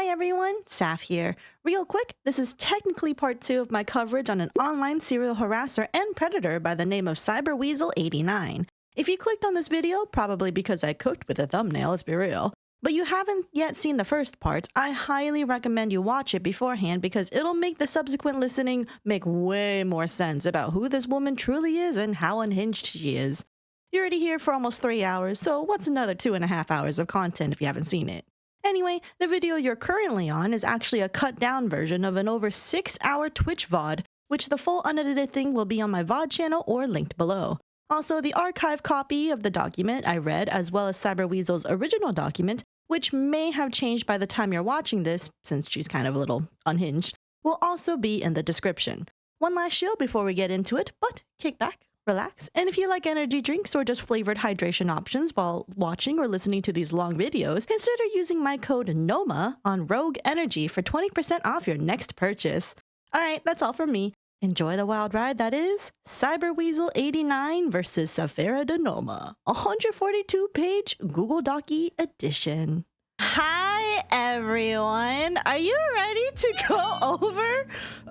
Hi everyone, Saf here. Real quick, this is technically part 2 of my coverage on an online serial harasser and predator by the name of Cyberweasel89. If you clicked on this video, probably because I cooked with a thumbnail, let's be real, but you haven't yet seen the first part, I highly recommend you watch it beforehand because it'll make the subsequent listening make way more sense about who this woman truly is and how unhinged she is. You're already here for almost 3 hours, so what's another 2.5 hours of content if you haven't seen it? Anyway, the video you're currently on is actually a cut-down version of an over 6-hour Twitch VOD, which the full unedited thing will be on my VOD channel or linked below. Also, the archive copy of the document I read, as well as Cyberweasel's original document, which may have changed by the time you're watching this, since she's kind of a little unhinged, will also be in the description. One last shield before we get into it, but kick back, relax, and if you like energy drinks or just flavored hydration options while watching or listening to these long videos, consider using my code NOMA on Rogue Energy for 20% off your next purchase. Alright, that's all from me. Enjoy the wild ride that is Cyberweasel89 versus Saphera de Noma, 142-page Google Docy edition. Hi everyone, are you ready to go over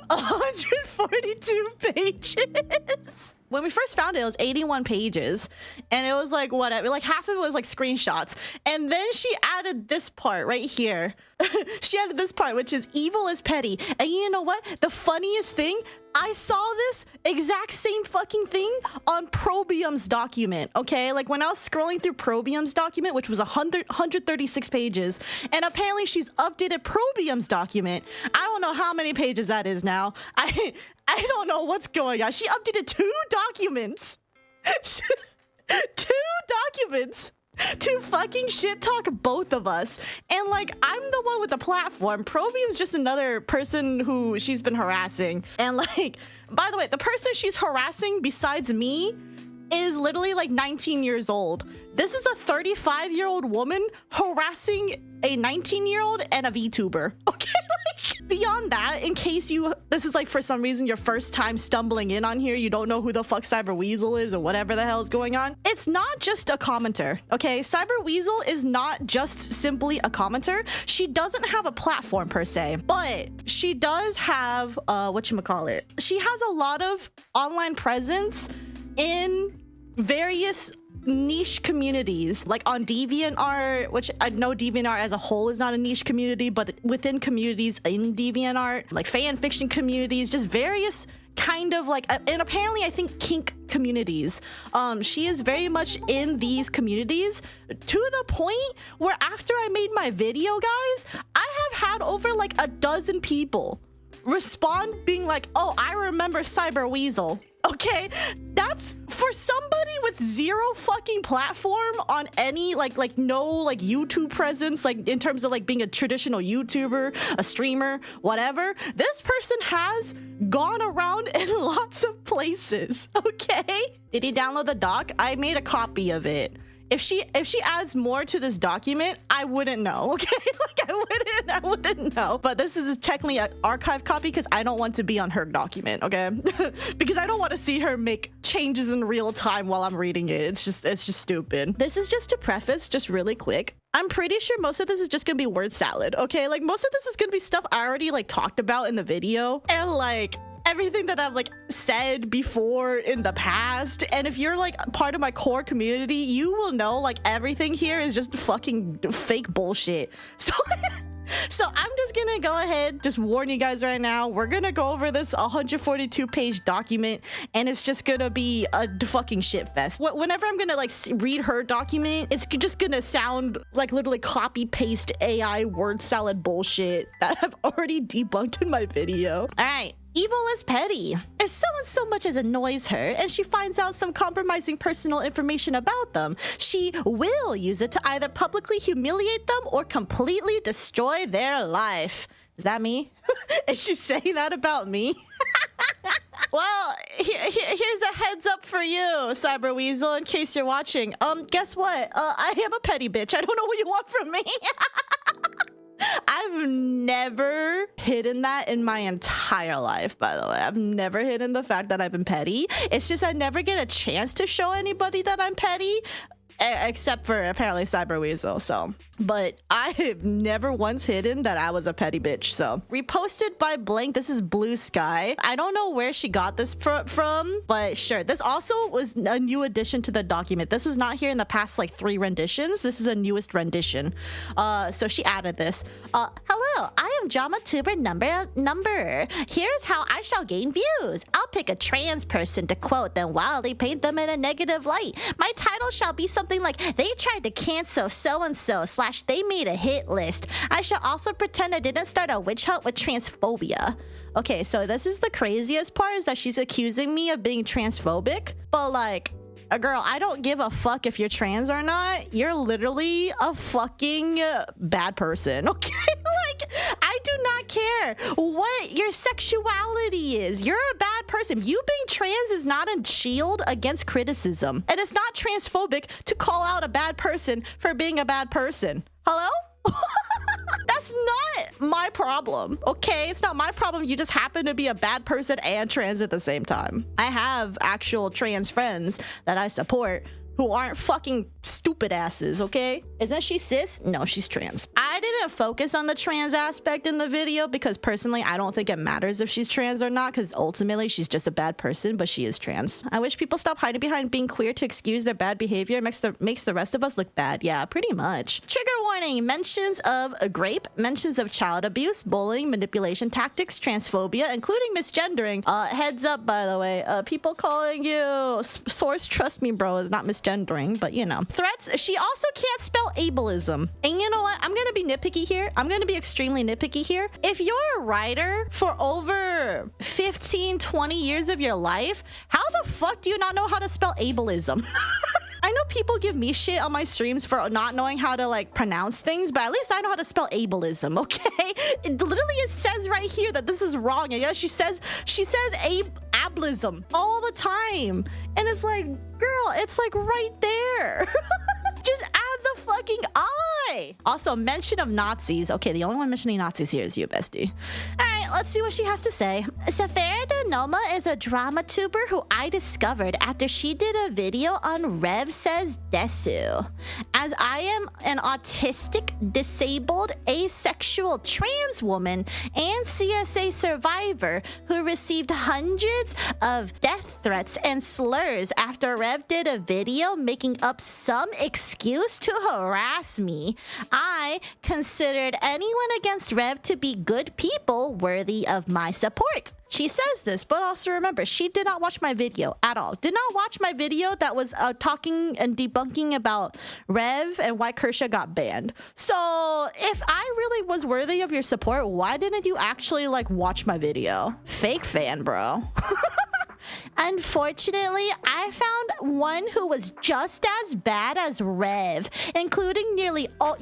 142 pages? When we first found it, it was 81 pages, and it was like whatever, like half of it was like screenshots, and then she added this part right here. She added this part, which is evil is petty. And you know what? The funniest thing, I saw this exact same fucking thing on Probium's document, okay? Like when I was scrolling through Probium's document, which was 136 pages, and apparently she's updated Probium's document. I don't know how many pages that is now. I don't know what's going on. She updated 2 documents. 2 documents to fucking shit talk both of us. And like, I'm the one with the platform. Probium's just another person who she's been harassing. And like, by the way, the person she's harassing besides me is literally like 19 years old. This is a 35-year-old woman harassing a 19-year-old and a VTuber. Okay, like beyond that, in case this is like for some reason your first time stumbling in on here, you don't know who the fuck Cyberweasel is or whatever the hell is going on. It's not just a commenter, okay? Cyberweasel is not just simply a commenter. She doesn't have a platform per se, but she does have whatchamacallit. She has a lot of online presence in various niche communities, like on DeviantArt, which I know DeviantArt as a whole is not a niche community, but within communities in DeviantArt, like fan fiction communities, just various kind of like, and apparently I think kink communities. She is very much in these communities to the point where after I made my video, guys, I have had over like a dozen people respond being like, oh, I remember Cyberweasel. Okay, that's for somebody with zero fucking platform on any like no like YouTube presence, like in terms of like being a traditional YouTuber, a streamer, whatever. This person has gone around in lots of places. Okay, did he download the doc? I made a copy of it. If she adds more to this document, I wouldn't know, okay? Like I wouldn't know. But this is technically an archive copy because I don't want to be on her document, okay? Because I don't want to see her make changes in real time while I'm reading it. It's just stupid. This is just to preface, just really quick. I'm pretty sure most of this is just gonna be word salad, okay? Like most of this is gonna be stuff I already like talked about in the video, and like everything that I've like said before in the past. And if you're like part of my core community, you will know like everything here is just fucking fake bullshit. So I'm just gonna go ahead, just warn you guys right now, we're gonna go over this 142-page document, and it's just gonna be a fucking shit fest. Whenever I'm gonna like read her document, it's just gonna sound like literally copy paste AI word salad bullshit that I've already debunked in my video. All right. Evil is petty. If someone so much as annoys her and she finds out some compromising personal information about them, she will use it to either publicly humiliate them or completely destroy their life. Is that me? Is she saying that about me? Well, here's a heads up for you, Cyberweasel, in case you're watching. Guess what? I am a petty bitch. I don't know what you want from me. I've never hidden that in my entire life, by the way. I've never hidden the fact that I've been petty. It's just I never get a chance to show anybody that I'm petty except for apparently Cyber Weasel. So, but I have never once hidden that I was a petty bitch. So, reposted by blank. This is Blue Sky. I don't know where she got this from, but sure. This also was a new addition to the document. This was not here in the past like 3 renditions. This is a newest rendition. So she added this. Hello, I am drama tuber number. Here's how I shall gain views. I'll pick a trans person to quote, then wildly paint them in a negative light. My title shall be something like, they tried to cancel so-and-so / they made a hit list. I shall also pretend I didn't start a witch hunt with transphobia. Okay, so this is the craziest part, is that she's accusing me of being transphobic, but like, girl, I don't give a fuck if you're trans or not. You're literally a fucking bad person, okay? Like, I do not care what your sexuality is. You're a bad person. You being trans is not a shield against criticism. And it's not transphobic to call out a bad person for being a bad person. Hello? That's not my problem, okay? It's not my problem. You just happen to be a bad person and trans at the same time. I have actual trans friends that I support who aren't fucking stupid asses, okay? Isn't she cis? No, she's trans. I didn't focus on the trans aspect in the video because personally, I don't think it matters if she's trans or not, because ultimately she's just a bad person, but she is trans. I wish people stop hiding behind being queer to excuse their bad behavior. Makes the rest of us look bad. Yeah, pretty much. Trigger warning, mentions of grape, mentions of child abuse, bullying, manipulation tactics, transphobia, including misgendering. Heads up, by the way, people calling you source, trust me, bro, is not misgendering, but you know. Threats, she also can't spell ableism. And you know what? I'm gonna be nitpicky here. I'm gonna be extremely nitpicky here. If you're a writer for over 15, 20 years of your life, how the fuck do you not know how to spell ableism? I know people give me shit on my streams for not knowing how to like pronounce things, but at least I know how to spell ableism, okay? It says right here that this is wrong. And yeah, she says ableism all the time. And it's like, girl, it's like right there. Just add the fucking I. Also, mention of Nazis. Okay, the only one mentioning Nazis here is you, bestie. All right, let's see what she has to say. Saphera de Noma is a drama tuber who I discovered after she did a video on Rev Says Desu. As I am an autistic, disabled, asexual trans woman and CSA survivor who received hundreds of death threats and slurs after Rev did a video making up some excuse to harass me, I considered anyone against Rev to be good people worthy of my support. She says this, but also remember, she did not watch my video at all. Did not watch my video that was talking and debunking about Rev and why Kersha got banned. So if I really was worthy of your support, why didn't you actually like watch my video? Fake fan, bro. Unfortunately, I found one who was just as bad as Rev, including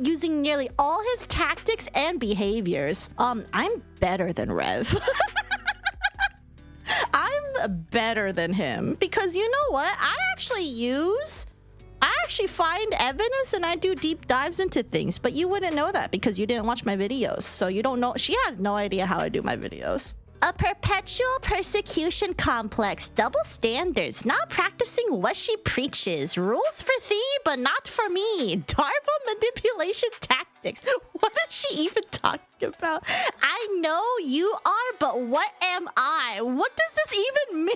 using nearly all his tactics and behaviors. I'm better than Rev. I'm better than him because you know what? I actually find evidence and I do deep dives into things, but you wouldn't know that because you didn't watch my videos. So you don't know. She has no idea how I do my videos. A perpetual persecution complex, double standards, not practicing what she preaches, rules for thee but not for me, Darva manipulation tactics. What is she even talking about? I know you are, but what am I? What does this even mean?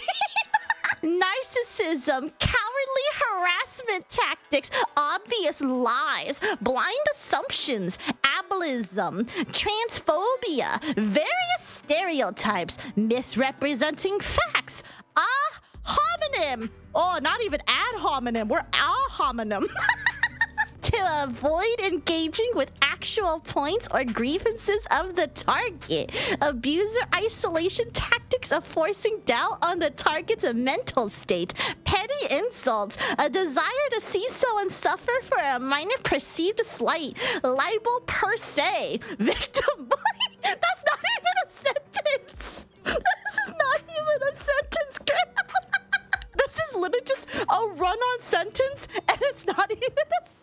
Narcissism, cowardly harassment tactics, obvious lies, blind assumptions, ableism, transphobia, various stereotypes, misrepresenting facts, homonym. Oh, not even ad hominem, we're a homonym. To avoid engaging with actual points or grievances of the target. Abuser isolation tactics of forcing doubt on the target's mental state. Petty insults. A desire to see someone suffer for a minor perceived slight. Libel per se. Victim blaming. That's not even a sentence. This is not even a sentence, girl. This is literally just a run-on sentence, and it's not even a sentence.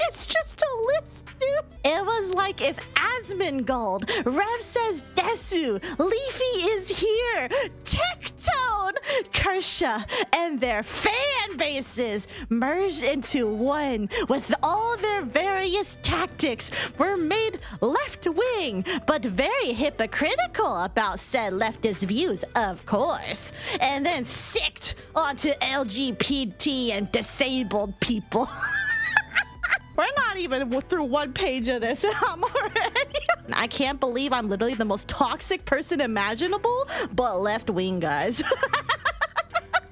It's just a list, dude. It was like if as Asmongold, Rev says Desu, Leafy is here, Tectone, Kersha, and their fan bases merged into one with all their various tactics were made left-wing, but very hypocritical about said leftist views, of course, and then sicked onto LGBT and disabled people. We're not even through one page of this and I'm already... I can't believe I'm literally the most toxic person imaginable, but left-wing, guys.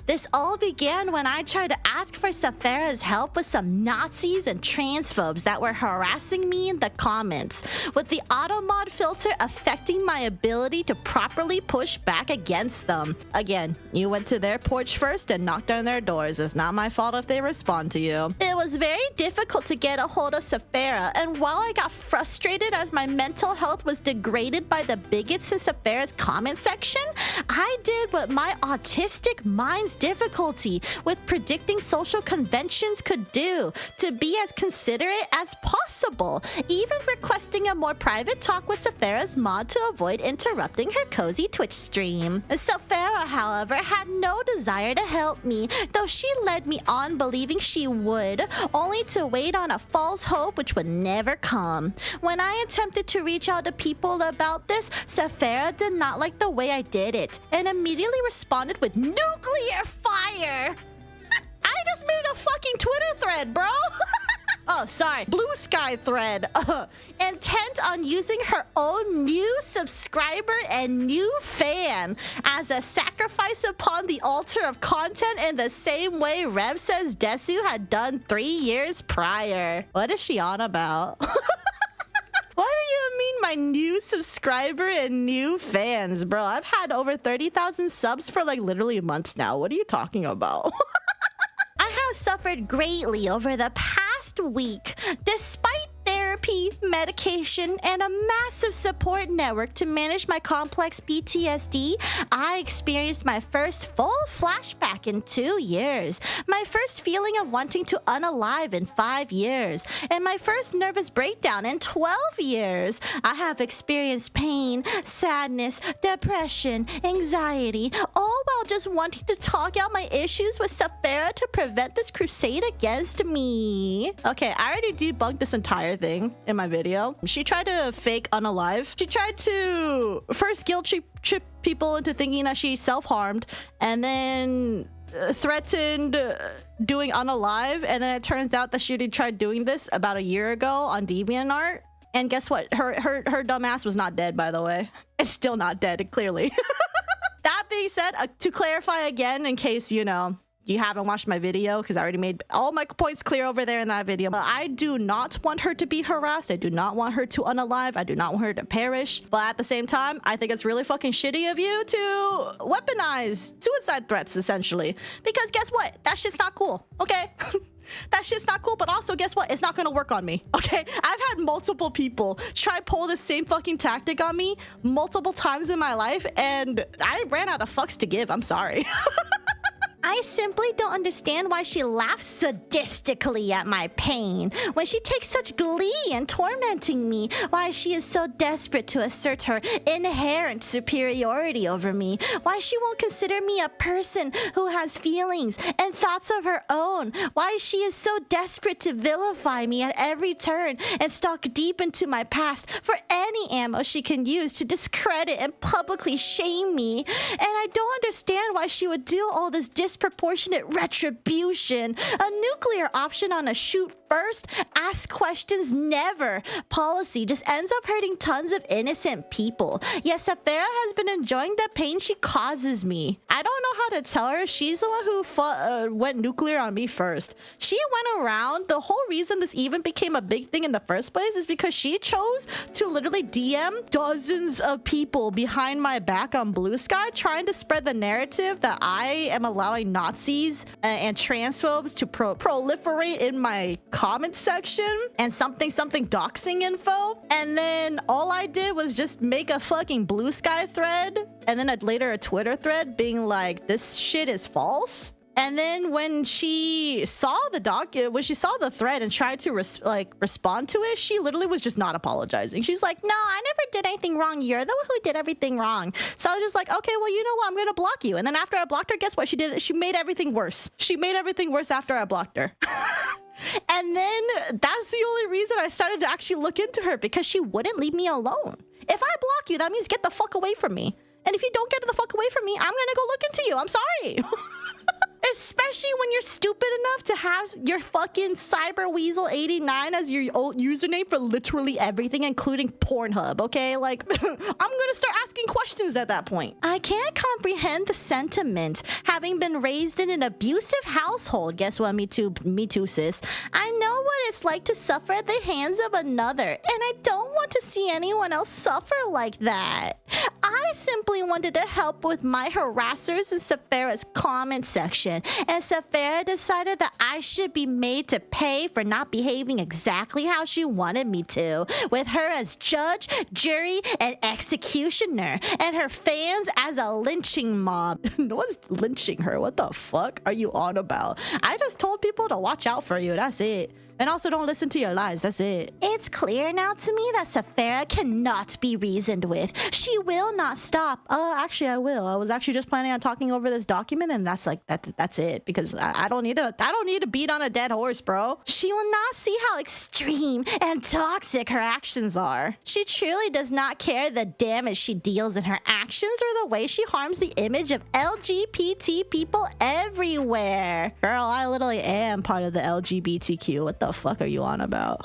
This all began when I tried to ask for Saphera's help with some Nazis and transphobes that were harassing me in the comments, with the auto-mod filter affecting my ability to properly push back against them. Again, you went to their porch first and knocked on their doors. It's not my fault if they respond to you. It was very difficult to get a hold of Saphera, and while I got frustrated as my mental health was degraded by the bigots in Saphera's comment section, I did what my autistic mind's difficulty with predicting social conventions could do, to be as considerate as possible, even requesting a more private talk with Saphera's mod to avoid interrupting her cozy Twitch stream. Saphera, however, had no desire to help me, though she led me on believing she would, only to wait on a false hope which would never come. When I attempted to reach out to people about this, Saphera did not like the way I did it, and immediately responded with nuclear fire. I just made a fucking Twitter thread, bro. Oh, sorry. Blue Sky thread. Intent on using her own new subscriber and new fan as a sacrifice upon the altar of content in the same way Rev says Desu had done 3 years prior. What is she on about? What do you mean my new subscriber and new fans, bro? I've had over 30,000 subs for like literally months now. What are you talking about? I have suffered greatly over the past week, despite therapy, medication, and a massive support network to manage my complex PTSD. I experienced my first full flashback in 2 years, my first feeling of wanting to unalive in 5 years, and my first nervous breakdown in 12 years. I have experienced pain, sadness, depression, anxiety, all while just wanting to talk out my issues with Saphera to prevent this crusade against me. Okay, I already debunked this entire thing in my video. She tried to fake unalive. She tried to first guilt trip people into thinking that she self-harmed, and then threatened doing unalive, and then it turns out that she already tried doing this about a year ago on DeviantArt. And guess what? Her dumb ass was not dead, by the way. It's still not dead, clearly. That being said, to clarify again, in case, you know, you haven't watched my video, because I already made all my points clear over there in that video. But I do not want her to be harassed. I do not want her to unalive. I do not want her to perish. But at the same time, I think it's really fucking shitty of you to weaponize suicide threats, essentially. Because guess what? That shit's not cool, okay? That shit's not cool, but also guess what? It's not gonna work on me, okay? I've had multiple people try pull the same fucking tactic on me multiple times in my life, and I ran out of fucks to give. I'm sorry. I simply don't understand why she laughs sadistically at my pain when she takes such glee in tormenting me, why she is so desperate to assert her inherent superiority over me, why she won't consider me a person who has feelings and thoughts of her own, why she is so desperate to vilify me at every turn and stalk deep into my past for any ammo she can use to discredit and publicly shame me. And I don't understand why she would do all this disproportionate retribution. A nuclear option on a shoot first, ask questions never policy just ends up hurting tons of innocent people. Yes, Saphera has been enjoying the pain she causes me. I don't know how to tell her. She's the one who went nuclear on me first. She went around. The whole reason this even became a big thing in the first place is because she chose to literally DM dozens of people behind my back on Blue Sky, trying to spread the narrative that I am allowing Nazis and transphobes to proliferate in my comment section and something doxing info. And then all I did was just make a fucking Blue Sky thread and then later a Twitter thread being like, this shit is false. And then when she saw the thread and tried to respond to it, she literally was just not apologizing. She's like, no, I never did anything wrong. You're the one who did everything wrong. So I was just like, okay, well, you know what? I'm going to block you. And then after I blocked her, guess what she did? She made everything worse. She made everything worse after I blocked her. And then that's the only reason I started to actually look into her, because she wouldn't leave me alone. If I block you, that means get the fuck away from me. And if you don't get the fuck away from me, I'm gonna go look into you. I'm sorry. Especially when you're stupid enough to have your fucking CyberWeasel89 as your old username for literally everything, including Pornhub, okay? Like, I'm gonna start asking questions at that point. I can't comprehend the sentiment. Having been raised in an abusive household, guess what? Me too, sis. I know what it's like to suffer at the hands of another, and I don't want to see anyone else suffer like that. I simply wanted to help with my harassers in Saphera's comment section, and Saphera decided that I should be made to pay for not behaving exactly how she wanted me to, with her as judge, jury, and executioner, and her fans as a lynching mob. No one's lynching her. What the fuck are you on about? I just told people to watch out for you. That's it. And also don't listen to your lies. That's it. It's clear now to me that Saphera cannot be reasoned with. She will not stop. Actually, I will. I was actually just planning on talking over this document, and that's it, because I don't need to beat on a dead horse, bro. She will not see how extreme and toxic her actions are. She truly does not care the damage she deals in her actions or the way she harms the image of LGBT people everywhere. Girl, I literally am part of the LGBTQ. What the fuck are you on about?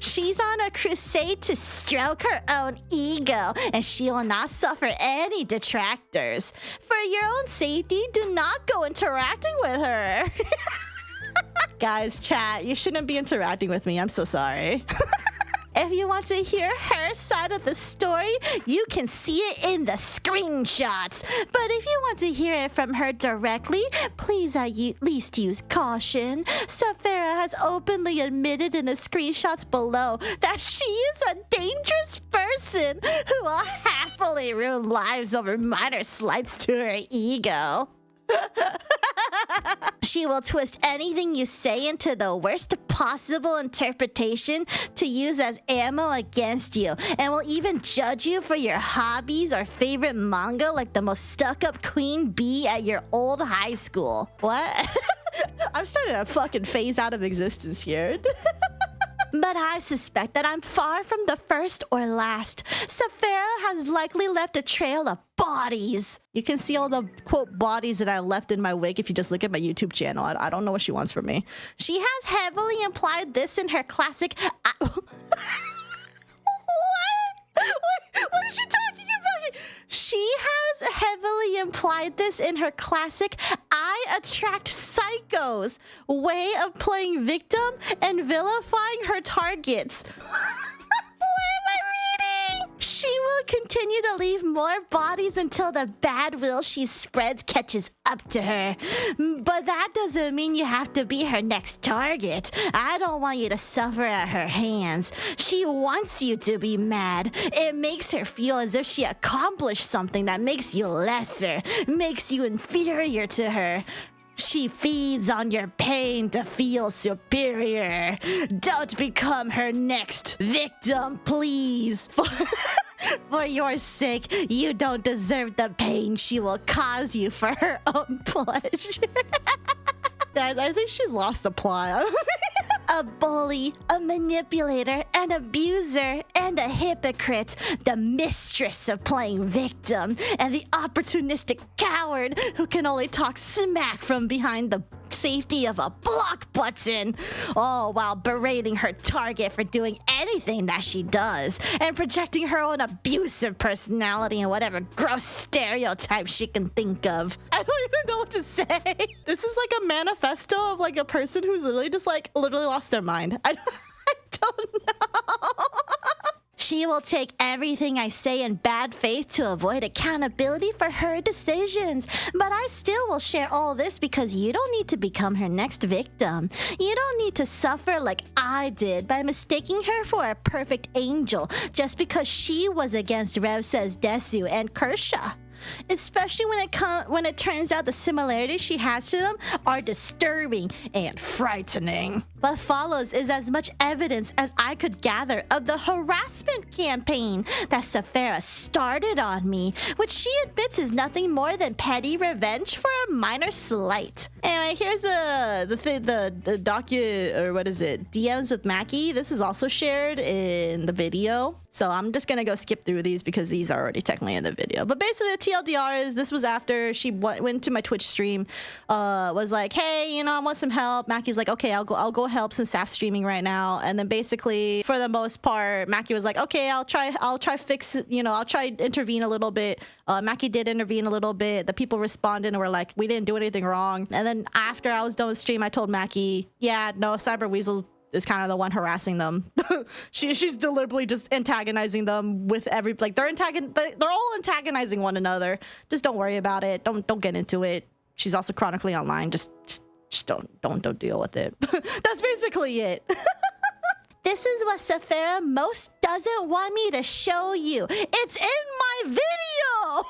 She's on a crusade to stroke her own ego, and she will not suffer any detractors. For your own safety, do not go interacting with her. Guys, chat, you shouldn't be interacting with me. I'm so sorry. If you want to hear her side of the story, you can see it in the screenshots. But if you want to hear it from her directly, please at least use caution. Saphera has openly admitted in the screenshots below that she is a dangerous person who will happily ruin lives over minor slights to her ego. She will twist anything you say into the worst possible interpretation to use as ammo against you, and will even judge you for your hobbies or favorite manga like the most stuck-up queen bee at your old high school. What? I'm starting to fucking phase out of existence here. But I suspect that I'm far from the first or last. Saphera has likely left a trail of bodies. You can see all the, quote, bodies that I left in my wig if you just look at my YouTube channel. I don't know what she wants from me. She has heavily implied this in her classic... What is she talking about? She has heavily implied this in her classic I attract psychos way of playing victim and vilifying her targets. She will continue to leave more bodies until the bad will she spreads catches up to her. But that doesn't mean you have to be her next target. I don't want you to suffer at her hands. She wants you to be mad. It makes her feel as if she accomplished something that makes you lesser, makes you inferior to her. She feeds on your pain to feel superior. Don't become her next victim, please. For your sake, you don't deserve the pain she will cause you for her own pleasure. Guys, I think she's lost the plot. A bully, a manipulator, an abuser, and a hypocrite, the mistress of playing victim, and the opportunistic coward who can only talk smack from behind the safety of a block button, all while berating her target for doing anything that she does and projecting her own abusive personality and whatever gross stereotype she can think of. I don't even know what to say. This is like a manifesto of like a person who's literally lost their mind. I don't know. She will take everything I say in bad faith to avoid accountability for her decisions. But I still will share all this because you don't need to become her next victim. You don't need to suffer like I did by mistaking her for a perfect angel just because she was against Rev Says Desu and Kershaw. especially when it turns out the similarities she has to them are disturbing and frightening. What follows is as much evidence as I could gather of the harassment campaign that Saphera started on me, which she admits is nothing more than petty revenge for a minor slight. Anyway, here's the docu, or what is it, DMs with Mackie. This is also shared in the video, so I'm just gonna go skip through these because these are already technically in the video. But basically the TLDR is, this was after she went to my Twitch stream, was like, hey, you know, I want some help. Mackie's like, okay, I'll go help since Saph's streaming right now. And then basically for the most part, Mackie was like, okay, I'll try fix, you know, I'll try intervene a little bit. Mackie did intervene a little bit. The people responded and were like, we didn't do anything wrong. And then after I was done with stream, I told Mackie, yeah, no, Cyber Weasel is kind of the one harassing them. She's deliberately just antagonizing them with they're all antagonizing one another. Just don't worry about it. Don't get into it. She's also chronically online. Just don't deal with it. That's basically it. This is what Saphera most doesn't want me to show you. It's in my video.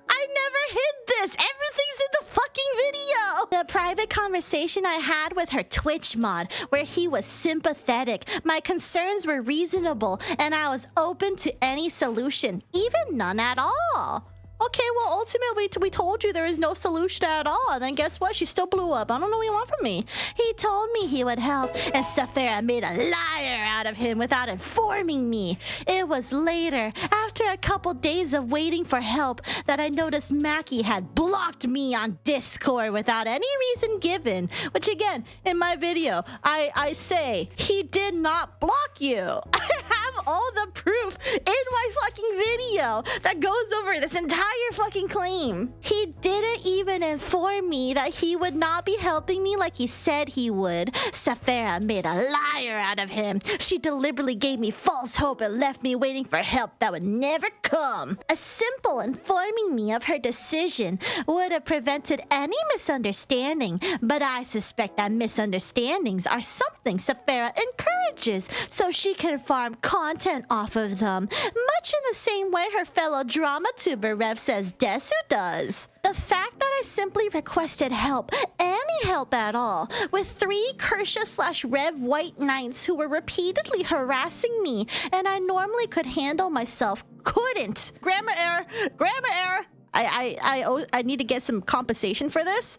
I never hid this. Everything's in the fucking video. The private conversation I had with her Twitch mod, where he was sympathetic, my concerns were reasonable, and I was open to any solution, even none at all. Okay, well, ultimately, we told you there is no solution at all. And then guess what? She still blew up. I don't know what you want from me. He told me he would help, and Saphera made a liar out of him without informing me. It was later, after a couple days of waiting for help, that I noticed Mackie had blocked me on Discord without any reason given. Which, again, in my video, I say, he did not block you. I have all the proof in my fucking video that goes over this entire fucking claim. He didn't even inform me that he would not be helping me like he said he would. Saphera made a liar out of him. She deliberately gave me false hope and left me waiting for help that would never come. A simple informing me of her decision would have prevented any misunderstanding, but I suspect that misunderstandings are something Saphera encourages so she can farm content off of them, much in the same way her fellow drama tuber Rev says Desu does. The fact that I simply requested help, any help at all, with 3 Kersha/Rev White Knights who were repeatedly harassing me, and I normally could handle myself, couldn't. Grammar error. Grammar error. I need to get some compensation for this.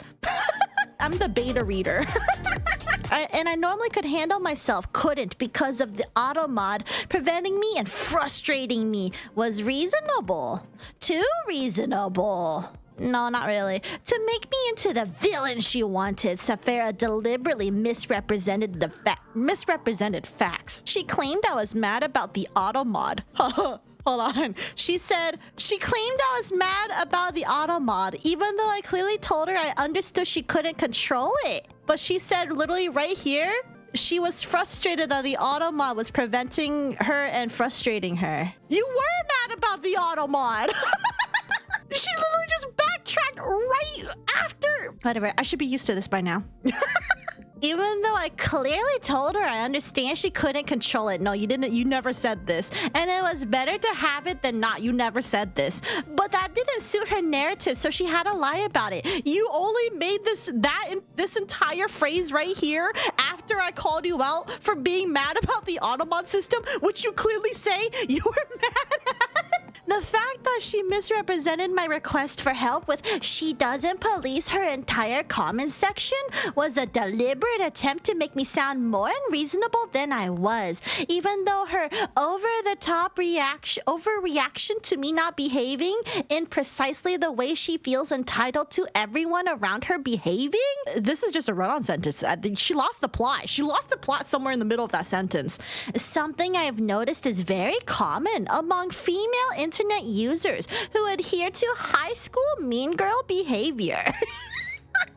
I'm the beta reader. And I normally could handle myself, couldn't, because of the auto mod preventing me and frustrating me was reasonable. Too reasonable. No, not really. To make me into the villain she wanted, Saphera deliberately misrepresented facts. She claimed I was mad about the auto mod. Hold on. She said she claimed I was mad about the auto mod, even though I clearly told her I understood she couldn't control it. But she said literally right here, she was frustrated that the auto mod was preventing her and frustrating her. You were mad about the auto mod. She literally just backtracked right after. Whatever, I should be used to this by now. Even though I clearly told her I understand she couldn't control it. No, you didn't. You never said this. And it was better to have it than not. You never said this. But that didn't suit her narrative, so she had to lie about it. You only made this entire phrase right here after I called you out for being mad about the Automod system, which you clearly say you were mad at. The fact that she misrepresented my request for help with "she doesn't police her entire comment section" was a deliberate attempt to make me sound more unreasonable than I was, even though her over-the-top overreaction to me not behaving in precisely the way she feels entitled to everyone around her behaving. This is just a run-on sentence. She lost the plot. She lost the plot somewhere in the middle of that sentence. Something I've noticed is very common among female internet users who adhere to high school mean girl behavior.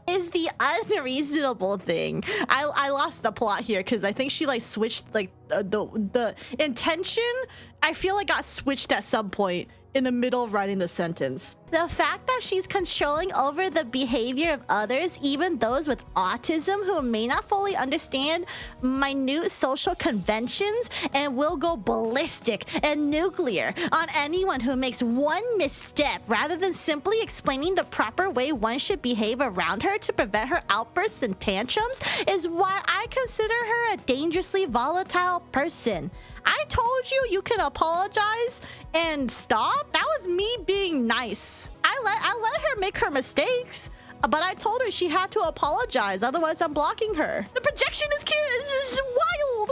Is the unreasonable thing. I lost the plot here because I think she like switched like the intention, I feel like got switched at some point in the middle of writing the sentence. The fact that she's controlling over the behavior of others, even those with autism who may not fully understand minute social conventions, and will go ballistic and nuclear on anyone who makes one misstep rather than simply explaining the proper way one should behave around her to prevent her outbursts and tantrums, is why I consider her a dangerously volatile person. I told you you can apologize and stop. That was me being nice. I let her make her mistakes, but I told her she had to apologize, otherwise I'm blocking her. The projection is cute. This is wild.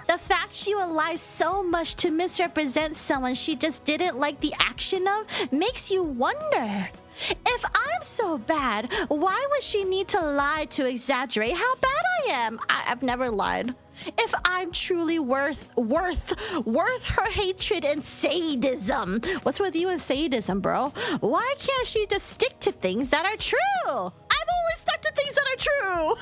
The fact she will lie so much to misrepresent someone she just didn't like the action of makes you wonder. If I'm so bad, why would she need to lie to exaggerate how bad I am? I've never lied. If I'm truly worth her hatred and sadism. What's with you and sadism, bro? Why can't she just stick to things that are true? I've only stuck to things that are true.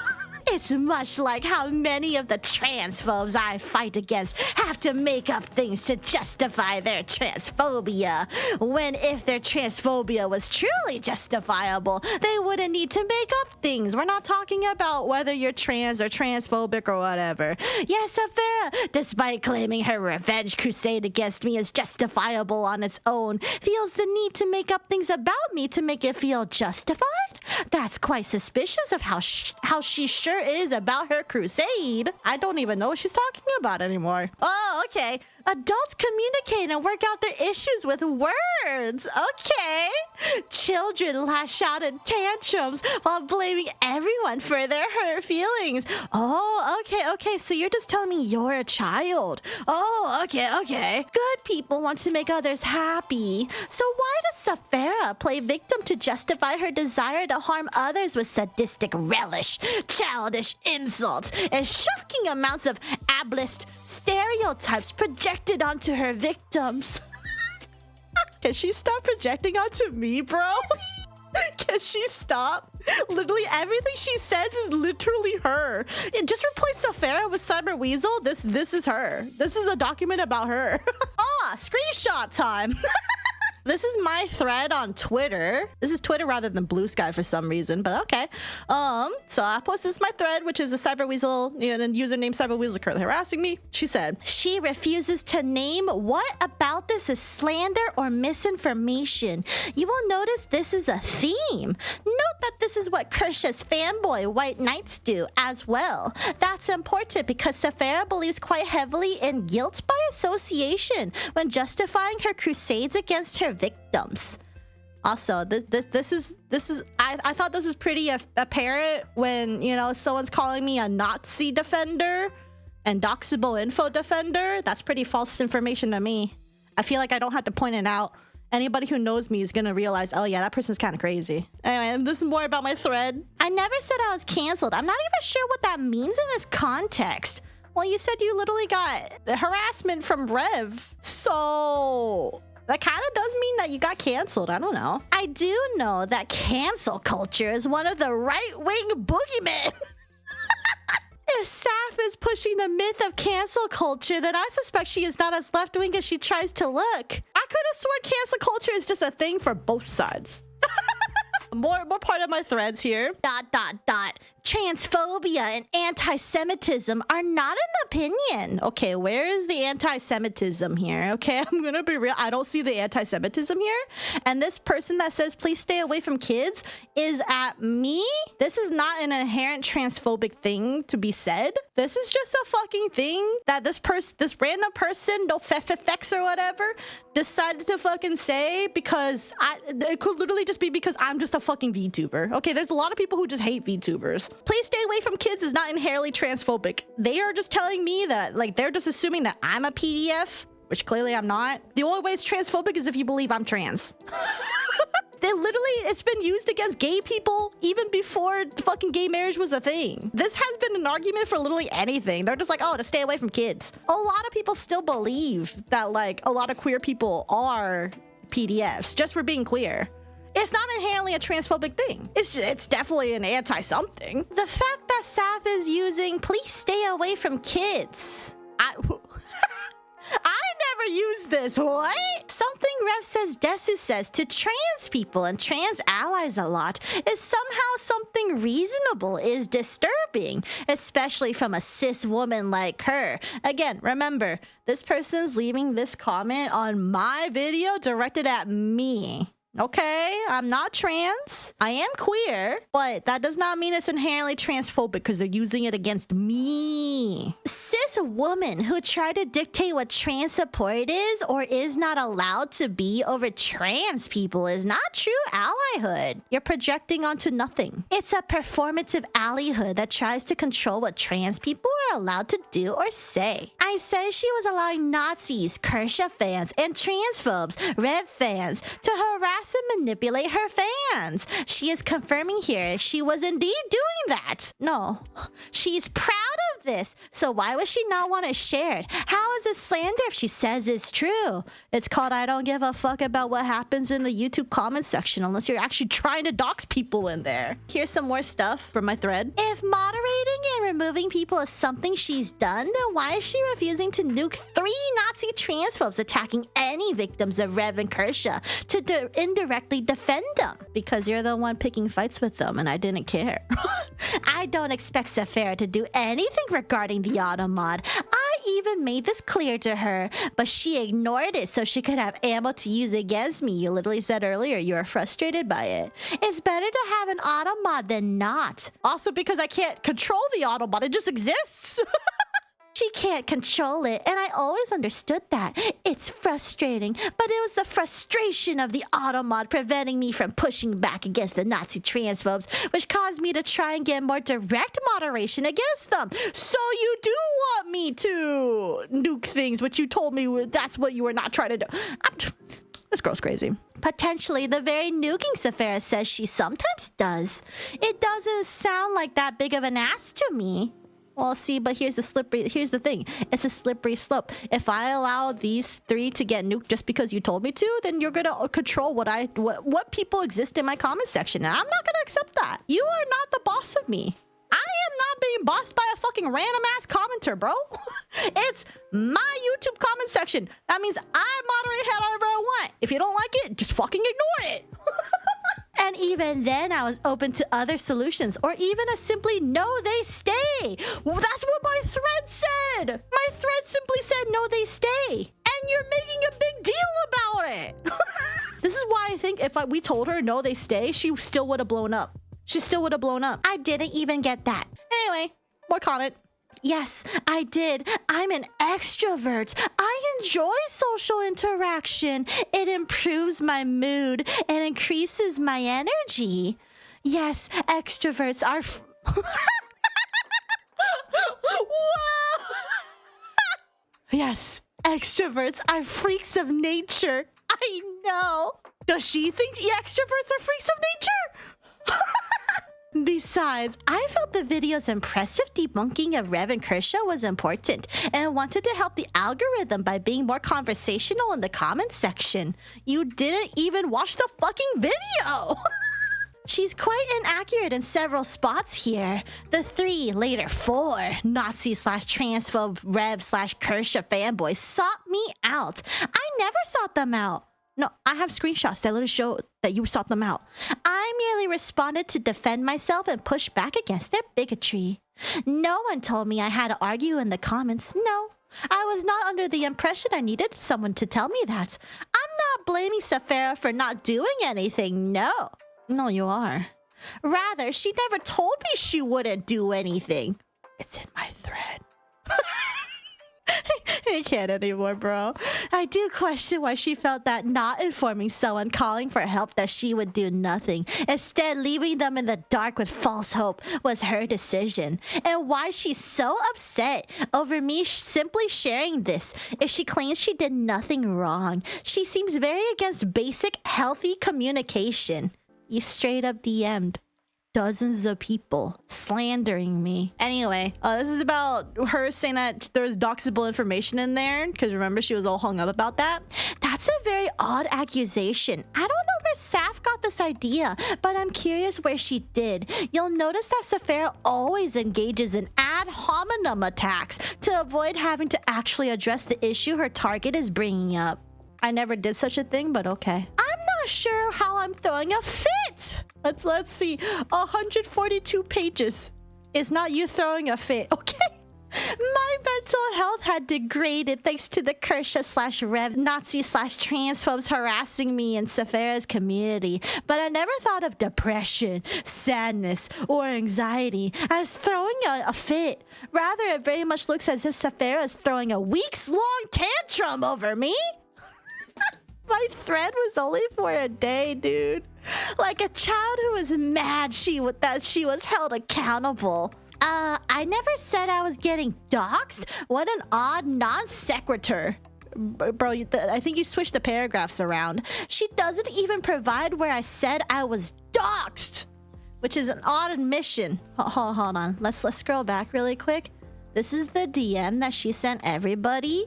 It's much like how many of the transphobes I fight against have to make up things to justify their transphobia. When if their transphobia was truly justifiable, they wouldn't need to make up things. We're not talking about whether you're trans or transphobic or whatever. Yes, Saphera, despite claiming her revenge crusade against me is justifiable on its own, feels the need to make up things about me to make it feel justified? That's quite suspicious of how she sure is about her crusade. I don't even know what she's talking about anymore. Oh, okay. Adults communicate and work out their issues with words. Okay. Children lash out in tantrums while blaming everyone for their hurt feelings. Oh, okay. So you're just telling me you're a child. Oh, okay. Good people want to make others happy. So why does Saphera play victim to justify her desire to harm others with sadistic relish, childish insults, and shocking amounts of ableist stereotypes projected onto her victims? Can she stop projecting onto me, bro? Can she stop? Literally everything she says is literally her. Just replace Saphera with Cyber Weasel. This is her. This is a document about her. Screenshot time. This is my thread on Twitter. This is Twitter rather than Blue Sky for some reason, but okay. So I posted this my thread, which is a Cyber Weasel, and username Cyber Weasel currently harassing me. She said, she refuses to name what about this is slander or misinformation. You will notice this is a theme. Note that this is what Kersha's fanboy white knights do as well. That's important because Saphera believes quite heavily in guilt by association when justifying her crusades against her victims. Also, this is I thought this was pretty apparent when, someone's calling me a Nazi defender and doxable info defender. That's pretty false information to me. I feel like I don't have to point it out. Anybody who knows me is gonna realize, oh yeah, that person's kind of crazy. Anyway, this is more about my thread. I never said I was canceled. I'm not even sure what that means in this context. Well, you said you literally got harassment from Rev. So that kind of does mean that you got canceled. I don't know. I do know that cancel culture is one of the right-wing boogeymen. If Saf is pushing the myth of cancel culture, then I suspect she is not as left-wing as she tries to look. I could have sworn cancel culture is just a thing for both sides. More part of my threads here. ... Transphobia and anti-Semitism are not an opinion. Okay, where is the anti-Semitism here? Okay, I'm gonna be real. I don't see the anti-Semitism here. And this person that says, please stay away from kids is at me. This is not an inherent transphobic thing to be said. This is just a fucking thing that this random person, no fefefex or whatever, decided to fucking say because it could literally just be because I'm just a fucking VTuber. Okay, there's a lot of people who just hate VTubers. Please stay away from kids is not inherently transphobic. They are just telling me that, they're just assuming that I'm a PDF, which clearly I'm not. The only way it's transphobic is if you believe I'm trans. It's been used against gay people even before fucking gay marriage was a thing. This has been an argument for literally anything. They're just like, oh, to stay away from kids. A lot of people still believe that, a lot of queer people are PDFs just for being queer. It's not inherently a transphobic thing. It's definitely an anti-something. The fact that Saf is using, please stay away from kids. this? What? Something Rev says Desu says to trans people and trans allies a lot is somehow something reasonable is disturbing, especially from a cis woman like her. Again, remember, this person's leaving this comment on my video directed at me. Okay, I'm not trans. I am queer, but that does not mean it's inherently transphobic because they're using it against me. Cis woman who tried to dictate what trans support is or is not allowed to be over trans people is not true allyhood. You're projecting onto nothing. It's a performative allyhood that tries to control what trans people are allowed to do or say. I said she was allowing Nazis, Kershaw fans, and transphobes, Rev fans, to harass and manipulate her fans. She is confirming here she was indeed doing that. No, she's proud of this, so why would she not want it shared? How is it slander if she says it's true? It's called I don't give a fuck about what happens in the YouTube comment section unless you're actually trying to dox people in there. Here's some more stuff from my thread. If moderating and removing people is something she's done, then why is she refusing to nuke 3 Nazi transphobes attacking any victims of Rev and Kershaw to indirectly defend them? Because you're the one picking fights with them and I didn't care. I don't expect Saphera to do anything regarding the auto mod. I even made this clear to her, but she ignored it so she could have ammo to use against me. You literally said earlier you are frustrated by it. It's better to have an auto mod than not. Also because I can't control the auto mod, it just exists. She can't control it, and I always understood that. It's frustrating, but it was the frustration of the automod preventing me from pushing back against the Nazi transphobes, which caused me to try and get more direct moderation against them. So you do want me to nuke things, which you told me that's what you were not trying to do. This girl's crazy. Potentially the very nuking Saphera says she sometimes does. It doesn't sound like that big of an ass to me. Well, see, but here's the thing. It's a slippery slope. If I allow these 3 to get nuked just because you told me to, then you're gonna control what people exist in my comment section. And I'm not gonna accept that. You are not the boss of me. I am not being bossed by a fucking random ass commenter, bro. It's my YouTube comment section. That means I moderate however I want. If you don't like it, just fucking ignore it. And even then, I was open to other solutions, or even a simply no, they stay. Well, that's what my thread said. My thread simply said no, they stay. And you're making a big deal about it. This is why I think if we told her no, they stay, she still would have blown up. She still would have blown up. I didn't even get that. Anyway, more comment. Yes, I did. I'm an extrovert. I enjoy social interaction. It improves my mood and increases my energy. Yes, extroverts are... Whoa! Yes, extroverts are freaks of nature. I know. Does she think the extroverts are freaks of nature? Besides, I felt the video's impressive debunking of Rev and Kershaw was important and wanted to help the algorithm by being more conversational in the comments section. You didn't even watch the fucking video! She's quite inaccurate in several spots here. The 3, later 4, Nazi/transphobe Rev/Kershaw fanboys sought me out. I never sought them out. No, I have screenshots that literally show that you sought them out. I merely responded to defend myself and push back against their bigotry. No one told me I had to argue in the comments. No, I was not under the impression I needed someone to tell me that. I'm not blaming Saphera for not doing anything. No, you are. Rather, she never told me she wouldn't do anything. It's in my thread. I can't anymore, bro. I do question why she felt that not informing someone calling for help that she would do nothing, instead leaving them in the dark with false hope, was her decision. And why she's so upset over me simply sharing this if she claims she did nothing wrong. She seems very against basic, healthy communication. You straight up DM'd dozens of people slandering me. Anyway, this is about her saying that there's doxable information in there, because remember she was all hung up about that. That's a very odd accusation. I don't know where Saf got this idea, but I'm curious where she did. You'll notice that Saphera always engages in ad hominem attacks to avoid having to actually address the issue her target is bringing up. I never did such a thing, but okay. I'm not sure how I'm throwing a fit. Let's see. 142 pages. It's not you throwing a fit, okay? My mental health had degraded thanks to the Kersha/Rev Nazi/transphobes harassing me in Saphera's community, but I never thought of depression, sadness, or anxiety as throwing a fit. Rather, it very much looks as if Saphera is throwing a weeks-long tantrum over me. My thread was only for a day, dude. Like a child who was mad that she was held accountable. I never said I was getting doxxed. What an odd non sequitur. Bro, I think you switched the paragraphs around. She doesn't even provide where I said I was doxxed, which is an odd admission. Hold on. Let's scroll back really quick. This is the DM that she sent everybody,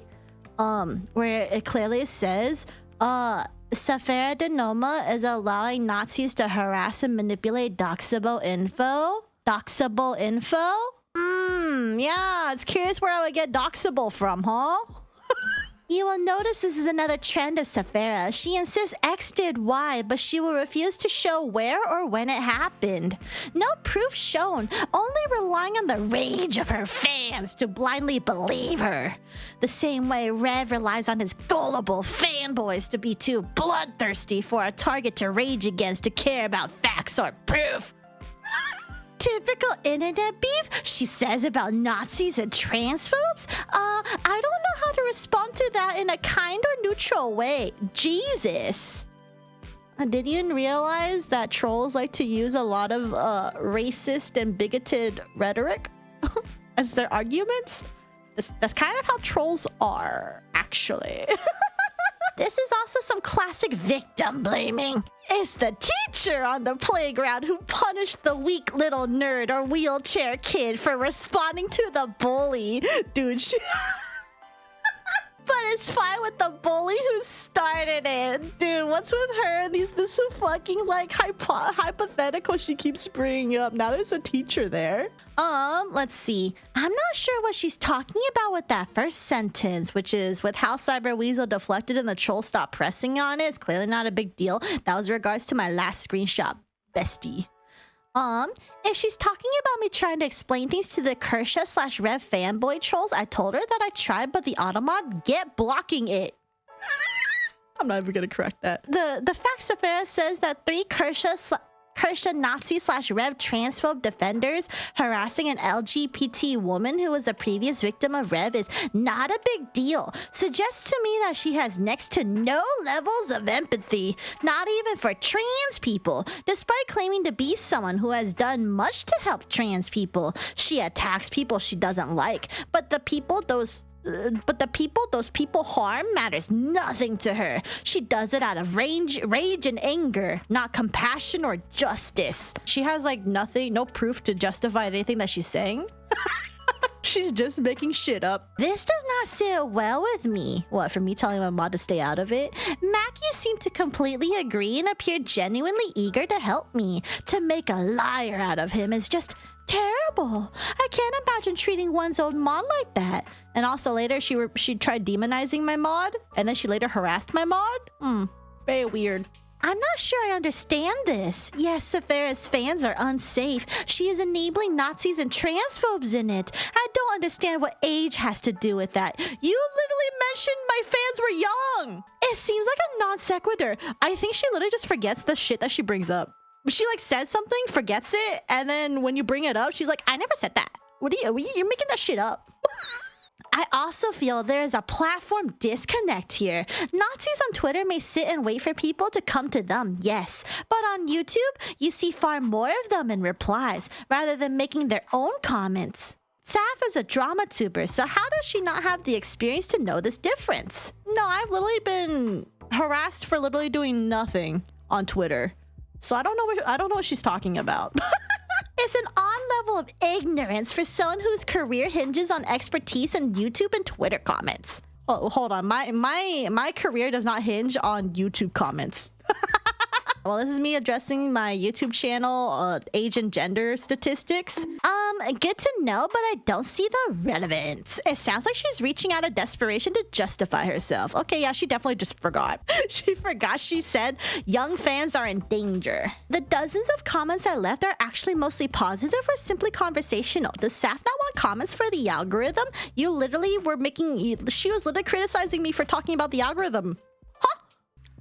where it clearly says, Saphera de Noma is allowing Nazis to harass and manipulate doxable info. Doxable info? Yeah, it's curious where I would get doxable from, huh? You will notice this is another trend of Saphera. She insists X did Y, but she will refuse to show where or when it happened. No proof shown, only relying on the rage of her fans to blindly believe her. The same way Rev relies on his gullible fanboys to be too bloodthirsty for a target to rage against to care about facts or proof. Typical internet beef, she says about Nazis and transphobes? I don't know how to respond to that in a kind or neutral way. Jesus. Did you realize that trolls like to use a lot of racist and bigoted rhetoric as their arguments? That's kind of how trolls are, actually. This is also some classic victim blaming. It's the teacher on the playground who punished the weak little nerd or wheelchair kid for responding to the bully. Dude, but it's fine with the bully who started it. Dude, what's with her and this fucking like hypothetical she keeps bringing up? Now there's a teacher there. Let's see. I'm not sure what she's talking about with that first sentence, which is with how Cyber Weasel deflected and the troll stopped pressing on it. It's clearly not a big deal. That was in regards to my last screenshot, bestie. If she's talking about me trying to explain things to the Kersha/Rev fanboy trolls, I told her that I tried, but the automod get blocking it. I'm not even gonna correct that. The fact Saphera says that 3 Kersha Nazi/Rev transphobe defenders harassing an LGBT woman who was a previous victim of Rev is not a big deal suggests to me that she has next to no levels of empathy, not even for trans people. Despite claiming to be someone who has done much to help trans people, she attacks people she doesn't like, but the people those people harm matters nothing to her. She does it out of rage and anger, not compassion or justice. She has like no proof to justify anything that she's saying. She's just making shit up. This does not sit well with me. What, for me telling my mod to stay out of it? Mackie seemed to completely agree and appeared genuinely eager to help me. To make a liar out of him is just terrible. I can't imagine treating one's own mod like that. And also later she tried demonizing my mod, and then she later harassed my mod. Very weird. I'm not sure I understand this. Yes, Saphera's fans are unsafe. She is enabling Nazis and transphobes in it. I don't understand what age has to do with that. You literally mentioned my fans were young. It seems like a non sequitur. I think she literally just forgets the shit that she brings up. She like says something, forgets it, and then when you bring it up, she's like, I never said that. You're making that shit up. I also feel there is a platform disconnect here. Nazis on Twitter may sit and wait for people to come to them, yes. But on YouTube, you see far more of them in replies, rather than making their own comments. Saf is a drama tuber, so how does she not have the experience to know this difference? No, I've literally been harassed for literally doing nothing on Twitter. So I don't know what she's talking about. It's an odd level of ignorance for someone whose career hinges on expertise in YouTube and Twitter comments. Oh, hold on. My career does not hinge on YouTube comments. Well, this is me addressing my YouTube channel, age and gender statistics. Good to know, but I don't see the relevance. It sounds like she's reaching out of desperation to justify herself. Okay, yeah, she definitely just forgot. She forgot she said young fans are in danger. The dozens of comments I left are actually mostly positive or simply conversational. Does Saf not want comments for the algorithm? You literally were she was literally criticizing me for talking about the algorithm.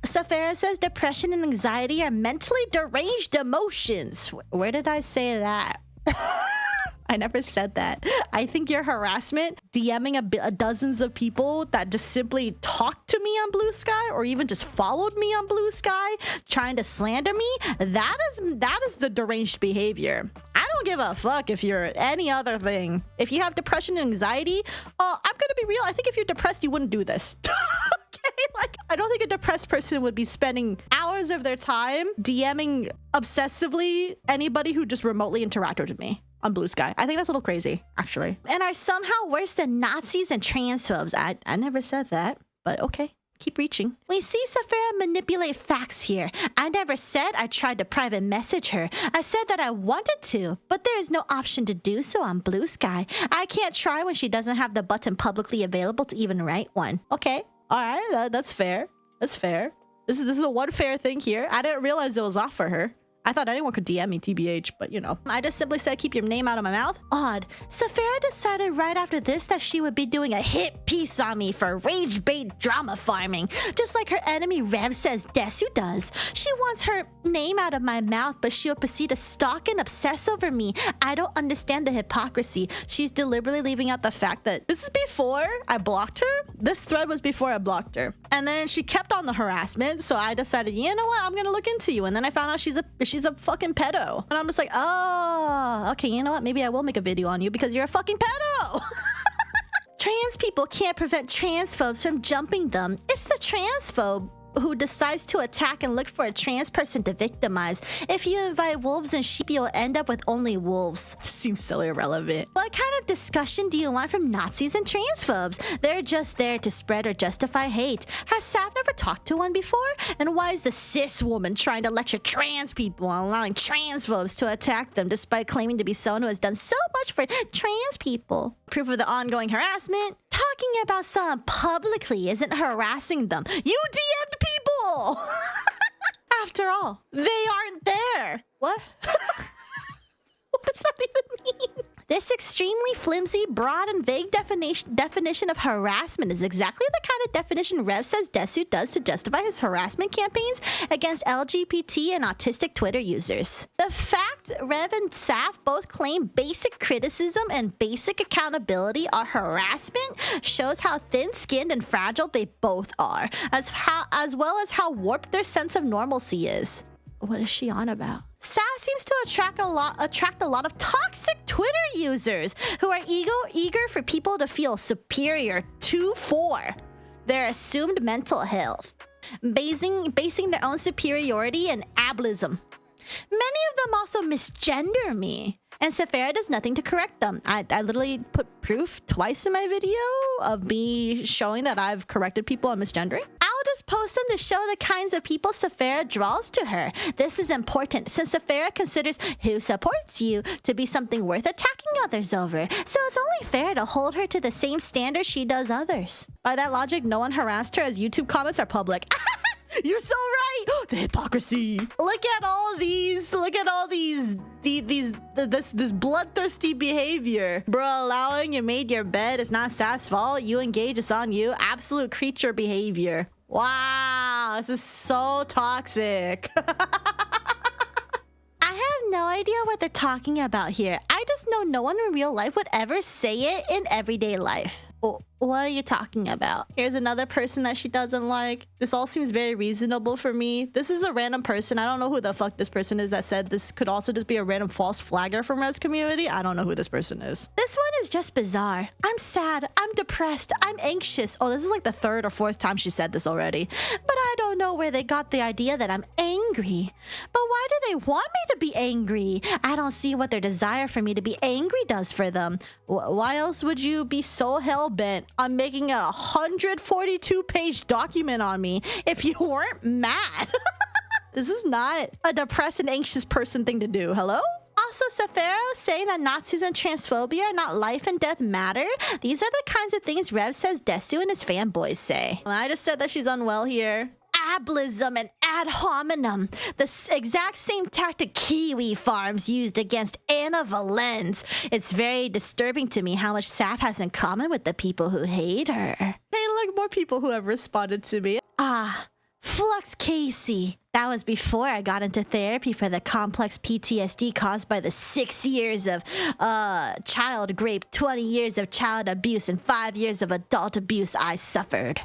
Saphera says depression and anxiety are mentally deranged emotions. Where did I say that? I never said that. I think your harassment, DMing a dozens of people that just simply talked to me on Blue Sky or even just followed me on Blue Sky, trying to slander me, that is the deranged behavior. I don't give a fuck if you're any other thing. If you have depression and anxiety, I'm gonna be real. I think if you're depressed, you wouldn't do this. Like, I don't think a depressed person would be spending hours of their time DMing obsessively anybody who just remotely interacted with me on Blue Sky. I think that's a little crazy, actually. And are somehow worse than Nazis and transphobes. I never said that, but okay. Keep reaching. We see Saphera manipulate facts here. I never said I tried to private message her. I said that I wanted to, but there is no option to do so on Blue Sky. I can't try when she doesn't have the button publicly available to even write one. Okay. All right, that's fair. That's fair. This is the one fair thing here. I didn't realize it was off for her. I thought anyone could DM me, TBH, but you know. I just simply said, keep your name out of my mouth. Odd. Saphera decided right after this that she would be doing a hit piece on me for rage bait drama farming, just like her enemy Rev says Desu does. She wants her name out of my mouth, but she'll proceed to stalk and obsess over me. I don't understand the hypocrisy. She's deliberately leaving out the fact that this is before I blocked her. This thread was before I blocked her. And then she kept on the harassment, so I decided, you know what, I'm gonna look into you. And then I found out she's a fucking pedo. And I'm just like, oh, okay, you know what? Maybe I will make a video on you because you're a fucking pedo. Trans people can't prevent transphobes from jumping them. It's the transphobe who decides to attack and look for a trans person to victimize. If you invite wolves and sheep, you'll end up with only wolves. Seems so irrelevant. What kind of discussion do you want from Nazis and transphobes? They're just there to spread or justify hate. Has Saf never talked to one before? And why is the cis woman trying to lecture trans people and allowing transphobes to attack them despite claiming to be someone who has done so much for trans people? Proof of the ongoing harassment? Talking about someone publicly isn't harassing them. You DM'd people! After all, they aren't there. What? What does that even mean? This extremely flimsy, broad, and vague definition of harassment is exactly the kind of definition Rev says Desu does to justify his harassment campaigns against LGBT and autistic Twitter users. The fact Rev and Saf both claim basic criticism and basic accountability are harassment shows how thin-skinned and fragile they both are, as well as how warped their sense of normalcy is. What is she on about? Saf seems to attract a lot of toxic Twitter users who are eager for people to feel superior for their assumed mental health, basing their own superiority in ableism. Many of them also misgender me, and Saphera does nothing to correct them. I literally put proof twice in my video of me showing that I've corrected people on misgendering. I'll just post them to show the kinds of people Saphera draws to her. This is important since Saphera considers who supports you to be something worth attacking others over. So it's only fair to hold her to the same standard she does others. By that logic, no one harassed her as YouTube comments are public. You're so right. The hypocrisy. Look at all these. Look at all these. This bloodthirsty behavior. Bro, allowing you made your bed is not Saf's fault. You engage, it's on you. Absolute creature behavior. Wow, this is so toxic. I have no idea what they're talking about here. I just know no one in real life would ever say it in everyday life. What are you talking about? Here's another person that she doesn't like. This all seems very reasonable for me. This is a random person. I don't know who the fuck this person is that said this could also just be a random false flagger from Rev's community. I don't know who this person is. This one is just bizarre. I'm sad. I'm depressed. I'm anxious. Oh, this is like the third or fourth time she said this already. But I don't know where they got the idea that I'm angry. But why do they want me to be angry? I don't see what their desire for me to be angry does for them. Why else would you be so hell-bent on making a 142-page document on me if you weren't mad? This is not a depressed and anxious person thing to do. Hello? Also, Saphera saying that Nazis and transphobia are not life and death matter. These are the kinds of things Rev says Desu and his fanboys say. I just said that she's unwell here. Ablism and ad hominem, the exact same tactic Kiwi Farms used against Anna Valens. It's very disturbing to me how much Saf has in common with the people who hate her. Hey, look, more people who have responded to me. Flux Casey. That was before I got into therapy for the complex PTSD caused by the 6 years of child rape, 20 years of child abuse, and 5 years of adult abuse I suffered.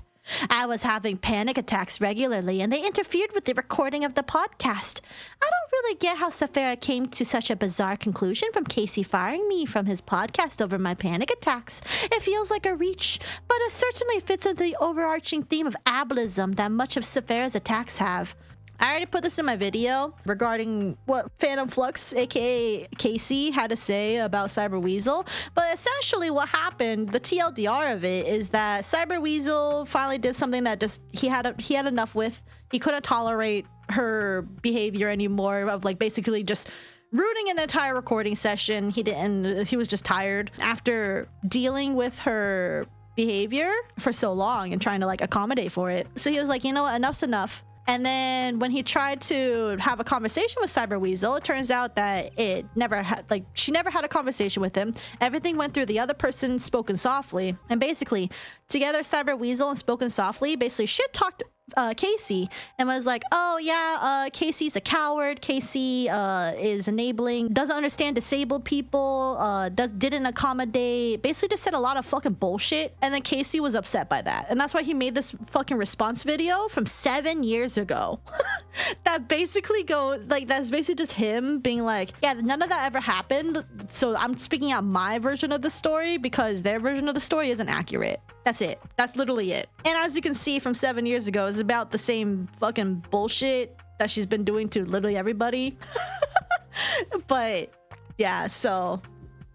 I was having panic attacks regularly, and they interfered with the recording of the podcast. I don't really get how Saphera came to such a bizarre conclusion from Casey firing me from his podcast over my panic attacks. It feels like a reach, but it certainly fits into the overarching theme of ableism that much of Saphera's attacks have. I already put this in my video regarding what Phantom Flux, aka Casey, had to say about Cyber Weasel. But essentially what happened, the TLDR of it, is that Cyber Weasel finally did something that just he had enough with. He couldn't tolerate her behavior anymore, of like basically just ruining an entire recording session. He was just tired after dealing with her behavior for so long and trying to like accommodate for it. So he was like, you know what, enough's enough. And then when he tried to have a conversation with Cyber Weasel, it turns out that she never had a conversation with him. Everything went through the other person, Spoken Softly. And basically, together, Cyber Weasel and Spoken Softly basically shit-talked Casey and was like, oh yeah, Casey's a coward. Casey is enabling, doesn't understand disabled people, didn't accommodate, basically just said a lot of fucking bullshit. And then Casey was upset by that, and that's why he made this fucking response video from 7 years ago that basically that's basically just him being like, yeah, none of that ever happened, so I'm speaking out my version of the story because their version of the story isn't accurate. That's it. That's literally it. And as you can see from 7 years ago, it's about the same fucking bullshit that she's been doing to literally everybody. But yeah, so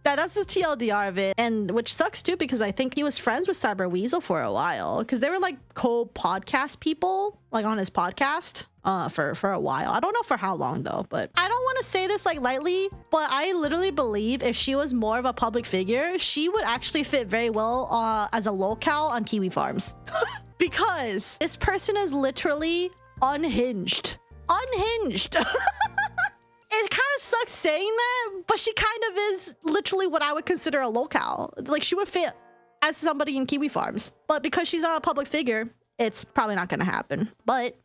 that's the TLDR of it. And which sucks too, because I think he was friends with Cyber Weasel for a while, because they were like co-podcast people, like on his podcast for a while. I don't know for how long though, but I don't want to say this like lightly, but I literally believe if she was more of a public figure, she would actually fit very well as a locale on Kiwi Farms. Because this person is literally unhinged. Unhinged. It kind of sucks saying that, but she kind of is literally what I would consider a locale. Like, she would fit as somebody in Kiwi Farms. But because she's not a public figure, it's probably not going to happen. But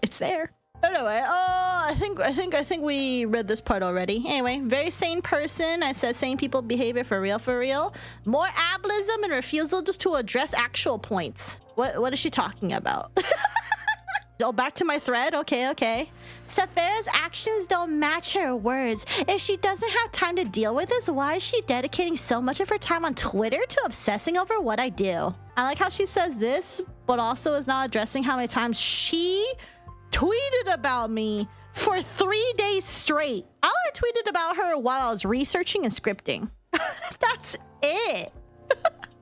it's there. Anyway, I think we read this part already. Anyway, very sane person. I said sane people behavior for real, for real. More ableism and refusal just to address actual points. What is she talking about? Oh, back to my thread. Okay. Saphera's actions don't match her words. If she doesn't have time to deal with this, why is she dedicating so much of her time on Twitter to obsessing over what I do? I like how she says this, but also is not addressing how many times she tweeted about me for 3 days straight. I only tweeted about her while I was researching and scripting. That's it.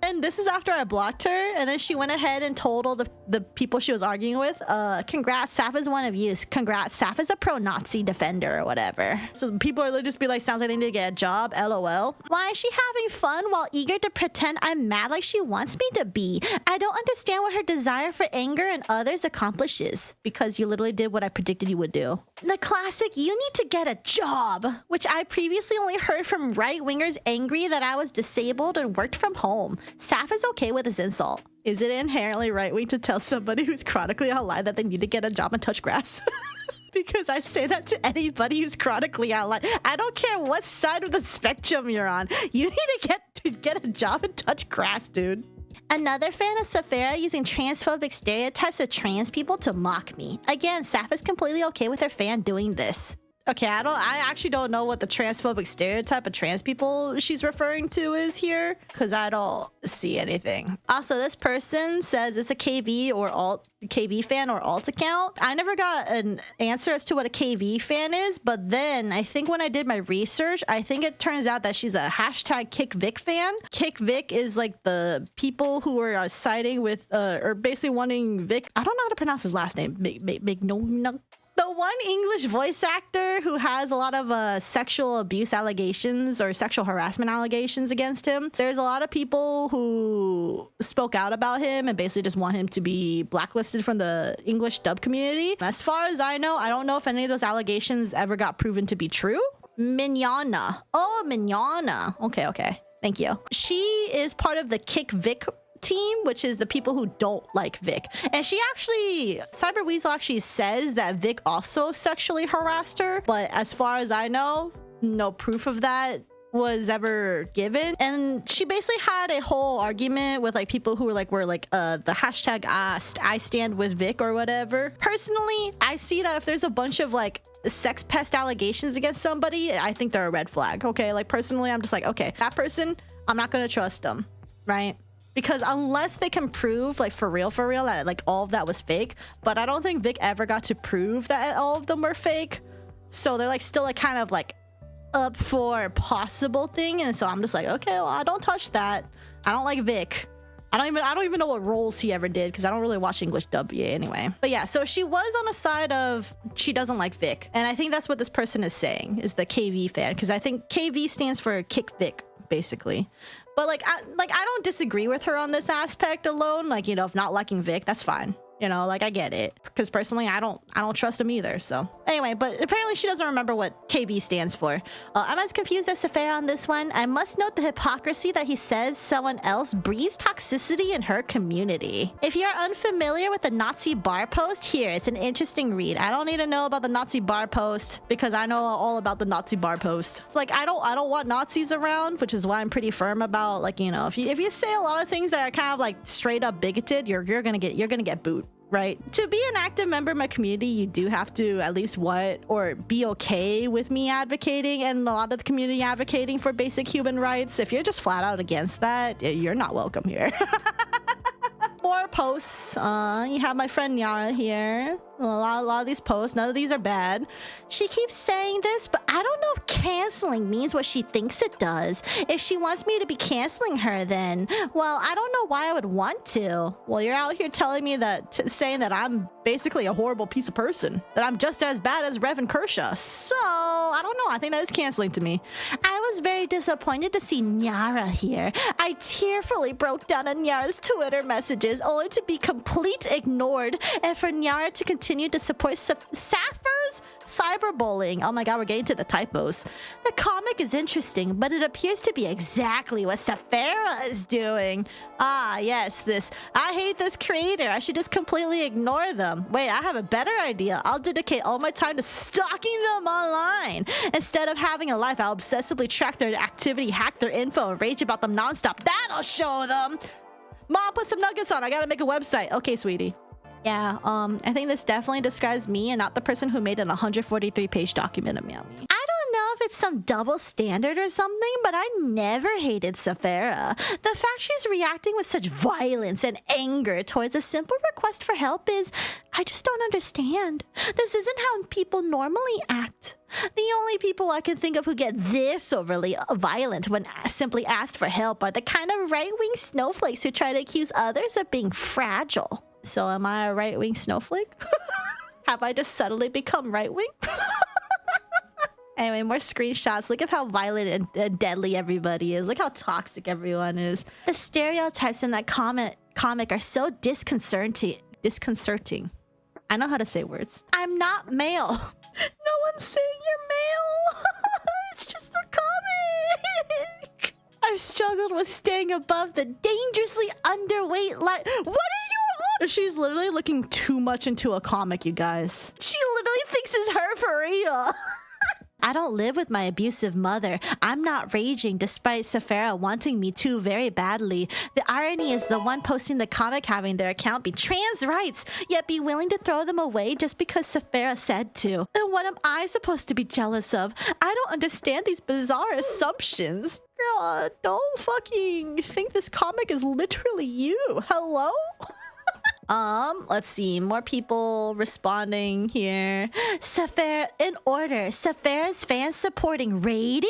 And this is after I blocked her, and then she went ahead and told all the people she was arguing with, congrats, Saf is one of you. Congrats, Saf is a pro-Nazi defender or whatever. So people are just be like, sounds like they need to get a job, LOL. Why is she having fun while eager to pretend I'm mad like she wants me to be? I don't understand what her desire for anger and others accomplishes. Because you literally did what I predicted you would do. The classic, you need to get a job, which I previously only heard from right-wingers angry that I was disabled and worked from home. Saf is okay with this insult. Is it inherently right-wing to tell somebody who's chronically online that they need to get a job and touch grass? Because I say that to anybody who's chronically online. I don't care what side of the spectrum you're on. You need to get a job and touch grass, dude. Another fan of Saphera using transphobic stereotypes of trans people to mock me. Again, Saf is completely okay with her fan doing this. Okay, I actually don't know what the transphobic stereotype of trans people she's referring to is here, because I don't see anything. Also, this person says it's a KV fan or alt account. I never got an answer as to what a KV fan is, but then I think when I did my research, I think it turns out that she's a hashtag KickVic fan. KickVic is like the people who are siding with or basically wanting Vic. I don't know how to pronounce his last name. No, one English voice actor who has a lot of sexual abuse allegations or sexual harassment allegations against him. There's a lot of people who spoke out about him and basically just want him to be blacklisted from the English dub community. As far as I know, I don't know if any of those allegations ever got proven to be true. Mignana. Oh, Mignana. Okay. Thank you. She is part of the Kick Vic team, which is the people who don't like Vic. And she actually, Cyber Weasel actually says that Vic also sexually harassed her. But as far as I know, no proof of that was ever given. And she basically had a whole argument with like people who were like the hashtag I stand with Vic or whatever. Personally, I see that if there's a bunch of like sex pest allegations against somebody, I think they're a red flag. Okay, like personally, I'm just like, okay, that person, I'm not gonna trust them, right? Because unless they can prove like for real that like all of that was fake, but I don't think Vic ever got to prove that all of them were fake. So they're like still like kind of like up for a possible thing. And so I'm just like, okay, well, I don't touch that. I don't like Vic. I don't even know what roles he ever did because I don't really watch English dub VA anyway. But yeah, so she was on the side of she doesn't like Vic. And I think that's what this person is saying, is the KV fan, because I think KV stands for Kick Vic, basically. But like I don't disagree with her on this aspect alone. Like, you know, if not liking Vic, that's fine. You know, like I get it, because personally I don't trust him either. So anyway, but apparently she doesn't remember what KV stands for. I'm as confused as Saphera on this one. I must note the hypocrisy that he says someone else breeds toxicity in her community. If you're unfamiliar with the Nazi bar post, here it's an interesting read. I don't need to know about the Nazi bar post because I know all about the Nazi bar post. Like I don't want Nazis around, which is why I'm pretty firm about, like, you know, if you say a lot of things that are kind of like straight up bigoted, you're gonna get booed. Right? To be an active member of my community, you do have to at least want or be okay with me advocating and a lot of the community advocating for basic human rights. If you're just flat out against that, you're not welcome here. More posts. You have my friend Nyara here. A lot of these posts, none of these are bad. She keeps saying this, but I don't know if canceling means what she thinks it does. If she wants me to be canceling her, then, well, I don't know why I would want to. Well, you're out here telling me that, saying that I'm basically a horrible piece of person, that I'm just as bad as Rev and Kershaw. So, I don't know. I think that is canceling to me. I was very disappointed to see Nyara here. I tearfully broke down on Nyara's Twitter messages, only to be complete ignored, and for Nyara to continue to support Sapphire's cyberbullying. Oh my god, we're getting to the typos. The comic is interesting, but it appears to be exactly what Saphera is doing. Ah, yes, this. I hate this creator. I should just completely ignore them. Wait, I have a better idea. I'll dedicate all my time to stalking them online. Instead of having a life, I'll obsessively track their activity, hack their info, and rage about them nonstop. That'll show them. Mom, put some nuggets on. I gotta make a website. Okay, sweetie. Yeah, I think this definitely describes me and not the person who made an 143-page document of me. I don't know if it's some double standard or something, but I never hated Saphera. The fact she's reacting with such violence and anger towards a simple request for help is, I just don't understand. This isn't how people normally act. The only people I can think of who get this overly violent when simply asked for help are the kind of right-wing snowflakes who try to accuse others of being fragile. So am I a right-wing snowflake? Have I just suddenly become right-wing? Anyway, more screenshots. Look at how violent and deadly everybody is. Look how toxic everyone is. The stereotypes in that comic are so disconcerting. I know how to say words. I'm not male. No one's saying you're male. It's just a comic. I've struggled with staying above the dangerously underweight line. What are you on? She's literally looking too much into a comic, you guys. She literally thinks it's her for real. I don't live with my abusive mother. I'm not raging despite Saphera wanting me to very badly. The irony is the one posting the comic having their account be trans rights, yet be willing to throw them away just because Saphera said to. And what am I supposed to be jealous of? I don't understand these bizarre assumptions. Girl, don't fucking think this comic is literally you. Hello? Let's see. More people responding here. Saphera in order. Saphera's fans supporting raiding?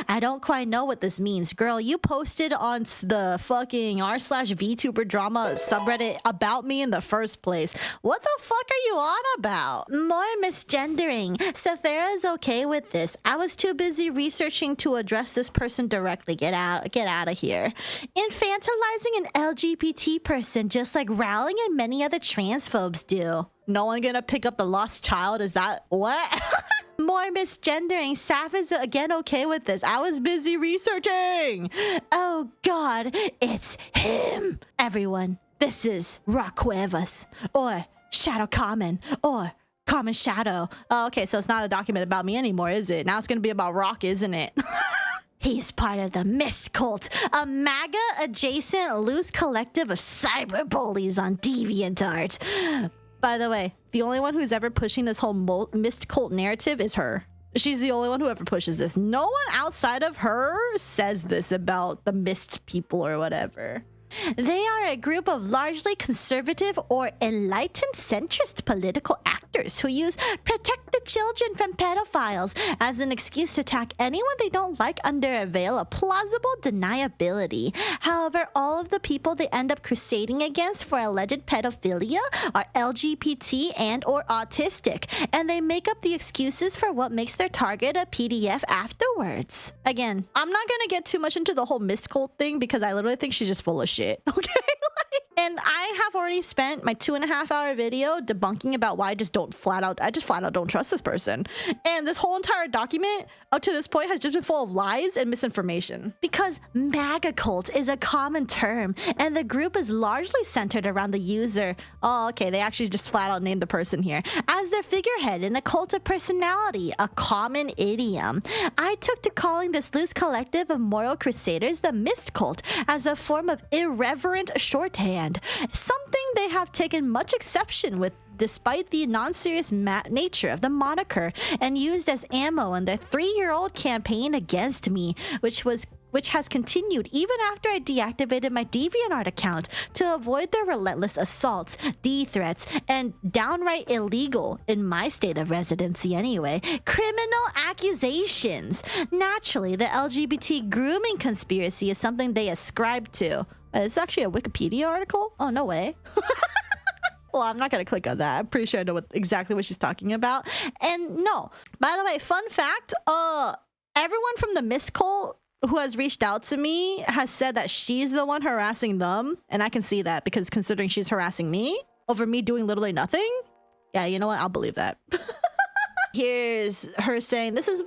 I don't quite know what this means. Girl, you posted on the fucking r/VTuber drama subreddit about me in the first place. What the fuck are you on about? More misgendering. Saphera is okay with this. I was too busy researching to address this person directly. Get out of here. Infantilizing an LGBT person just like Rowling and many other transphobes do. No one gonna pick up the lost child? Is that what? More misgendering. Saf is again okay with this. I was busy researching. Oh god, it's him. Everyone, this is Rock Cuevas or Shadow Common or Common Shadow. Oh, okay, so it's not a document about me anymore, is it? Now it's gonna be about Rock, isn't it? He's part of the Mist Cult, a MAGA-adjacent loose collective of cyberbullies on DeviantArt. By the way, the only one who's ever pushing this whole Mist Cult narrative is her. She's the only one who ever pushes this. No one outside of her says this about the Mist people or whatever. They are a group of largely conservative or enlightened centrist political actors who use protect the children from pedophiles as an excuse to attack anyone they don't like under a veil of plausible deniability. However, all of the people they end up crusading against for alleged pedophilia are LGBT and or autistic, and they make up the excuses for what makes their target a PDF afterwards. Again, I'm not gonna get too much into the whole Mist Cult thing because I literally think she's just full of shit. Okay. And I have already spent my 2.5-hour video debunking about why I just flat out don't trust this person. And this whole entire document up to this point has just been full of lies and misinformation. Because MAGA cult is a common term, and the group is largely centered around the user. Oh, okay, they actually just flat out named the person here as their figurehead in a cult of personality, a common idiom. I took to calling this loose collective of moral crusaders the Mist Cult as a form of irreverent shorthand. Something they have taken much exception with despite the non-serious nature of the moniker, and used as ammo in their 3-year-old campaign against me, which has continued even after I deactivated my DeviantArt account to avoid their relentless assaults, threats, and downright illegal, in my state of residency anyway, criminal accusations. Naturally, the LGBT grooming conspiracy is something they ascribe to. It's actually a Wikipedia article? Oh, no way. Well, I'm not gonna click on that. I'm pretty sure I know exactly what she's talking about. And no, by the way, fun fact, everyone from the Mist Cult who has reached out to me has said that she's the one harassing them. And I can see that because considering she's harassing me over me doing literally nothing. Yeah, you know what? I'll believe that. Here's her saying, this is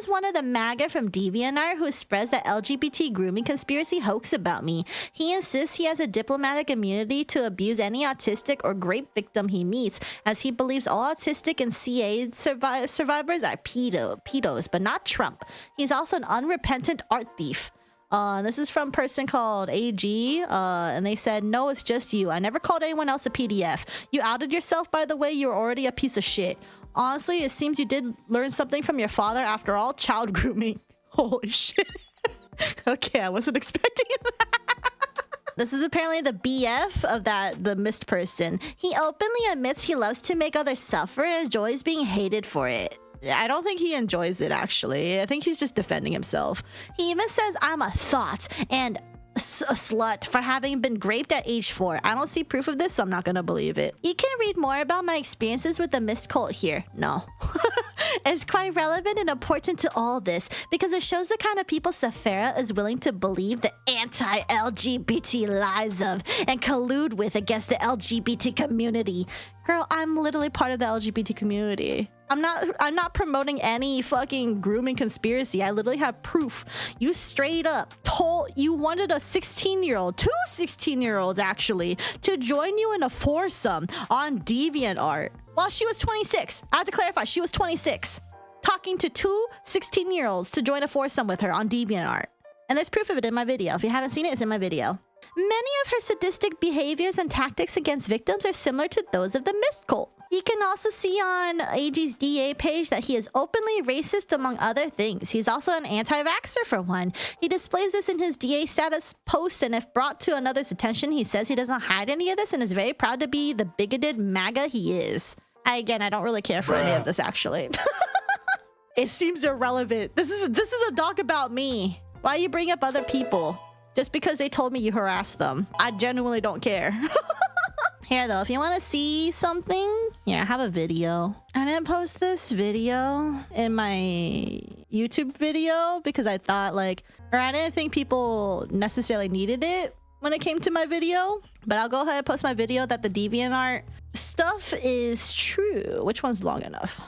one of the MAGA from DeviantArt who spreads that LGBT grooming conspiracy hoax about me. He insists he has a diplomatic immunity to abuse any autistic or grape victim he meets, as he believes all autistic and CA survivors are pedos, but not Trump. He's also an unrepentant art thief. This is from a person called AG, and they said, no, it's just you. I never called anyone else a PDF. You outed yourself, by the way. You were already a piece of shit. Honestly, it seems you did learn something from your father after all. Child grooming. Holy shit. Okay, I wasn't expecting that. This is apparently the BF of the Mist person. He openly admits he loves to make others suffer and enjoys being hated for it. I don't think he enjoys it, actually. I think he's just defending himself. He even says I'm a thought and a slut for having been raped at age 4. I don't see proof of this, so I'm not gonna believe it. You can read more about my experiences with the Mist Cult here. No. It's quite relevant and important to all this because it shows the kind of people Saphera is willing to believe the anti-LGBT lies of and collude with against the LGBT community. Girl, I'm literally part of the LGBT community. I'm not promoting any fucking grooming conspiracy. I literally have proof. You straight up you wanted a 16-year-old, 2 16-year-olds actually, to join you in a foursome on DeviantArt. While she was 26. I have to clarify, she was 26. Talking to 2 16-year-olds to join a foursome with her on DeviantArt. And there's proof of it in my video. If you haven't seen it, it's in my video. Many of her sadistic behaviors and tactics against victims are similar to those of the Mist cult. You can also see on AG's DA page that he is openly racist among other things. He's also an anti-vaxxer for one. He displays this in his DA status post, and if brought to another's attention, he says he doesn't hide any of this and is very proud to be the bigoted MAGA he is. I don't really care for any of this, actually. It seems irrelevant. This is a doc about me. Why you bring up other people? Just because they told me you harassed them. I genuinely don't care. Here though, if you want to see something, yeah, I have a video. I didn't post this video in my YouTube video because I thought I didn't think people necessarily needed it when it came to my video. But I'll go ahead and post my video that the DeviantArt stuff is true. Which one's long enough?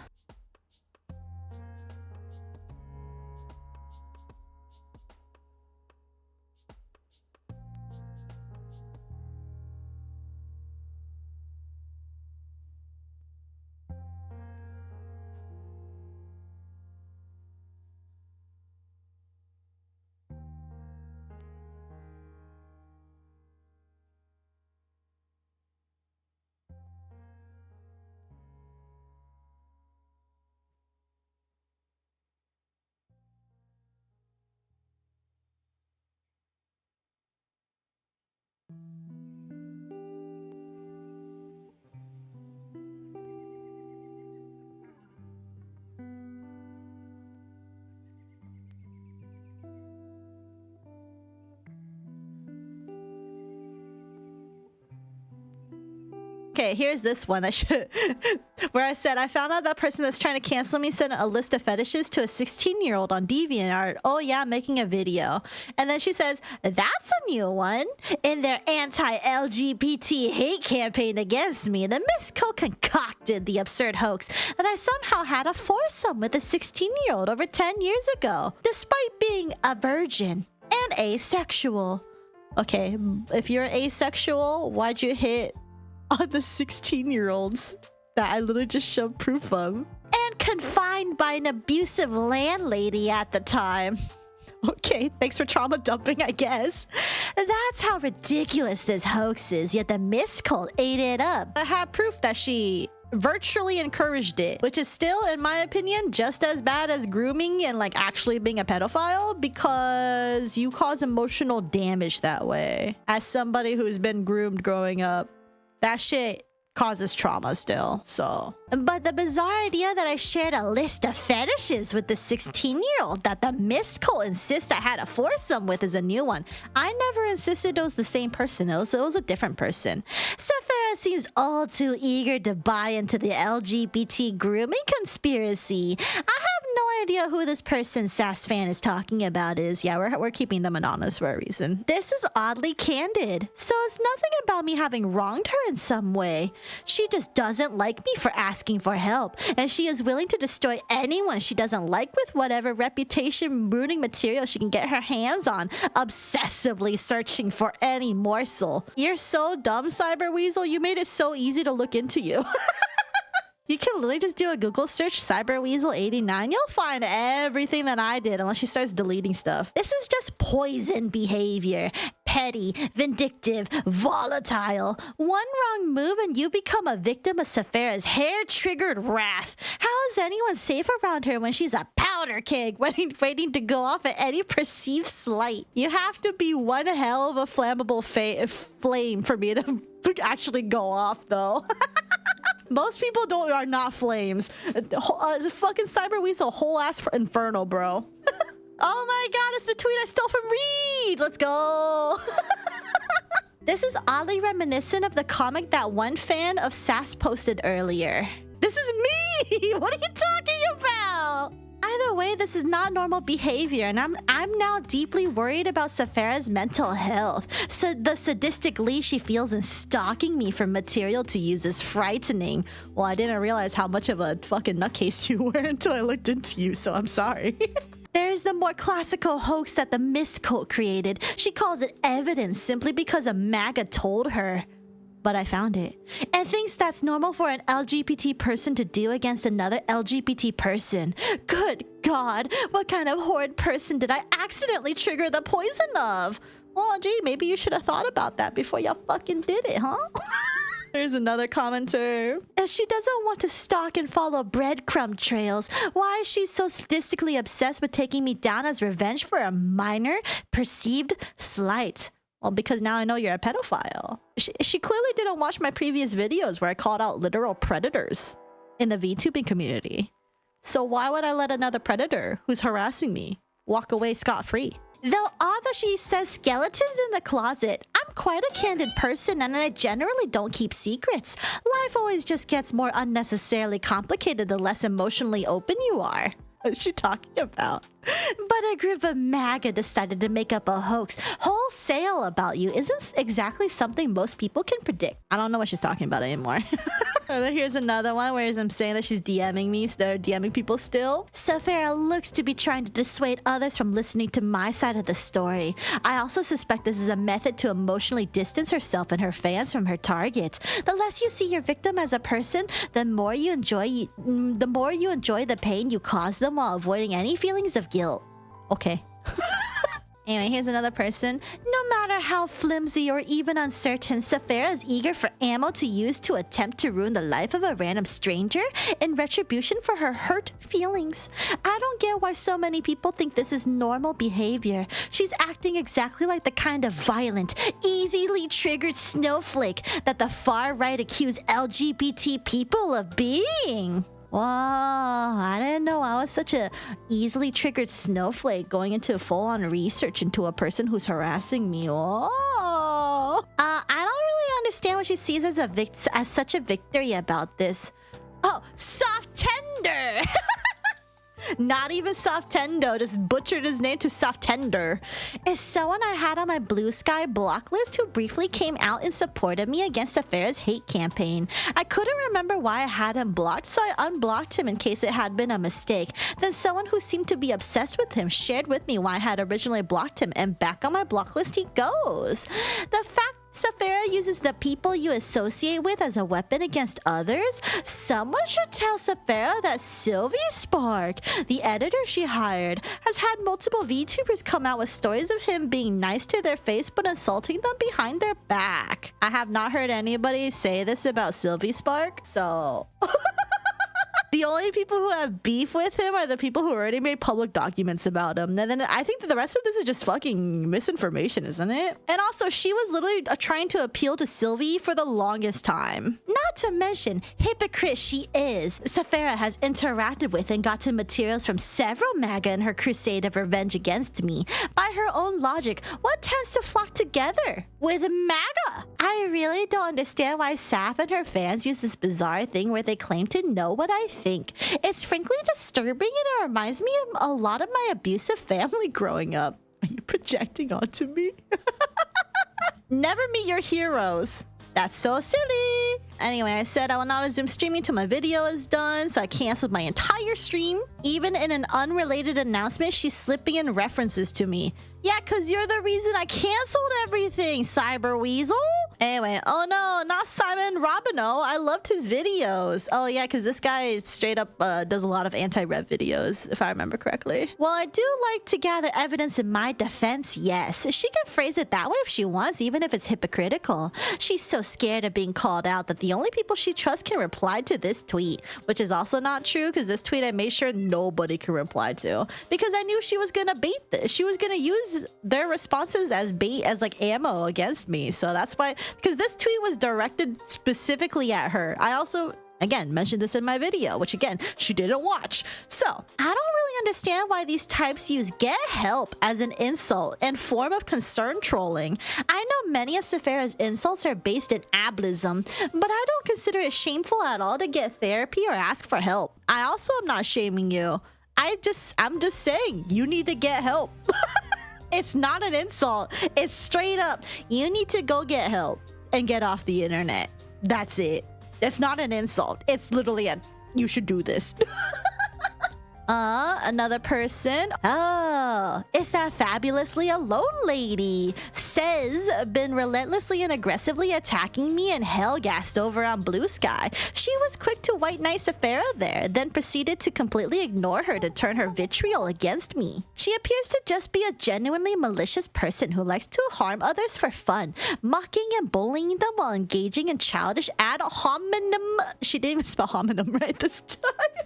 Okay, here's this one. Where I said, I found out that person that's trying to cancel me sent a list of fetishes to a 16-year-old on DeviantArt. Oh yeah, making a video. And then she says, that's a new one. In their anti-LGBT hate campaign against me, the Miss Co concocted the absurd hoax that I somehow had a foursome with a 16-year-old over 10 years ago, despite being a virgin and asexual. Okay, if you're asexual, why'd you hit on the 16-year-olds that I literally just showed proof of? And confined by an abusive landlady at the time. Okay, thanks for trauma dumping, I guess. That's how ridiculous this hoax is, yet the Miss Cult ate it up. I have proof that she virtually encouraged it, which is still, in my opinion, just as bad as grooming and actually being a pedophile, because you cause emotional damage that way. As somebody who's been groomed growing up, that shit causes trauma still, so. But the bizarre idea that I shared a list of fetishes with the 16-year-old that the Mist Cult insists I had a foursome with is a new one. I never insisted it was the same person. It was a different person. Saphera seems all too eager to buy into the LGBT grooming conspiracy. I have no idea who this person Saph's fan is talking about is. Yeah, we're keeping them anonymous for a reason. This is oddly candid, so it's nothing about me having wronged her in some way. She just doesn't like me for asking for help, and she is willing to destroy anyone she doesn't like with whatever reputation ruining material she can get her hands on, obsessively searching for any morsel. You're so dumb, Cyber Weasel. You made it so easy to look into you. You can literally just do a Google search, CyberWeasel89. You'll find everything that I did, unless she starts deleting stuff. This is just poison behavior. Petty, vindictive, volatile. One wrong move and you become a victim of Saphera's hair-triggered wrath. How is anyone safe around her when she's a powder keg waiting to go off at any perceived slight? You have to be one hell of a flammable flame for me to actually go off, though. Most people are not flames. Fucking Cyber Weasel, whole ass for Inferno, bro. Oh my god, it's the tweet I stole from Reed! Let's go! This is oddly reminiscent of the comic that one fan of Sass posted earlier. This is me! What are you talking about? Either way, this is not normal behavior, and I'm now deeply worried about Saphera's mental health. So the sadistic glee she feels in stalking me for material to use is frightening. Well, I didn't realize how much of a fucking nutcase you were until I looked into you, so I'm sorry. There is the more classical hoax that the Mist Cult created. She calls it evidence simply because a MAGA told her. But I found it, and thinks that's normal for an LGBT person to do against another LGBT person. Good God, what kind of horrid person did I accidentally trigger the poison of? Oh, gee, maybe you should have thought about that before y'all fucking did it, huh? Here's another commenter. If she doesn't want to stalk and follow breadcrumb trails, why is she so sadistically obsessed with taking me down as revenge for a minor perceived slight? Well, because now I know you're a pedophile. She clearly didn't watch my previous videos where I called out literal predators in the VTubing community. So why would I let another predator who's harassing me walk away scot-free? Though odd that she says skeletons in the closet, I'm quite a candid person and I generally don't keep secrets. Life always just gets more unnecessarily complicated the less emotionally open you are. What is she talking about? But a group of MAGA decided to make up a hoax wholesale about you isn't exactly something most people can predict. I don't know what she's talking about anymore. And then here's another one where I'm saying that she's DMing me. They're DMing people still. Saphera looks to be trying to dissuade others from listening to my side of the story. I also suspect this is a method to emotionally distance herself and her fans from her target. The less you see your victim as a person, the more you enjoy the pain you cause them while avoiding any feelings of guilt. Okay. Anyway, here's another person. No matter how flimsy or even uncertain, Saphera is eager for ammo to use to attempt to ruin the life of a random stranger in retribution for her hurt feelings. I don't get why so many people think this is normal behavior. She's acting exactly like the kind of violent, easily triggered snowflake that the far right accuse LGBT people of being. Wow, I didn't know I was such a easily triggered snowflake going into full-on research into a person who's harassing me. Oh, I don't really understand what she sees as such a victory about this. Oh, soft tender. Not even Softendo, just butchered his name to Softender. Is someone I had on my Blue Sky block list who briefly came out and supported me against Saphera's hate campaign. I couldn't remember why I had him blocked, so I unblocked him in case it had been a mistake. Then someone who seemed to be obsessed with him shared with me why I had originally blocked him, and back on my block list he goes. The fact Saphera uses the people you associate with as a weapon against others? Someone should tell Saphera that Sylvie Spark, the editor she hired, has had multiple VTubers come out with stories of him being nice to their face but insulting them behind their back. I have not heard anybody say this about Sylvie Spark, so... The only people who have beef with him are the people who already made public documents about him. And then I think that the rest of this is just fucking misinformation, isn't it? And also, she was literally trying to appeal to Sylvie for the longest time. Not to mention, hypocrite she is. Saphera has interacted with and gotten materials from several MAGA in her crusade of revenge against me. By her own logic, what tends to flock together? With MAGA! I really don't understand why Saf and her fans use this bizarre thing where they claim to know what I think. It's frankly disturbing and it reminds me of a lot of my abusive family growing up. Are you projecting onto me? Never meet your heroes. That's so silly. Anyway, I said I will not resume streaming till my video is done, so I canceled my entire stream. Even in an unrelated announcement, she's slipping in references to me. Yeah, because you're the reason I canceled everything, Cyber Weasel. Anyway, oh no, not Simon Robino. I loved his videos. Oh yeah, because this guy straight up does a lot of anti-rev videos, if I remember correctly. Well, I do like to gather evidence in my defense, yes. She can phrase it that way if she wants, even if it's hypocritical. She's so scared of being called out that the only people she trusts can reply to this tweet, which is also not true because this tweet I made sure nobody could reply to because I knew she was gonna bait this. She was gonna use their responses as bait, as like ammo against me. So that's why, because this tweet was directed specifically at her. I also, again, mentioned this in my video, which again, she didn't watch. So I don't really understand why these types use get help as an insult and form of concern trolling. I know many of Saphera's insults are based in ableism, but I don't consider it shameful at all to get therapy or ask for help. I also am not shaming you. I'm just saying you need to get help. It's not an insult. It's straight up, you need to go get help and get off the internet. That's it. It's not an insult. It's literally a, you should do this. Another person. Oh, it's that fabulously alone lady. Says been relentlessly and aggressively attacking me and hell-gassed over on Blue Sky. She was quick to white knight Saphera there, then proceeded to completely ignore her to turn her vitriol against me. She appears to just be a genuinely malicious person who likes to harm others for fun, mocking and bullying them while engaging in childish ad hominem. She didn't even spell hominem right this time.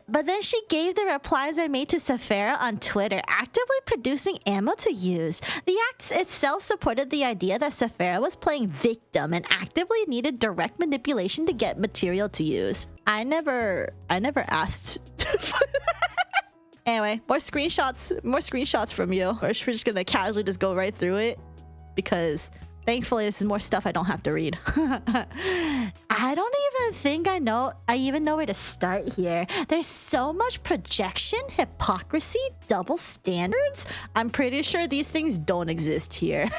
But then she gave the replies I made to Saphera on Twitter, actively producing ammo to use. The act itself supported the idea that Saphera was playing victim and actively needed direct manipulation to get material to use. I never asked for that. Anyway, more screenshots from you. We're just gonna casually just go right through it because thankfully this is more stuff I don't have to read. I don't even think I even know where to start here. There's so much projection, hypocrisy, double standards. I'm pretty sure these things don't exist here.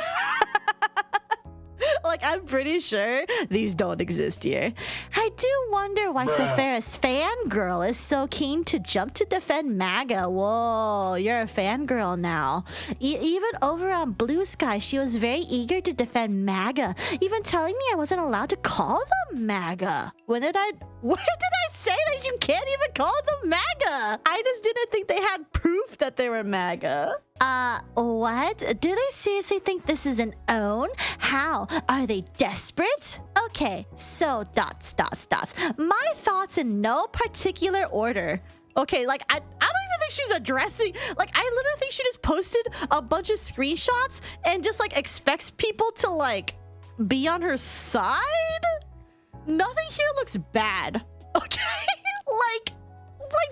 Like, I'm pretty sure these don't exist here. I do wonder why Saphera's fangirl is so keen to jump to defend MAGA. Whoa, you're a fangirl now. Even over on Blue Sky, she was very eager to defend MAGA, even telling me I wasn't allowed to call them MAGA. Where did I say that you can't even call them MAGA? I just didn't think they had proof that they were MAGA. What? Do they seriously think this is an own? How? Are they desperate? Okay, so dots. My thoughts in no particular order. Okay, like, I don't even think she's addressing... Like, I literally think she just posted a bunch of screenshots and just, like, expects people to, like, be on her side? Nothing here looks bad. Okay? like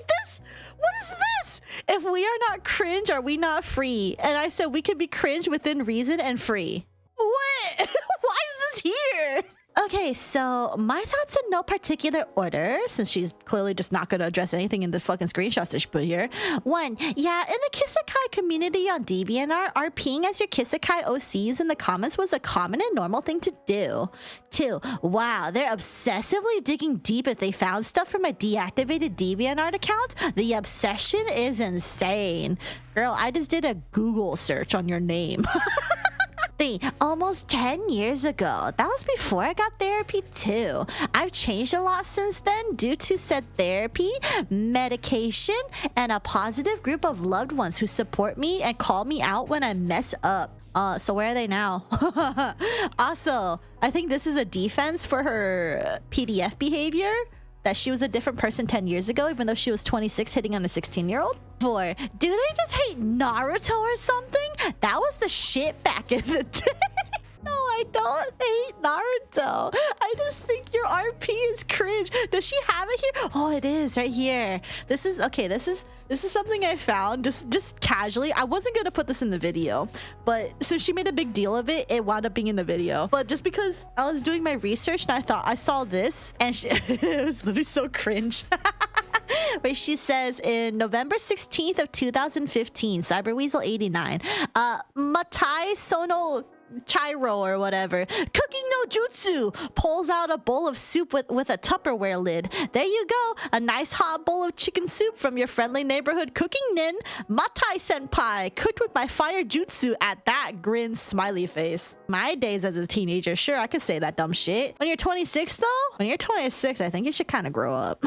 this... What is this? If we are not cringe, are we not free? And I said we could be cringe within reason and free. What? Why is this here? Okay, so my thoughts in no particular order, since she's clearly just not going to address anything in the fucking screenshots that she put here. 1, yeah, in the Kisekai community on DeviantArt, RPing as your Kisekai OCs in the comments was a common and normal thing to do. 2, wow, they're obsessively digging deep if they found stuff from a deactivated DeviantArt account. The obsession is insane. Girl, I just did a Google search on your name. Almost 10 years ago. That was before I got therapy too. I've changed a lot since then due to said therapy, medication, and a positive group of loved ones who support me and call me out when I mess up. So where are they now? Also, I think this is a defense for her PDF behavior. That she was a different person 10 years ago, even though she was 26 hitting on a 16-year-old. 4, do they just hate Naruto or something? That was the shit back in the day. No, I don't hate Naruto. I just think your RP is cringe. Does she have it here? Oh, it is right here. This is okay. This is something I found just casually. I wasn't gonna put this in the video, but since she made a big deal of it, it wound up being in the video. But just because I was doing my research and I thought I saw this, and it was literally so cringe. Where she says in November 16th of 2015, Cyberweasel 89, Matai Sono Chairo or whatever, cooking no jutsu, pulls out a bowl of soup with a Tupperware lid. There you go, a nice hot bowl of chicken soup from your friendly neighborhood cooking nin. Matai senpai, cooked with my fire jutsu. At that, grin smiley face. My days as a teenager, sure, I could say that dumb shit. When you're 26 though, when you're 26, I think you should kind of grow up.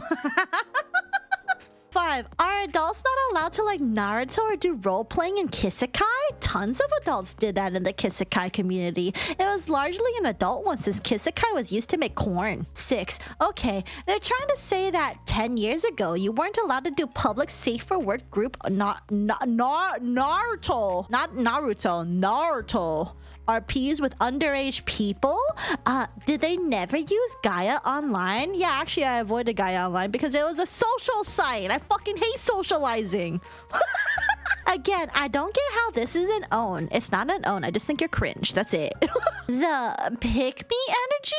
5, are adults not allowed to like Naruto or do role-playing in Kisekai? Tons of adults did that in the Kisekai community. It was largely an adult one since Kisekai was used to make corn. 6, okay, they're trying to say that 10 years ago you weren't allowed to do public safe for work group Naruto RPs with underage people? Did they never use Gaia Online? Yeah, actually I avoided Gaia Online because it was a social site. I fucking hate socializing. Again, I don't get how this is an own. It's not an own. I just think you're cringe. That's it. The pick me energy?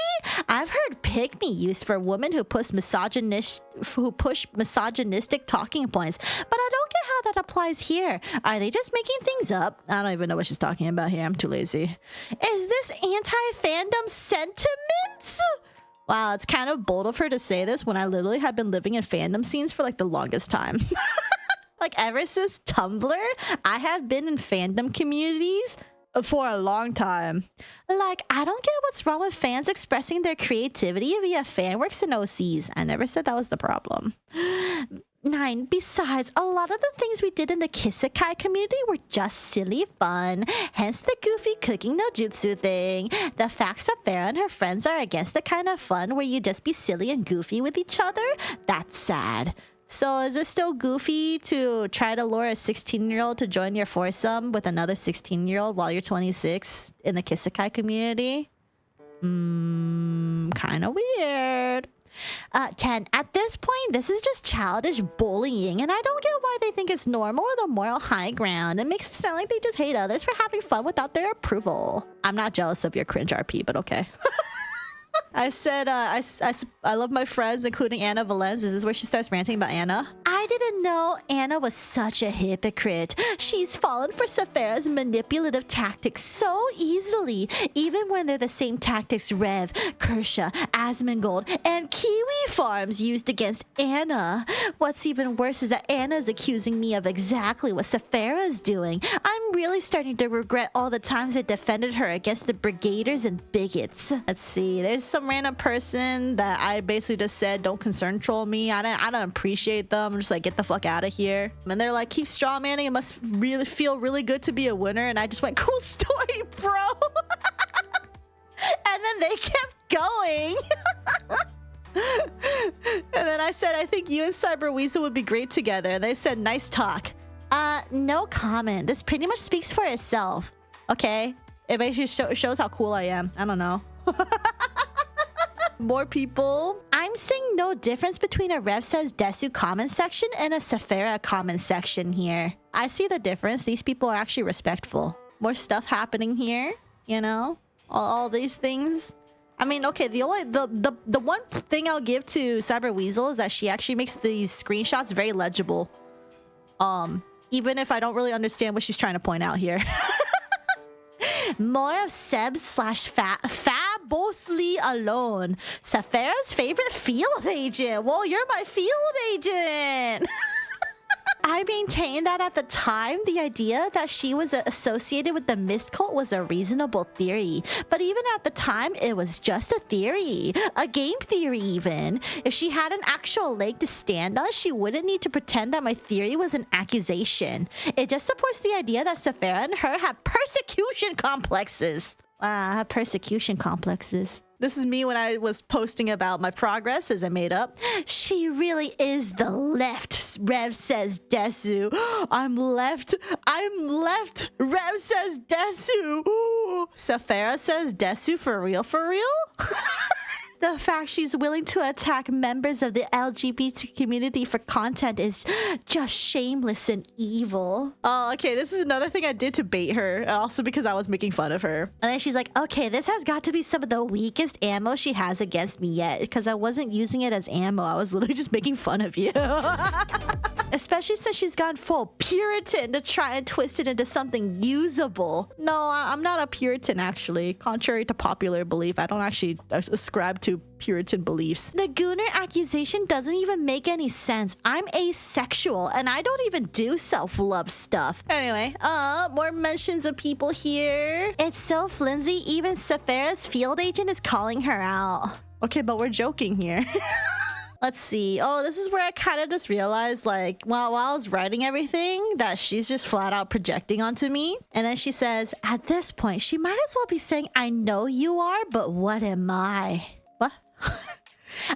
I've heard pick me used for women who push misogynistic talking points, but I don't get how that applies here. Are they just making things up? I don't even know what she's talking about here. I'm too lazy. Is this anti-fandom sentiments? Wow, it's kind of bold of her to say this when I literally have been living in fandom scenes for like the longest time. Like ever since Tumblr, I have been in fandom communities for a long time. Like, I don't get what's wrong with fans expressing their creativity via fanworks and OCs. I never said that was the problem. 9. Besides, a lot of the things we did in the Kisekai community were just silly fun. Hence the goofy cooking no jutsu thing. The fact that Saphera and her friends are against the kind of fun where you just be silly and goofy with each other, that's sad. So is it still goofy to try to lure a 16-year-old to join your foursome with another 16-year-old while you're 26 in the Kisekai community? Kind of weird. 10. At this point, this is just childish bullying, and I don't get why they think it's normal or the moral high ground. It makes it sound like they just hate others for having fun without their approval. I'm not jealous of your cringe RP, but okay. I said, I love my friends, including Anna Valens. Is this where she starts ranting about Anna? I didn't know Anna was such a hypocrite. She's fallen for Saphera's manipulative tactics so easily, even when they're the same tactics Rev, Kersha, Asmongold, and Kiwi Farms used against Anna. What's even worse is that Anna's accusing me of exactly what Saphera's doing. I'm really starting to regret all the times I defended her against the brigaders and bigots. Let's see, there's some random person that I basically just said don't concern troll me. I don't appreciate them. I'm just like, get the fuck out of here. And they're like, keep straw manning. It must really feel really good to be a winner. And I just went, cool story, bro. And then they kept going. And then I said, I think you and Cyber Weasel would be great together. And they said, nice talk. No comment. This pretty much speaks for itself. Okay. It basically shows how cool I am. I don't know. More people. I'm seeing no difference between a Rev Says Desu comment section and a Saphera comment section here. I see the difference. These people are actually respectful. More stuff happening here, you know? All these things. I mean, okay, the one thing I'll give to Cyber Weasel is that she actually makes these screenshots very legible. Even if I don't really understand what she's trying to point out here. More of Seb / Fabosely Alone. Saphera's favorite field agent. Well, you're my field agent. I maintain that at the time, the idea that she was associated with the Mist Cult was a reasonable theory. But even at the time, it was just a theory. A game theory, even. If she had an actual leg to stand on, she wouldn't need to pretend that my theory was an accusation. It just supports the idea that Saphera and her have persecution complexes. Persecution complexes. This is me when I was posting about my progress as I made up. She really is the left, Rev Says Desu. I'm left. Rev Says Desu. Ooh. Saphera says Desu for real? The fact she's willing to attack members of the LGBT community for content is just shameless and evil. Oh, okay, this is another thing I did to bait her, also because I was making fun of her. And then she's like, okay, this has got to be some of the weakest ammo she has against me yet, because I wasn't using it as ammo. I was literally just making fun of you. Especially since she's gone full Puritan to try and twist it into something usable. No, I'm not a Puritan, actually. Contrary to popular belief, I don't actually ascribe to Puritan beliefs. The Gooner accusation doesn't even make any sense. I'm asexual and I don't even do self-love stuff. Anyway, more mentions of people here. It's so flimsy, even Saphera's field agent is calling her out. Okay, but we're joking here. Let's see. Oh, this is where I kind of just realized, like, while I was writing everything, that she's just flat out projecting onto me. And then she says, at this point, she might as well be saying, I know you are, but what am I? What?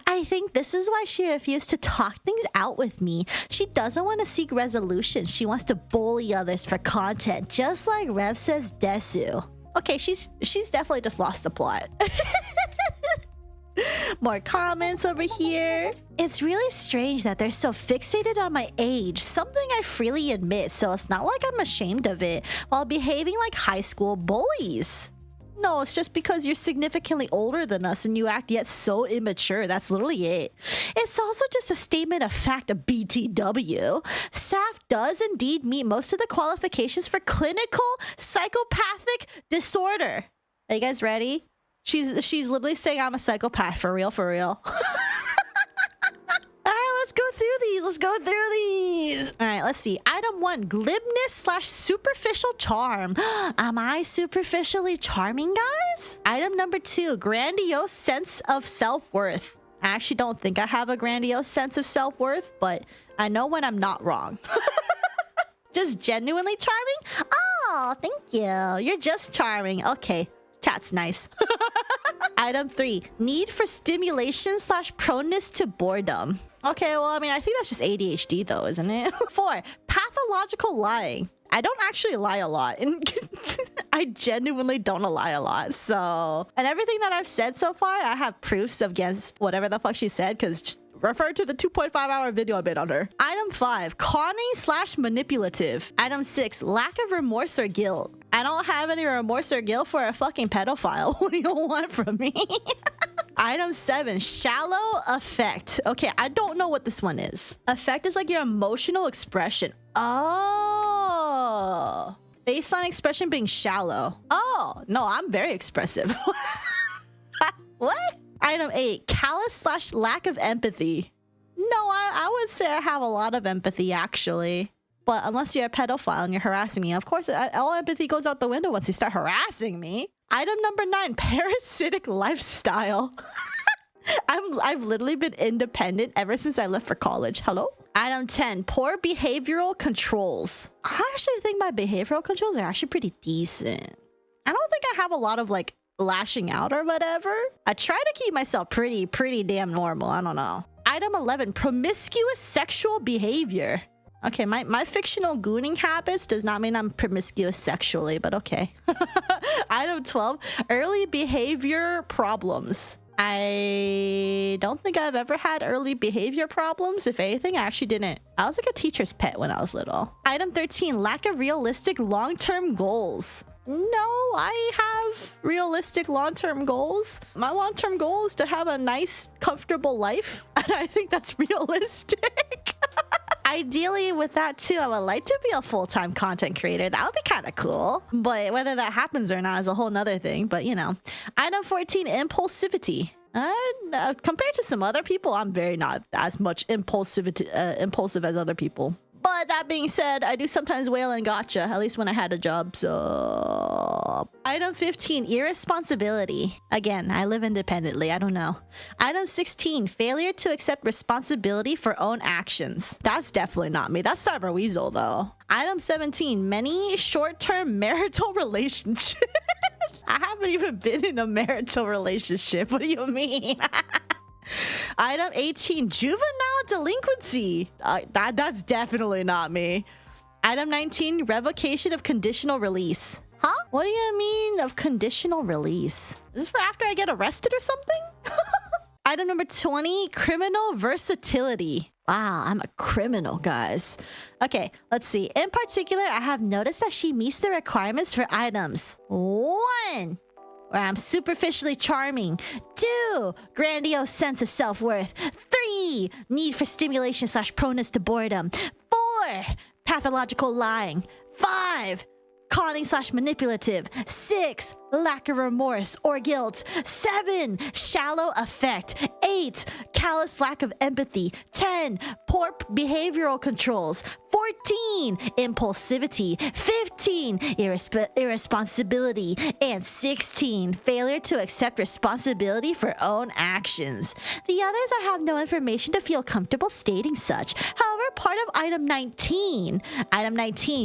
I think this is why she refused to talk things out with me. She doesn't want to seek resolution. She wants to bully others for content, just like Rev Says Desu. Okay, she's definitely just lost the plot. More comments over here. It's really strange that they're so fixated on my age, something I freely admit, so it's not like I'm ashamed of it, while behaving like high school bullies. No, it's just because you're significantly older than us and you act yet so immature. That's literally it. It's also just a statement of fact of BTW. Saf does indeed meet most of the qualifications for clinical psychopathic disorder. Are you guys ready? She's literally saying I'm a psychopath, for real. All right, let's go through these. let's go through these. All right, let's see. Item 1, glibness slash superficial charm. Am I superficially charming, guys? Item number 2, grandiose sense of self-worth. I actually don't think I have a grandiose sense of self-worth, but I know when I'm not wrong. Just genuinely charming? Oh, thank you. You're just charming. Okay, chat's nice. Item 3, need for stimulation slash proneness to boredom. Okay, well, I mean, I think that's just ADHD though, isn't it? 4, pathological lying. I don't actually lie a lot. I genuinely don't lie a lot. So, and everything that I've said so far, I have proofs against whatever the fuck she said, because refer to the 2.5-hour video I made on her. Item 5, conning slash manipulative. Item 6, lack of remorse or guilt. I don't have any remorse or guilt for a fucking pedophile. What do you want from me? Item 7, shallow affect. Okay, I don't know what this one is. Affect is like your emotional expression. Oh. Baseline expression being shallow. Oh, no, I'm very expressive. What? Item 8, callous slash lack of empathy. No, I would say I have a lot of empathy, actually. But unless you're a pedophile and you're harassing me, of course, all empathy goes out the window once you start harassing me. Item number 9, parasitic lifestyle. I've literally been independent ever since I left for college. Hello? Item 10, poor behavioral controls. I actually think my behavioral controls are actually pretty decent. I don't think I have a lot of like lashing out or whatever. I try to keep myself pretty damn normal. I don't know. Item 11, promiscuous sexual behavior. Okay, my fictional gooning habits does not mean I'm promiscuous sexually, but okay. Item 12, early behavior problems. I don't think I've ever had early behavior problems. If anything, I actually didn't. I was like a teacher's pet when I was little. Item 13, lack of realistic long-term goals. No, I have realistic long-term goals. My long-term goal is to have a nice, comfortable life. And I think that's realistic. Ideally, with that too, I would like to be a full-time content creator. That would be kind of cool. But whether that happens or not is a whole nother thing. But you know. Item 14, impulsivity. Compared to some other people, I'm very not as much impulsive as other people. But that being said, I do sometimes wail and gotcha, at least when I had a job, so... Item 15, irresponsibility. Again, I live independently, I don't know. Item 16, failure to accept responsibility for own actions. That's definitely not me. That's Cyber Weasel, though. Item 17, many short-term marital relationships. I haven't even been in a marital relationship. What do you mean? Item 18, juvenile delinquency. That's definitely not me. Item 19, revocation of conditional release. Huh? What do you mean of conditional release? Is this for after I get arrested or something? Item number 20, criminal versatility. Wow, I'm a criminal, guys. Okay, let's see. In particular, I have noticed that she meets the requirements for items. 1, where I'm superficially charming. 2, grandiose sense of self-worth. 3, need for stimulation slash proneness to boredom. 4, pathological lying. 5, conning slash manipulative. 6, lack of remorse or guilt. 7, shallow affect. 8, callous lack of empathy. 10, poor behavioral controls. 14, impulsivity. 15, irresponsibility. And 16, failure to accept responsibility for own actions. The others, I have no information to feel comfortable stating such. However, part of item 19,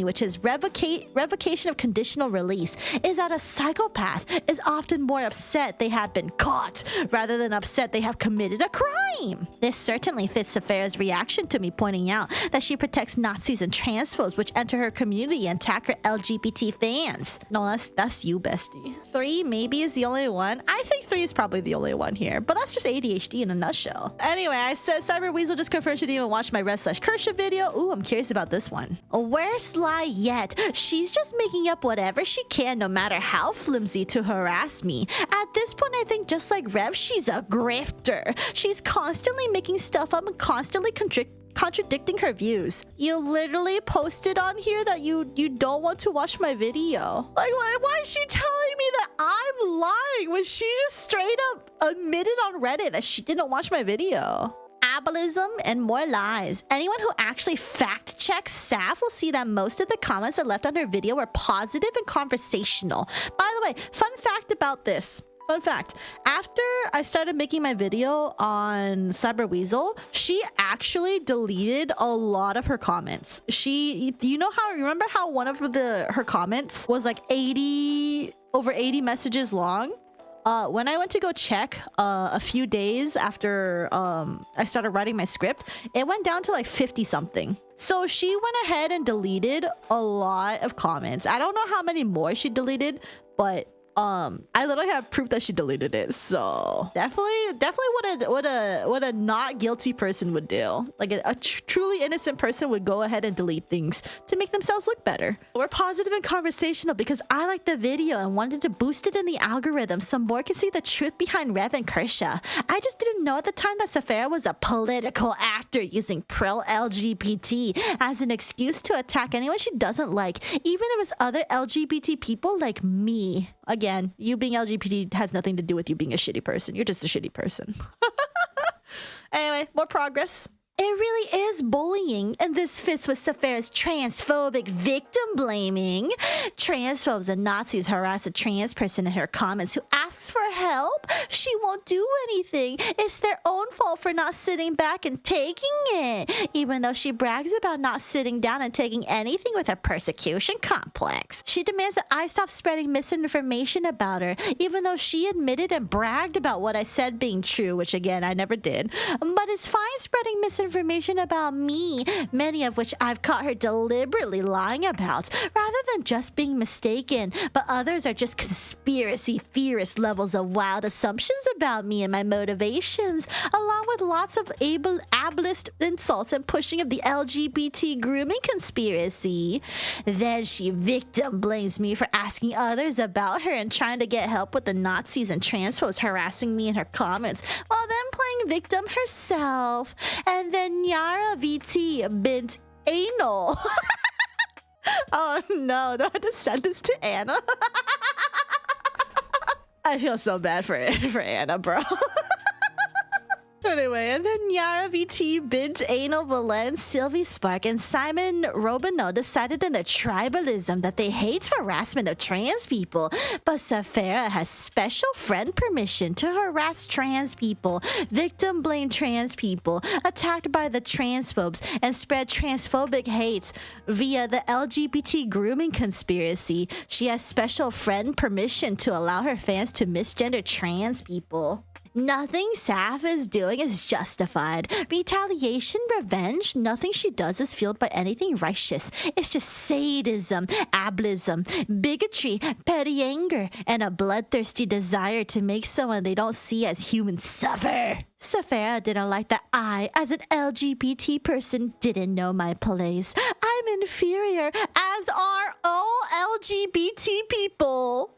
which is revocation of conditional release, is that a psychopath is often more upset they have been caught rather than upset they have committed a crime. This certainly fits Saphera's reaction to me pointing out that she protects Nazis and transphobes which enter her community and attack her LGBT fans. No, that's you, bestie. 3 maybe is the only one. I think 3 is probably the only one here, but that's just ADHD in a nutshell. Anyway, I said Cyber Weasel just confirmed she didn't even watch my Rev/Kersha video. Ooh, I'm curious about this one. Worst lie yet. She's just making up whatever she can, no matter how flimsy, to harass me. At this point, I think just like Rev, she's a grifter. She's constantly making stuff up and constantly contradicting her views. You literally posted on here that you don't want to watch my video. Like, why is she telling me that I'm lying when she just straight up admitted on Reddit that she didn't watch my video? ableism, and more lies. Anyone who actually fact checks Saf will see that most of the comments that left on her video were positive and conversational. By the way, fun fact about this. Fun fact, after I started making my video on Cyber Weasel, she actually deleted a lot of her comments. Remember how one of her comments was like over 80 messages long? When I went to go check a few days after I started writing my script, it went down to like 50 something. So she went ahead and deleted a lot of comments. I don't know how many more she deleted, but I literally have proof that she deleted it. So definitely what a not guilty person would do. Like a truly innocent person would go ahead and delete things to make themselves look better. We're positive and conversational because I liked the video and wanted to boost it in the algorithm so more can see the truth behind Rev and Kersha. I just didn't know at the time that Saphera was a political actor using pro-LGBT as an excuse to attack anyone she doesn't like, even if it's other LGBT people like me. Again, you being LGBT has nothing to do with you being a shitty person. You're just a shitty person. Anyway, more progress. It really is bullying, and this fits with Saphera's transphobic victim blaming. Transphobes and Nazis harass a trans person in her comments who asks for help. She won't do anything. It's their own fault for not sitting back and taking it, even though she brags about not sitting down and taking anything with her persecution complex. She demands that I stop spreading misinformation about her, even though she admitted and bragged about what I said being true, which again, I never did. But it's fine spreading misinformation about me, many of which I've caught her deliberately lying about, rather than just being mistaken. But others are just conspiracy theorist levels of wild assumptions about me and my motivations, along with lots of ableist insults and pushing of the LGBT grooming conspiracy. Then she victim blames me for asking others about her and trying to get help with the Nazis and transphobes harassing me in her comments, while then playing victim herself. And then Nyara VT bent anal. Oh no, do I have to send this to Anna? I feel so bad for Anna, bro. Anyway, and then Nyara VT, Bint, Anal Valen, Sylvie Spark, and Simon Robineau decided in their tribalism that they hate harassment of trans people, but Saphera has special friend permission to harass trans people, victim blame trans people, attacked by the transphobes, and spread transphobic hate via the LGBT grooming conspiracy. She has special friend permission to allow her fans to misgender trans people. Nothing Saf is doing is justified. Retaliation, revenge, nothing she does is fueled by anything righteous. It's just sadism, ableism, bigotry, petty anger, and a bloodthirsty desire to make someone they don't see as human suffer. Saphera didn't like that I, as an LGBT person, didn't know my place. I'm inferior, as are all LGBT people.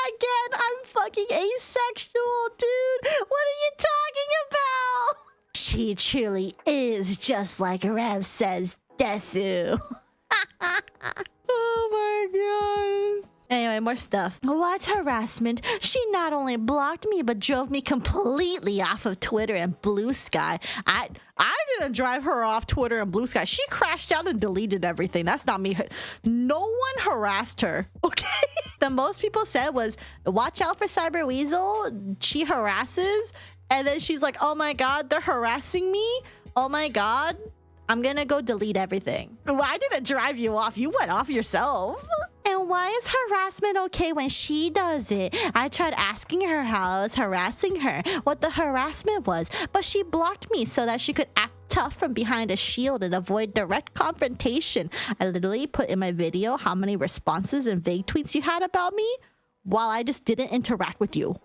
Again, I'm fucking asexual, dude. What are you talking about? She truly is just like Rev says, Desu. Oh my god. Anyway, more stuff. What harassment? She not only blocked me, but drove me completely off of Twitter and Blue Sky. I didn't drive her off Twitter and Blue Sky. She crashed out and deleted everything. That's not me. No one harassed her, okay? The most people said was, watch out for Cyber Weasel. She harasses. And then she's like, oh my god, they're harassing me? Oh my god. I'm gonna go delete everything. Why did it drive you off? You went off yourself. And why is harassment okay when she does it? I tried asking her how I was harassing her, what the harassment was, but she blocked me so that she could act tough from behind a shield and avoid direct confrontation. I literally put in my video how many responses and vague tweets you had about me while I just didn't interact with you.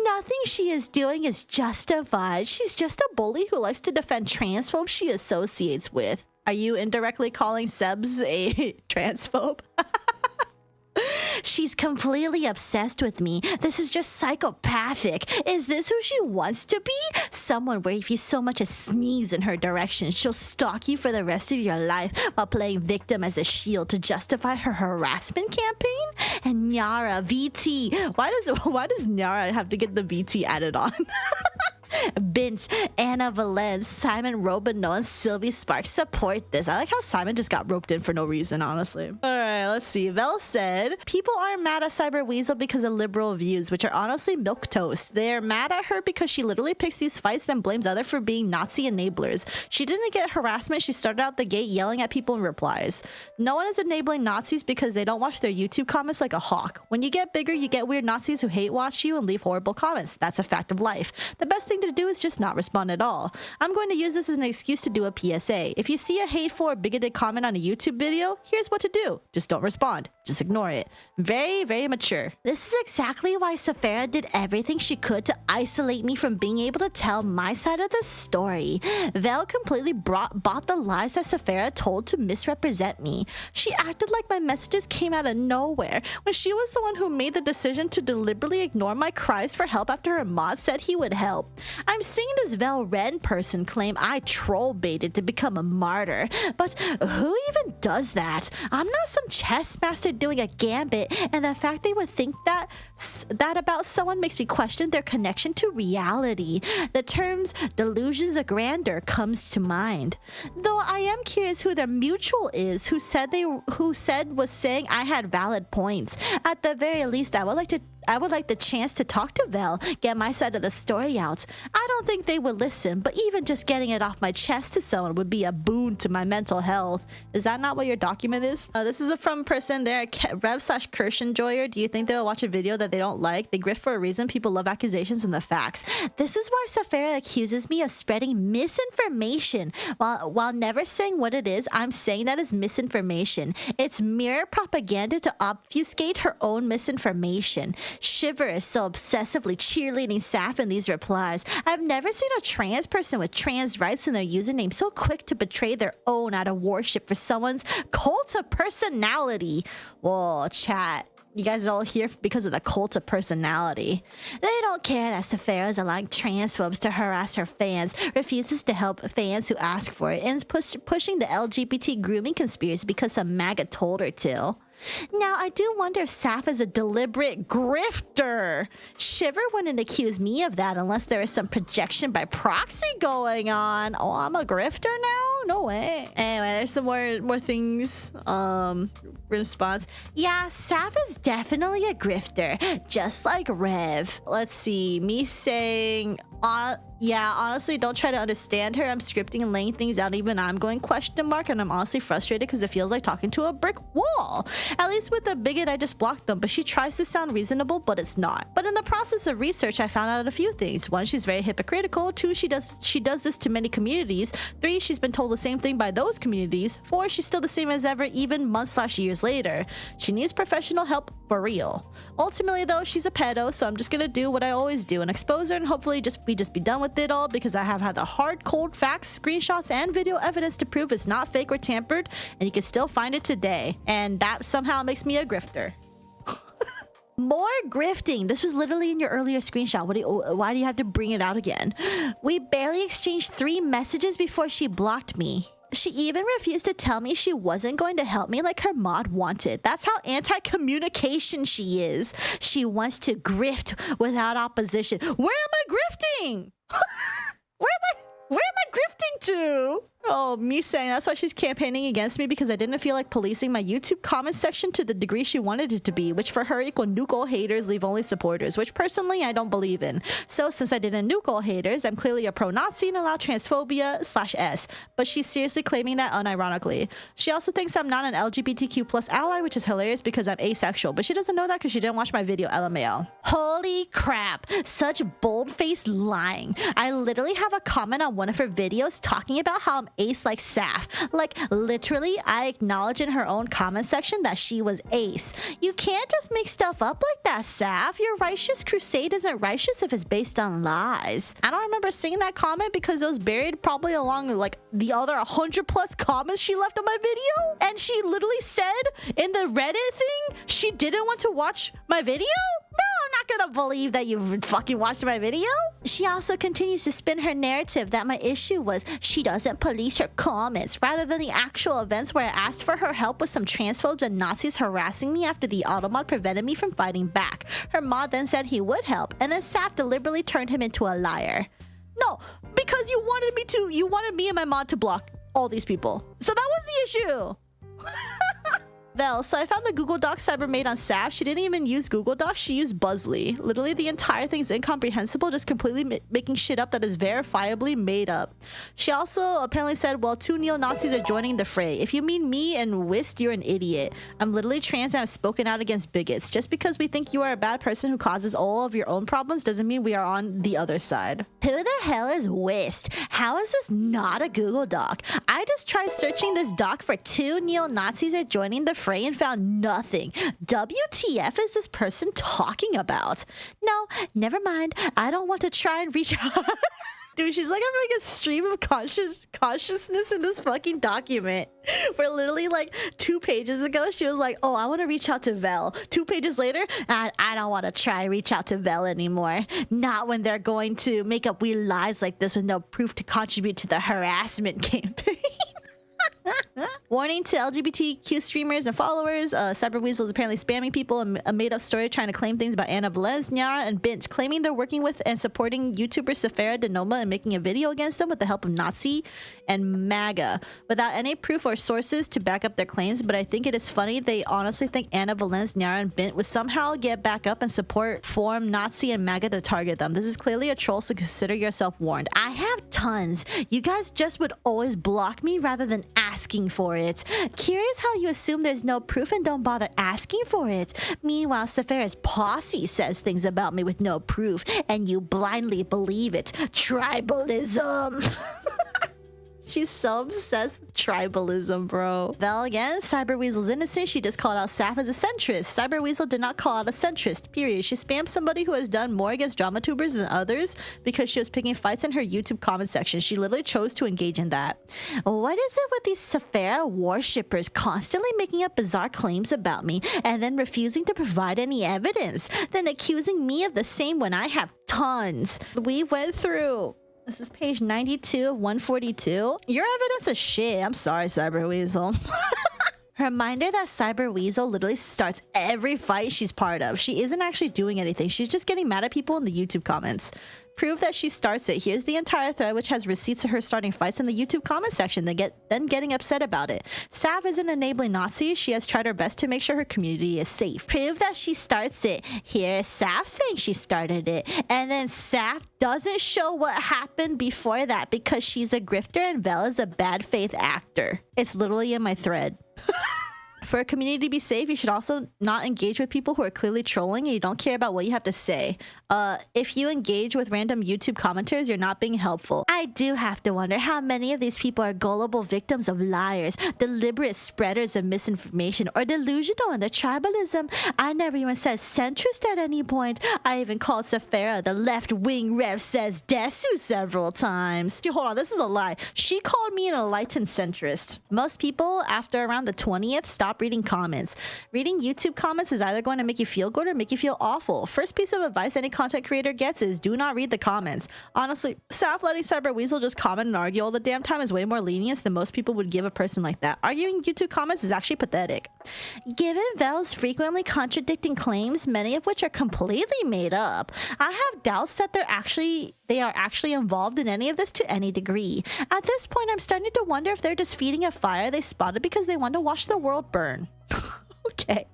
Nothing she is doing is justified. She's just a bully who likes to defend transphobes she associates with. Are you indirectly calling Sebs a transphobe? She's completely obsessed with me. This is just psychopathic. Is this who she wants to be? Someone where if you so much as sneeze in her direction, she'll stalk you for the rest of your life while playing victim as a shield to justify her harassment campaign? And Nyara, VT. Why does Nyara have to get the VT added on? Bint, Anna Valence, Simon Robino, and Sylvie Sparks support this. I like how Simon just got roped in for no reason, honestly. All right, let's see. Vel said, people aren't mad at Cyber Weasel because of liberal views, which are honestly milquetoast. They're mad at her because she literally picks these fights, then blames others for being Nazi enablers. She didn't get harassment. She started out the gate yelling at people in replies. No one is enabling Nazis because they don't watch their YouTube comments like a hawk. When you get bigger, you get weird Nazis who hate watch you and leave horrible comments. That's a fact of life. The best thing to do is just not respond at all. I'm going to use this as an excuse to do a PSA. If you see a hateful or bigoted comment on a YouTube video, here's what to do. Just don't respond. Just ignore it. Very, very mature. This is exactly why Saphera did everything she could to isolate me from being able to tell my side of the story. Vel completely bought the lies that Saphera told to misrepresent me. She acted like my messages came out of nowhere when she was the one who made the decision to deliberately ignore my cries for help after her mod said he would help. I'm seeing this Vel Ren person claim I troll baited to become a martyr, but who even does that? I'm not some chess master doing a gambit, and the fact they would think that about someone makes me question their connection to reality. The terms delusions of grandeur comes to mind. Though I am curious who their mutual is who said was saying I had valid points. At the very least, I would like the chance to talk to Vel, get my side of the story out. I don't think they would listen, but even just getting it off my chest to someone would be a boon to my mental health. Is that not what your document is? This is from a person there, Rev/Kirsch enjoyer. Do you think they'll watch a video that they don't like? They grift for a reason. People love accusations and the facts. This is why Saphera accuses me of spreading misinformation. While never saying what it is, I'm saying that is misinformation. It's mere propaganda to obfuscate her own misinformation. Shiver is so obsessively cheerleading Saf in these replies. I've never seen a trans person with trans rights in their username so quick to betray their own out of worship for someone's cult of personality. Whoa, chat. You guys are all here because of the cult of personality. They don't care that Saphera is allowing transphobes to harass her fans, refuses to help fans who ask for it, and is pushing the LGBT grooming conspiracy because some MAGA told her to. Now, I do wonder if Saf is a deliberate grifter. Shiver wouldn't accuse me of that unless there is some projection by proxy going on. Oh, I'm a grifter now? No way. Anyway, there's some more things. Response. Yeah, Saf is definitely a grifter, just like Rev. Let's see. Me saying, yeah, honestly, don't try to understand her. I'm scripting and laying things out. Even I'm going question mark, and I'm honestly frustrated because it feels like talking to a brick wall. At least with the bigot, I just blocked them, but she tries to sound reasonable, but it's not. But in the process of research, I found out a few things. One, she's very hypocritical. Two, she does this to many communities. Three, she's been told the same thing by those communities. Four, she's still the same as ever, even months/years later. She needs professional help for real. Ultimately, though, she's a pedo, so I'm just gonna do what I always do and expose her and hopefully just be done with it all, because I have had the hard, cold facts, screenshots, and video evidence to prove it's not fake or tampered, and you can still find it today. And that somehow makes me a grifter. More grifting. This was literally in your earlier screenshot. Why do you have to bring it out again? We barely exchanged 3 messages before she blocked me. She even refused to tell me she wasn't going to help me like her mod wanted. That's how anti-communication she is. She wants to grift without opposition. Where am I grifting? Where am I grifting to? Oh, me saying that's why she's campaigning against me, because I didn't feel like policing my YouTube comment section to the degree she wanted it to be, which for her equal nuke all haters, leave only supporters, which personally I don't believe in. So since I didn't nuke all haters, I'm clearly a pro-Nazi and allow transphobia/S, but she's seriously claiming that unironically. She also thinks I'm not an LGBTQ plus ally, which is hilarious because I'm asexual, but she doesn't know that because she didn't watch my video, LMAO. Holy crap, such bold-faced lying. I literally have a comment on one of her videos talking about how I'm ace like Saf. Like, literally, I acknowledge in her own comment section that she was ace. You can't just make stuff up like that, Saf. Your righteous crusade isn't righteous if it's based on lies. I don't remember seeing that comment because it was buried probably along like the other 100+ comments she left on my video. And she literally said in the Reddit thing she didn't want to watch my video? No, I'm not gonna believe that you fucking watched my video. She also continues to spin her narrative that my issue was she doesn't police her comments rather than the actual events where I asked for her help with some transphobes and Nazis harassing me after the automod prevented me from fighting back. Her mod then said he would help, and then Saf deliberately turned him into a liar. No, because you wanted me and my mod to block all these people. So that was the issue. Vel, so I found the Google Docs Cyber made on Sap. She didn't even use Google Docs. She used Buzzly. Literally, the entire thing's incomprehensible, just completely making shit up that is verifiably made up. She also apparently said, well, 2 neo-Nazis are joining the fray. If you mean me and Wist, you're an idiot. I'm literally trans and I've spoken out against bigots. Just because we think you are a bad person who causes all of your own problems doesn't mean we are on the other side. Who the hell is Wist? How is this not a Google Doc? I just tried searching this doc for 2 neo-Nazis are joining the fray and found nothing. WTF is this person talking about? No, never mind. I don't want to try and reach out. Dude, she's like having a stream of consciousness in this fucking document. Where literally like 2 pages ago, she was like, oh, I want to reach out to Vel. 2 pages later, I don't want to try and reach out to Vel anymore. Not when they're going to make up weird lies like this with no proof to contribute to the harassment campaign. Warning to LGBTQ streamers and followers. Cyberweasel is apparently spamming people and a made-up story trying to claim things about Anna Valens, Nyara, and Bint, claiming they're working with and supporting YouTubers Saphera, Noma, and making a video against them with the help of Nazi and MAGA, without any proof or sources to back up their claims. But I think it is funny they honestly think Anna Valens, Nyara, and Bint would somehow get back up and support form Nazi and MAGA to target them. This is clearly a troll, so consider yourself warned. I have tons. You guys just would always block me rather than asking for it. Curious how you assume there's no proof and don't bother asking for it. Meanwhile, Saphera's posse says things about me with no proof, and you blindly believe it. Tribalism. She's so obsessed with tribalism, bro. Vel again, Cyberweasel's innocent. She just called out Saf as a centrist. Cyberweasel did not call out a centrist, period. She spammed somebody who has done more against drama tubers than others because she was picking fights in her YouTube comment section. She literally chose to engage in that. What is it with these Saphera worshippers constantly making up bizarre claims about me and then refusing to provide any evidence, then accusing me of the same when I have tons? We went through... This is page 92 of 142. Your evidence is shit. I'm sorry, Cyberweasel. Reminder that Cyberweasel literally starts every fight she's part of. She isn't actually doing anything. She's just getting mad at people in the YouTube comments. Prove that she starts it. Here's the entire thread, which has receipts of her starting fights in the YouTube comment section, then getting upset about it. Sav isn't enabling Nazis. She has tried her best to make sure her community is safe. Prove that she starts it. Here is Sav saying she started it. And then Sav doesn't show what happened before that because she's a grifter and Vel is a bad faith actor. It's literally in my thread. For a community to be safe, you should also not engage with people who are clearly trolling and you don't care about what you have to say. If you engage with random YouTube commenters, you're not being helpful. I do have to wonder how many of these people are gullible victims of liars, deliberate spreaders of misinformation, or delusional in their tribalism. I never even said centrist at any point. I even called Saphera the left-wing Rev says Desu several times. Hold on, this is a lie. She called me an enlightened centrist. Most people, after around the 20th, stop reading comments. Reading YouTube comments is either going to make you feel good or make you feel awful. First piece of advice any content creator gets is do not read the comments. Honestly, Saf letting Cyberweasel just comment and argue all the damn time is way more lenient than most people would give a person like that. Arguing YouTube comments is actually pathetic. Given Vel's frequently contradicting claims, many of which are completely made up, I have doubts that they are actually involved in any of this to any degree. At this point, I'm starting to wonder if they're just feeding a fire they spotted because they want to watch the world burn. Okay.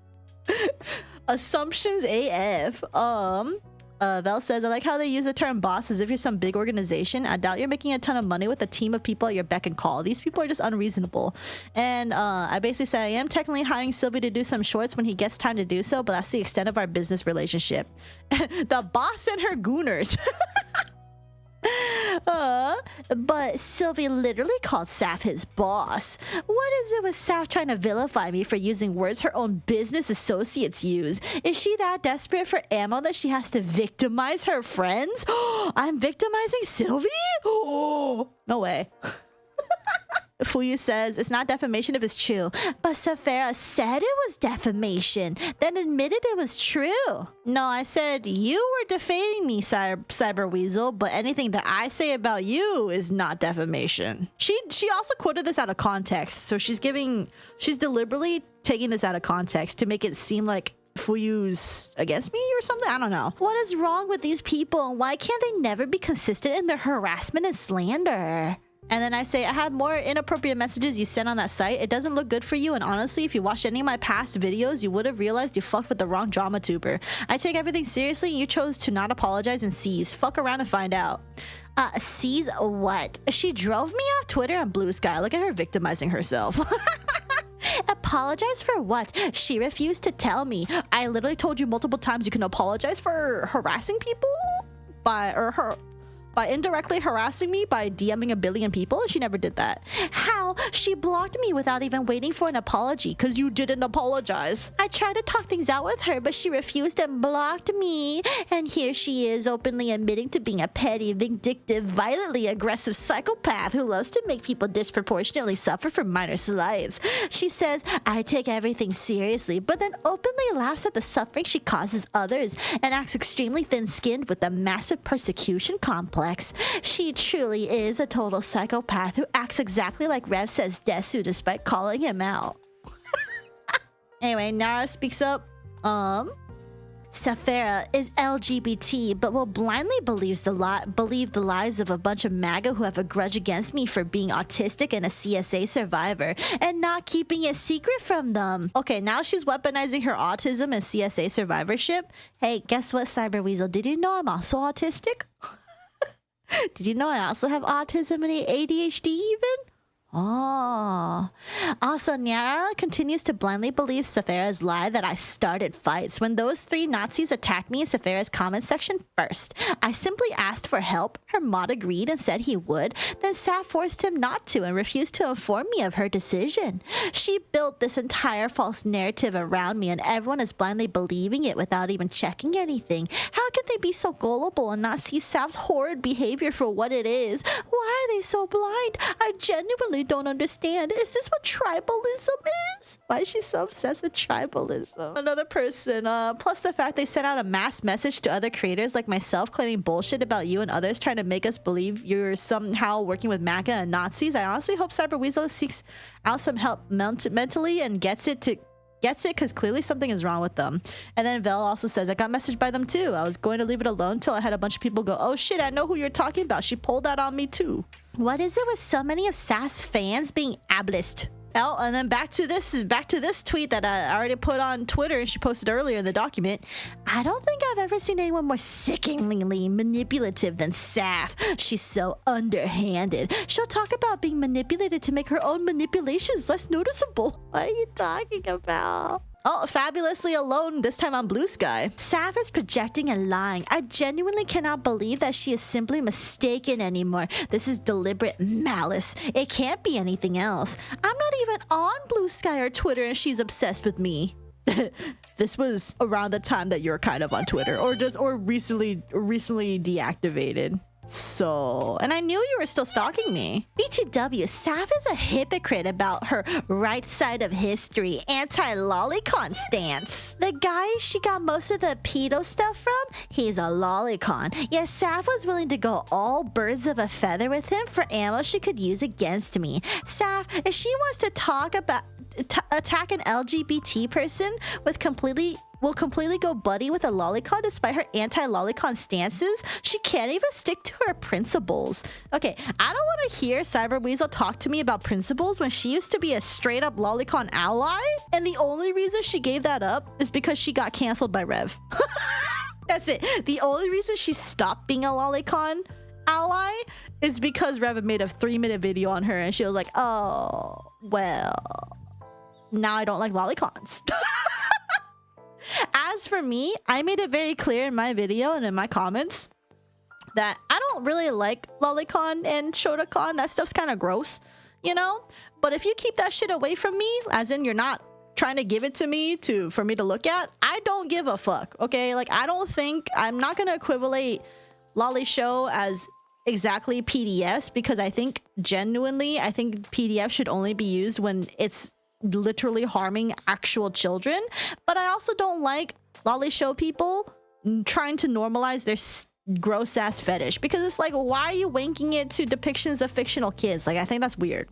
Assumptions AF. Vel says, I like how they use the term boss as if you're some big organization. I doubt you're making a ton of money with a team of people at your beck and call. These people are just unreasonable. And I basically say I am technically hiring Sylvie to do some shorts when he gets time to do so, but that's the extent of our business relationship. The boss and her gooners. But Sylvie literally called Saf his boss. What is it with Saf trying to vilify me for using words her own business associates use? Is she that desperate for ammo that she has to victimize her friends? I'm victimizing Sylvie? Oh, no way. Fuyu says, it's not defamation if it's true. But Saphera said it was defamation, then admitted it was true. No, I said, you were defaming me, Cyberweasel, but anything that I say about you is not defamation. She also quoted this out of context, so she's deliberately taking this out of context to make it seem like for use against me or something. I don't know. What is wrong with these people, and why can't they never be consistent in their harassment and slander? And then I say, I have more inappropriate messages you sent on that site. It doesn't look good for you, and honestly, if you watched any of my past videos, you would have realized you fucked with the wrong drama tuber. I take everything seriously, and you chose to not apologize and seize. Fuck around and find out. Seize what? She drove me off Twitter on Blue Sky. Look at her victimizing herself. Apologize for what? She refused to tell me. I literally told you multiple times you can apologize for harassing people by indirectly harassing me by DMing a billion people. She never did that. How? She blocked me without even waiting for an apology because you didn't apologize. I tried to talk things out with her, but she refused and blocked me. And here she is openly admitting to being a petty, vindictive, violently aggressive psychopath who loves to make people disproportionately suffer from minor slights. She says, I take everything seriously, but then openly laughs at the suffering she causes others and acts extremely thin-skinned with a massive persecution complex. She truly is a total psychopath who acts exactly like Rev says Desu despite calling him out. Anyway, Nara speaks up. Saphera is LGBT, but will blindly believe the lies of a bunch of MAGA who have a grudge against me for being autistic and a CSA survivor, and not keeping it secret from them. Okay, now she's weaponizing her autism and CSA survivorship. Hey, guess what, Cyber Weasel? Did you know I'm also autistic? Did you know I also have autism and ADHD even? Oh. Also, Nyara continues to blindly believe Saphera's lie that I started fights when those 3 Nazis attacked me in Saphera's comment section first. I simply asked for help, her mod agreed and said he would, then Saf forced him not to and refused to inform me of her decision. She built this entire false narrative around me and everyone is blindly believing it without even checking anything. How could they be so gullible and not see Saf's horrid behavior for what it is? Why are they so blind? I genuinely don't understand. Is this what tribalism is? Why is she so obsessed with tribalism? Another person, plus the fact they sent out a mass message to other creators like myself claiming bullshit about you and others trying to make us believe you're somehow working with MAGA and Nazis. I honestly hope Cyber Weasel seeks out some help mentally and gets it because clearly something is wrong with them. And then Vel also says, I got messaged by them too. I was going to leave it alone till I had a bunch of people go, oh shit, I know who you're talking about. She pulled that on me too. What is it with so many of SAS fans being ableist? Oh, and then back to this tweet that I already put on Twitter and she posted earlier in the document. I don't think I've ever seen anyone more sickeningly manipulative than Saf. She's so underhanded. She'll talk about being manipulated to make her own manipulations less noticeable. What are you talking about? Oh, fabulously alone, this time on Blue Sky. Sav is projecting and lying. I genuinely cannot believe that she is simply mistaken anymore. This is deliberate malice. It can't be anything else. I'm not even on Blue Sky or Twitter and she's obsessed with me. This was around the time that you're kind of on Twitter or recently deactivated. So, and I knew you were still stalking me. BTW, Sav is a hypocrite about her right side of history, anti-lolicon stance. The guy she got most of the pedo stuff from, he's a lolicon. Yet Sav was willing to go all birds of a feather with him for ammo she could use against me. Sav, if she wants to talk about attack an LGBT person will completely go buddy with a lolicon despite her anti-lolicon stances. She can't even stick to her principles. Okay, I don't want to hear Cyber Weasel talk to me about principles when she used to be a straight up lolicon ally, and the only reason she gave that up is because she got canceled by Rev. That's it. The only reason she stopped being a lolicon ally is because Rev made a 3-minute video on her and she was like, oh, well, now I don't like lolicons. As for me, I made it very clear in my video and in my comments that I don't really like lolicon and shotacon. That stuff's kind of gross, you know? But if you keep that shit away from me, as in you're not trying to give it to me for me to look at, I don't give a fuck, okay? Like, I'm not gonna equivalate lolly show as exactly PDFs because I think PDF should only be used when it's literally harming actual children. But I also don't like lolly show people trying to normalize their gross ass fetish because it's like, why are you wanking it to depictions of fictional kids? Like, I think that's weird.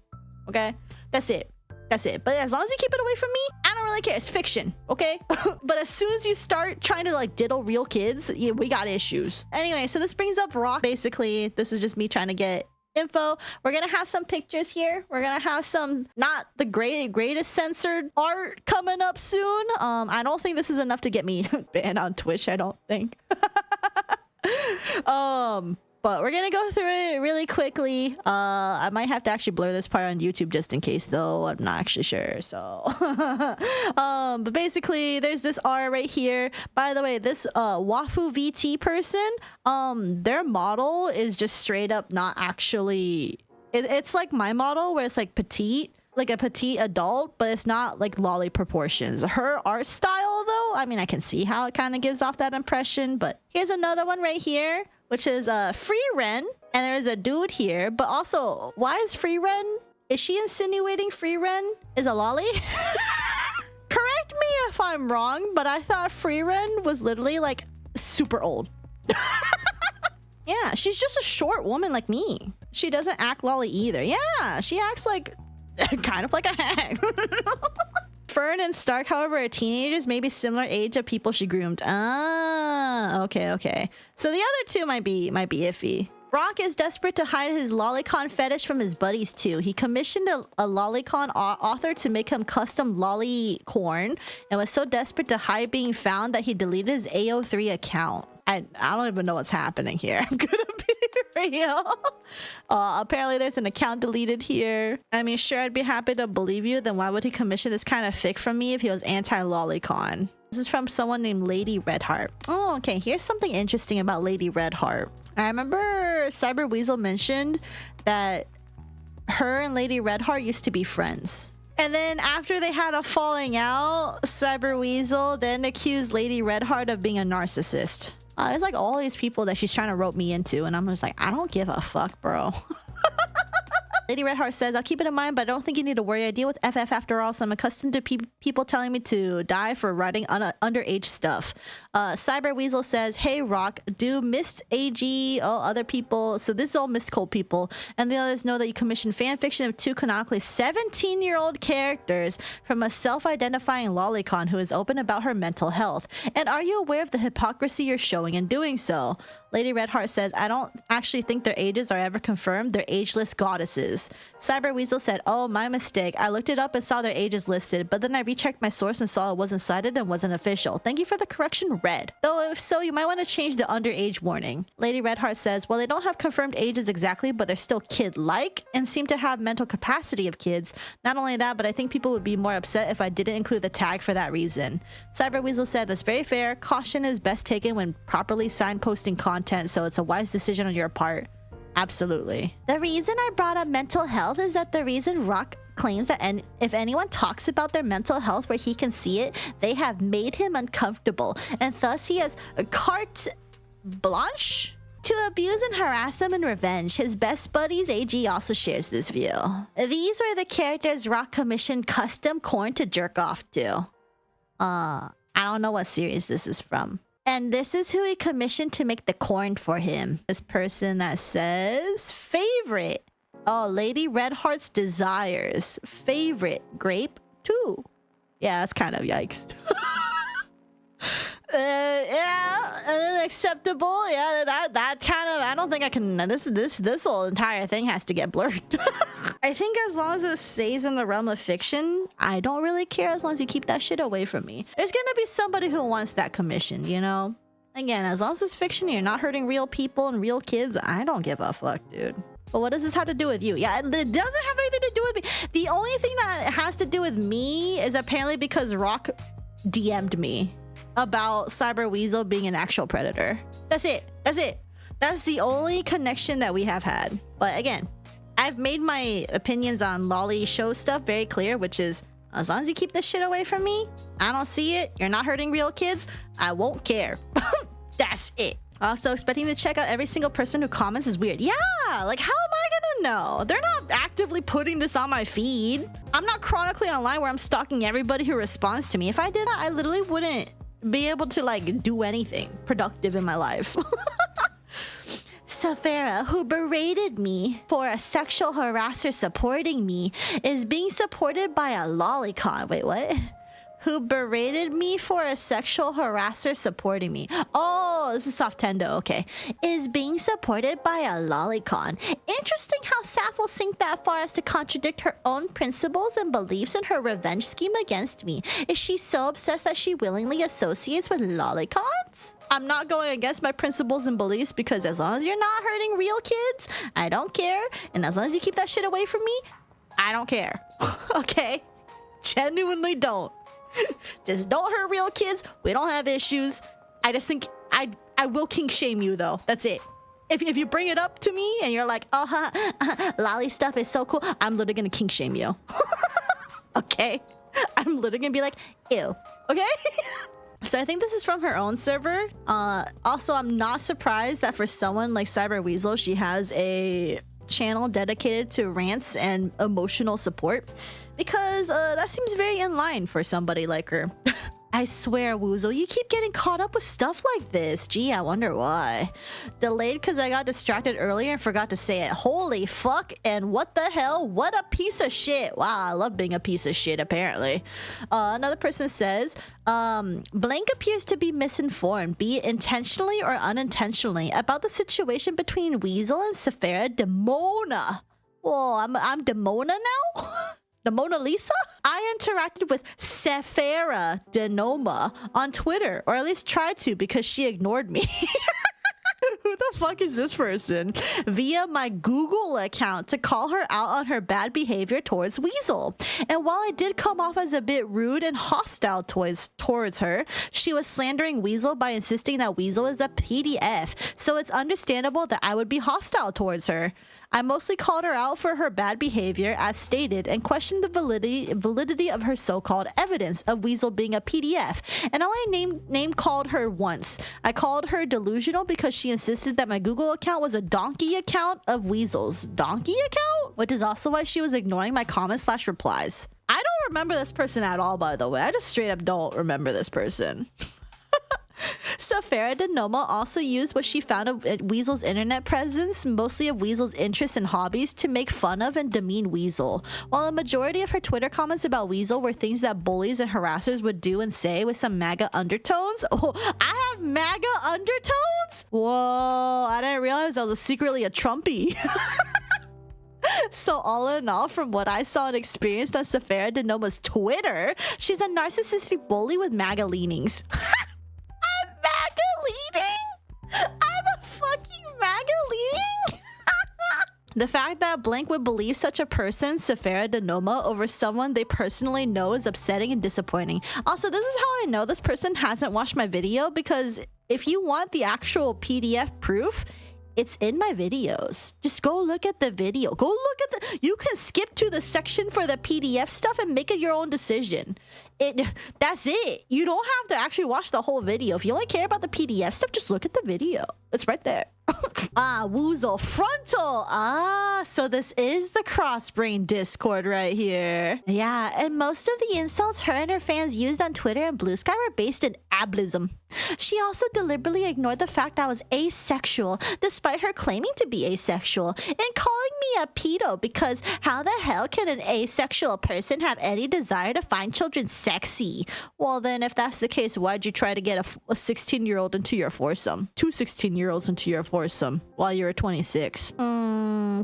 Okay, that's it. But as long as you keep it away from me, I don't don't really care. It's fiction, okay? But as soon as you start trying to like diddle real kids, yeah, we got issues. Anyway, so this brings up Rock. Basically, this is just me trying to get info. We're gonna have some pictures here. We're gonna have some not the greatest censored art coming up soon. I don't think this is enough to get me banned on Twitch. I don't think. But we're gonna go through it really quickly. I might have to actually blur this part on YouTube just in case, though. I'm not actually sure. So, but basically, there's this R right here. By the way, this Wafu VT person, their model is just straight up not actually. It's like my model where it's like petite, like a petite adult, but it's not like lolly proportions. Her art style, though, I mean, I can see how it kind of gives off that impression. But here's another one right here, which is Free Ren, and there's a dude here. But also, why is Free Ren? Is she insinuating Free Ren is a lolly? Correct me if I'm wrong, but I thought Free Ren was literally like super old. Yeah, she's just a short woman like me. She doesn't act lolly either. Yeah, she acts like kind of like a hag. Fern and Stark, however, are teenagers, maybe similar age of people she groomed. Ah, okay. So the other two might be iffy. Rock is desperate to hide his lolicon fetish from his buddies too. He commissioned a lolicon author to make him custom lollicorn and was so desperate to hide being found that he deleted his AO3 account. I don't even know what's happening here. I'm gonna be real. Apparently there's an account deleted here. I mean, sure, I'd be happy to believe you. Then why would he commission this kind of fic from me if he was anti-lolicon? This is from someone named Lady Redheart. Oh, okay. Here's something interesting about Lady Redheart. I remember Cyber Weasel mentioned that her and Lady Redheart used to be friends. And then after they had a falling out, Cyber Weasel then accused Lady Redheart of being a narcissist. It's like all these people that she's trying to rope me into, and I'm just like, I don't give a fuck, bro. Lady Redheart says, I'll keep it in mind, but I don't think you need to worry. I deal with FF after all, so I'm accustomed to people telling me to die for writing underage stuff. Cyber Weasel says, hey, Rock, do Mist AG, other people. So this is all Mist Cold people. And the others know that you commissioned fan fiction of two canonically 17-year-old characters from a self-identifying lolicon who is open about her mental health. And are you aware of the hypocrisy you're showing in doing so? Lady Redheart says, I don't actually think their ages are ever confirmed. They're ageless goddesses. Cyber Weasel said, oh, my mistake. I looked it up and saw their ages listed, but then I rechecked my source and saw it wasn't cited and wasn't official. Thank you for the correction, Red. Though if so, you might want to change the underage warning. Lady Redheart says, well, they don't have confirmed ages exactly, but they're still kid-like and seem to have mental capacity of kids. Not only that, but I think people would be more upset if I didn't include the tag for that reason. Cyber Weasel said, that's very fair. Caution is best taken when properly signposting content, so it's a wise decision on your part. Absolutely. The reason I brought up mental health is that the reason Rock claims that if anyone talks about their mental health where he can see it, they have made him uncomfortable, and thus he has a carte blanche to abuse and harass them in revenge. His best buddies AG also shares this view. These were the characters Rock commissioned custom corn to jerk off to. I don't know what series this is from. And this is who he commissioned to make the corn for him. This person that says favorite. Oh, Lady Redheart's desires. Favorite grape 2. Yeah, that's kind of yikes. Yeah, acceptable. Yeah, that kind of. I don't think I can. This whole entire thing has to get blurred. I think as long as it stays in the realm of fiction, I don't really care as long as you keep that shit away from me. There's gonna be somebody who wants that commission, you know? Again, as long as it's fiction, you're not hurting real people and real kids, I don't give a fuck, dude. But what does this have to do with you? Yeah, it doesn't have anything to do with me. The only thing that has to do with me is apparently because Rock DM'd me about Cyber Weasel being an actual predator. That's it. That's the only connection that we have had. But again, I've made my opinions on lolly show stuff very clear, which is as long as you keep this shit away from me, I don't see it, you're not hurting real kids, I won't care. That's it. Also, expecting to check out every single person who comments is weird. Yeah, like how am I gonna know? They're not actively putting this on my feed. I'm not chronically online where I'm stalking everybody who responds to me. If I did that, I literally wouldn't be able to like do anything productive in my life. Saphera, who berated me for a sexual harasser supporting me, is being supported by a lolicon. Wait, what? who berated me for a sexual harasser supporting me. Oh, this is Softendo, okay. Is being supported by a lolicon. Interesting how Saf will sink that far as to contradict her own principles and beliefs in her revenge scheme against me. Is she so obsessed that she willingly associates with lolicons? I'm not going against my principles and beliefs because as long as you're not hurting real kids, I don't care. And as long as you keep that shit away from me, I don't care. Okay? Genuinely don't. Just don't hurt real kids. We don't have issues. I just think I will kink shame you though. That's it. If you bring it up to me and you're like, lolly stuff is so cool, I'm literally gonna kink shame you. Okay? I'm literally gonna be like, ew. Okay? So I think this is from her own server. Also, I'm not surprised that for someone like Cyber Weasel, she has a channel dedicated to rants and emotional support because that seems very in line for somebody like her. I swear, Woozle, you keep getting caught up with stuff like this. Gee, I wonder why. Delayed because I got distracted earlier and forgot to say it. Holy fuck, and what the hell? What a piece of shit. Wow, I love being a piece of shit, apparently. Another person says, Blank appears to be misinformed, be it intentionally or unintentionally, about the situation between Weasel and Saphera Demona. Whoa, I'm Demona now? The Mona Lisa? I interacted with Saphera Noma on Twitter, or at least tried to because she ignored me. Who the fuck is this person? Via my Google account to call her out on her bad behavior towards Weasel. And while I did come off as a bit rude and hostile towards her, she was slandering Weasel by insisting that Weasel is a PDF, so it's understandable that I would be hostile towards her. I mostly called her out for her bad behavior as stated and questioned the validity of her so-called evidence of Weasel being a PDF. And I only name called her once. I called her delusional because she insisted that my Google account was a donkey account of Weasel's. Donkey account? Which is also why she was ignoring my comments/replies. I don't remember this person at all, by the way. I just straight up don't remember this person. Saphera Noma also used what she found of Weasel's internet presence, mostly of Weasel's interests and hobbies, to make fun of and demean Weasel. While a majority of her Twitter comments about Weasel were things that bullies and harassers would do and say with some MAGA undertones. Oh, I have MAGA undertones? Whoa, I didn't realize I was secretly a Trumpy. So all in all, from what I saw and experienced on Saphera Noma's Twitter, she's a narcissistic bully with MAGA leanings. I'm a fucking MAGA leaning? The fact that Blank would believe such a person, Saphera Noma, over someone they personally know is upsetting and disappointing. Also, this is how I know this person hasn't watched my video, because if you want the actual PDF proof, it's in my videos. Just go look at the video. Go look at the... You can skip to the section for the PDF stuff and make it your own decision. That's it. You don't have to actually watch the whole video. If you only care about the PDF stuff, just look at the video. It's right there. Woozle frontal. So this is the Crossbrain Discord right here. Yeah, and most of the insults her and her fans used on Twitter and Blue Sky were based in ableism. She also deliberately ignored the fact I was asexual, despite her claiming to be asexual, and calling me a pedo because how the hell can an asexual person have any desire to find children sexy? Well then, if that's the case, why'd you try to get a 16-year-old into your foursome? Two 16-year-olds into your foursome while you were 26.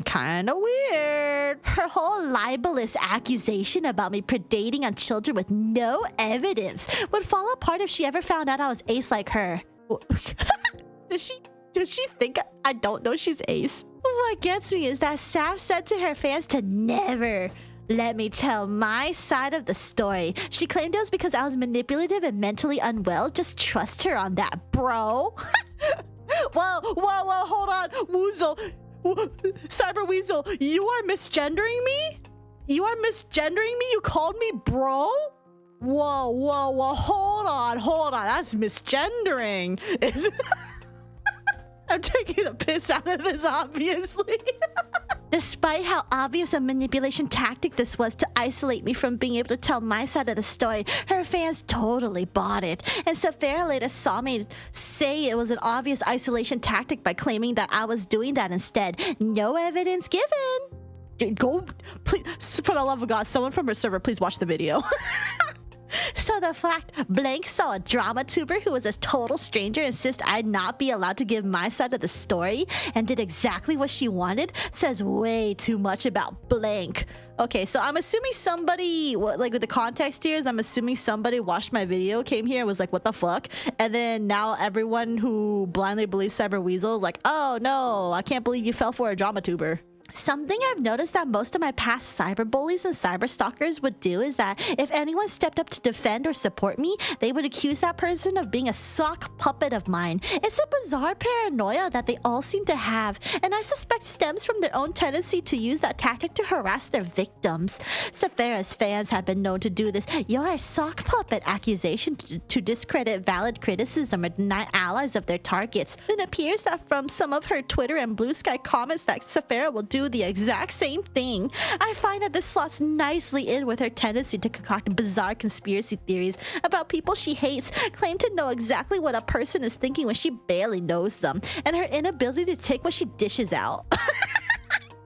Kinda weird. Her whole libelous accusation about me predating on children with no evidence would fall apart if she ever found out I was ace like her. Does she think I don't know she's ace? What gets me is that Saf said to her fans to never let me tell my side of the story. She claimed it was because I was manipulative and mentally unwell. Just trust her on that, bro. Whoa, hold on. Woozle. Cyber Weasel, you are misgendering me? You are misgendering me? You called me bro? Whoa, hold on. That's misgendering. I'm taking the piss out of this, obviously. Despite how obvious a manipulation tactic this was to isolate me from being able to tell my side of the story, her fans totally bought it. And Saphera later saw me say it was an obvious isolation tactic by claiming that I was doing that instead. No evidence given. Go, please, for the love of God, someone from her server, please watch the video. So the fact blank saw a drama tuber who was a total stranger insist I'd not be allowed to give my side of the story and did exactly what she wanted says way too much about blank. Okay, so I'm assuming somebody, like with the context here is I'm assuming somebody watched my video, came here and was like, what the fuck? And then now everyone who blindly believes Cyber Weasel is like, oh no, I can't believe you fell for a drama tuber. Something I've noticed that most of my past cyberbullies and cyberstalkers would do is that if anyone stepped up to defend or support me, they would accuse that person of being a sock puppet of mine. It's a bizarre paranoia that they all seem to have, and I suspect stems from their own tendency to use that tactic to harass their victims. Saphera's fans have been known to do this "you're a sock puppet" accusation to discredit valid criticism or deny allies of their targets. It appears that from some of her Twitter and Blue Sky comments that Saphera will do the exact same thing. I find that this slots nicely in with her tendency to concoct bizarre conspiracy theories about people she hates, claim to know exactly what a person is thinking when she barely knows them, and her inability to take what she dishes out.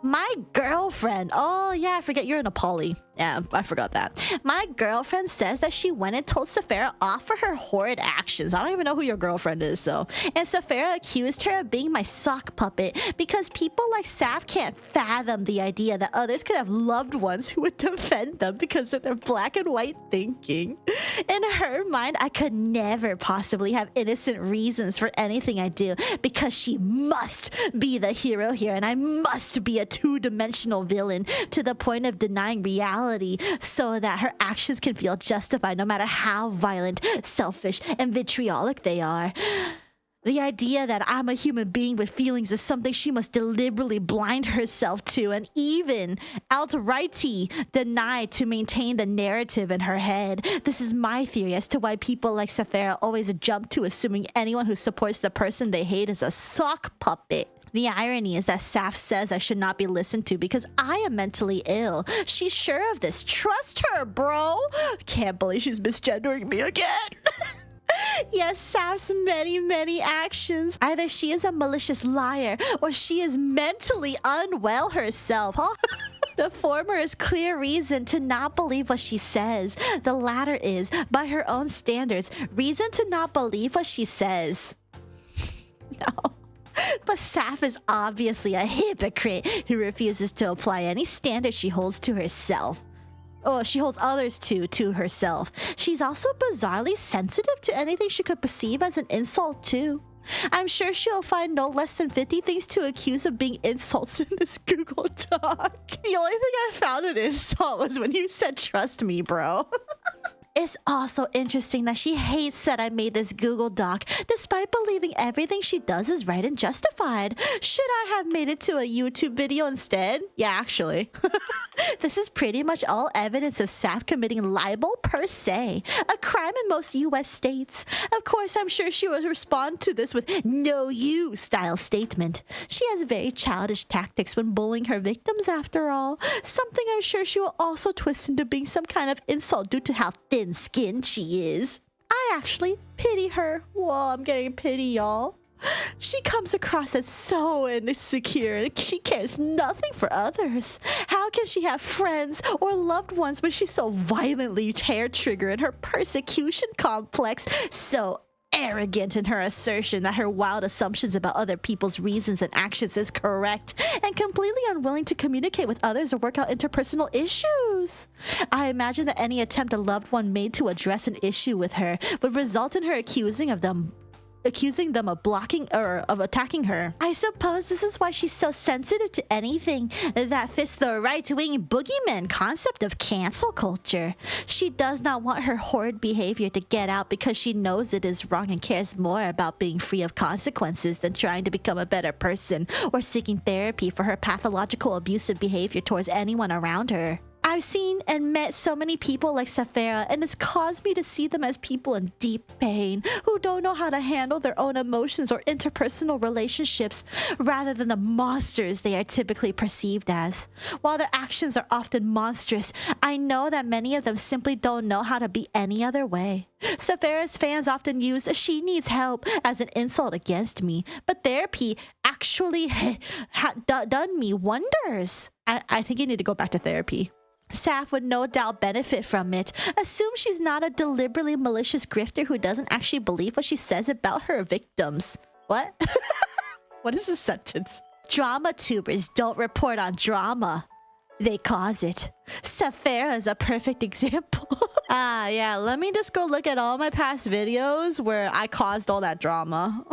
My girlfriend. Oh yeah, I forget you're in a poly. Yeah, I forgot that. My girlfriend says that she went and told Saphera off for her horrid actions. I don't even know who your girlfriend is, so. And Saphera accused her of being my sock puppet because people like Saf can't fathom the idea that others could have loved ones who would defend them because of their black and white thinking. In her mind, I could never possibly have innocent reasons for anything I do because she must be the hero here and I must be a two-dimensional villain to the point of denying reality so that her actions can feel justified no matter how violent, selfish, and vitriolic they are. The idea that I'm a human being with feelings is something she must deliberately blind herself to and even outrightly deny to maintain the narrative in her head. This is my theory as to why people like Saphera always jump to assuming anyone who supports the person they hate is a sock puppet. The irony is that Saf says I should not be listened to because I am mentally ill. She's sure of this. Trust her, bro. Can't believe she's misgendering me again. Yes, Saf's many actions. Either she is a malicious liar or she is mentally unwell herself, huh? The former is clear reason to not believe what she says. The latter is, by her own standards, reason to not believe what she says. No. But Saf is obviously a hypocrite who refuses to apply any standards she holds to herself. Oh, she holds others to herself. She's also bizarrely sensitive to anything she could perceive as an insult too. I'm sure she'll find no less than 50 things to accuse of being insults in this Google Doc. The only thing I found an insult was when you said trust me, bro. It's also interesting that she hates that I made this Google Doc, despite believing everything she does is right and justified. Should I have made it to a YouTube video instead? Yeah, actually. This is pretty much all evidence of Saf committing libel per se, a crime in most US states. Of course, I'm sure she will respond to this with "no you" style statement. She has very childish tactics when bullying her victims after all. Something I'm sure she will also twist into being some kind of insult due to how thin-skinned she is. I actually pity her. Whoa, I'm getting pity, y'all. She comes across as so insecure and she cares nothing for others. How can she have friends or loved ones when she's so violently hair-triggered in her persecution complex, so arrogant in her assertion that her wild assumptions about other people's reasons and actions is correct, and completely unwilling to communicate with others or work out interpersonal issues? I imagine that any attempt a loved one made to address an issue with her would result in her accusing them of blocking or of attacking her. I suppose this is why she's so sensitive to anything that fits the right-wing boogeyman concept of cancel culture. She does not want her horrid behavior to get out because she knows it is wrong and cares more about being free of consequences than trying to become a better person or seeking therapy for her pathological abusive behavior towards anyone around her. I've seen and met so many people like Saphera, and it's caused me to see them as people in deep pain who don't know how to handle their own emotions or interpersonal relationships rather than the monsters they are typically perceived as. While their actions are often monstrous, I know that many of them simply don't know how to be any other way. Saphera's fans often use "she needs help" as an insult against me, but therapy actually done me wonders. I think you need to go back to therapy. Saf would no doubt benefit from it. Assume she's not a deliberately malicious grifter who doesn't actually believe what she says about her victims. What? What is this sentence? Drama tubers don't report on drama. They cause it. Saphera is a perfect example. Yeah, let me just go look at all my past videos where I caused all that drama.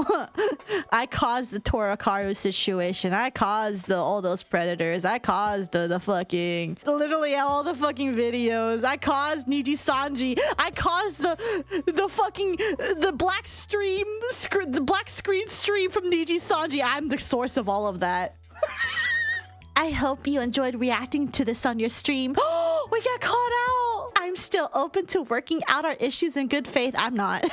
I caused the Torakaru situation. I caused all those predators. I caused the fucking... literally all the fucking videos. I caused Niji Sanji. I caused the fucking... the black screen stream from Niji Sanji. I'm the source of all of that. I hope you enjoyed reacting to this on your stream. Oh, we got caught out. I'm still open to working out our issues in good faith. I'm not.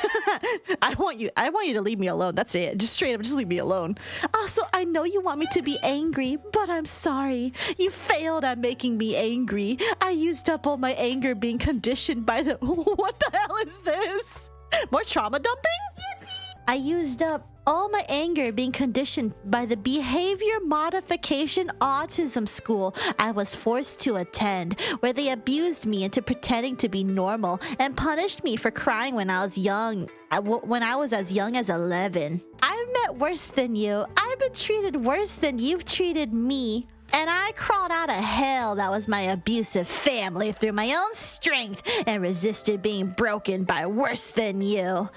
I want you to leave me alone. That's it. Just straight up, just leave me alone. Also, I know you want me to be angry, but I'm sorry. You failed at making me angry. I used up all my anger being conditioned by the... What the hell is this? More trauma dumping? I used up all my anger being conditioned by the behavior modification autism school I was forced to attend, where they abused me into pretending to be normal and punished me for crying when I was young. When I was as young as 11. I've met worse than you. I've been treated worse than you've treated me. And I crawled out of hell that was my abusive family through my own strength and resisted being broken by worse than you.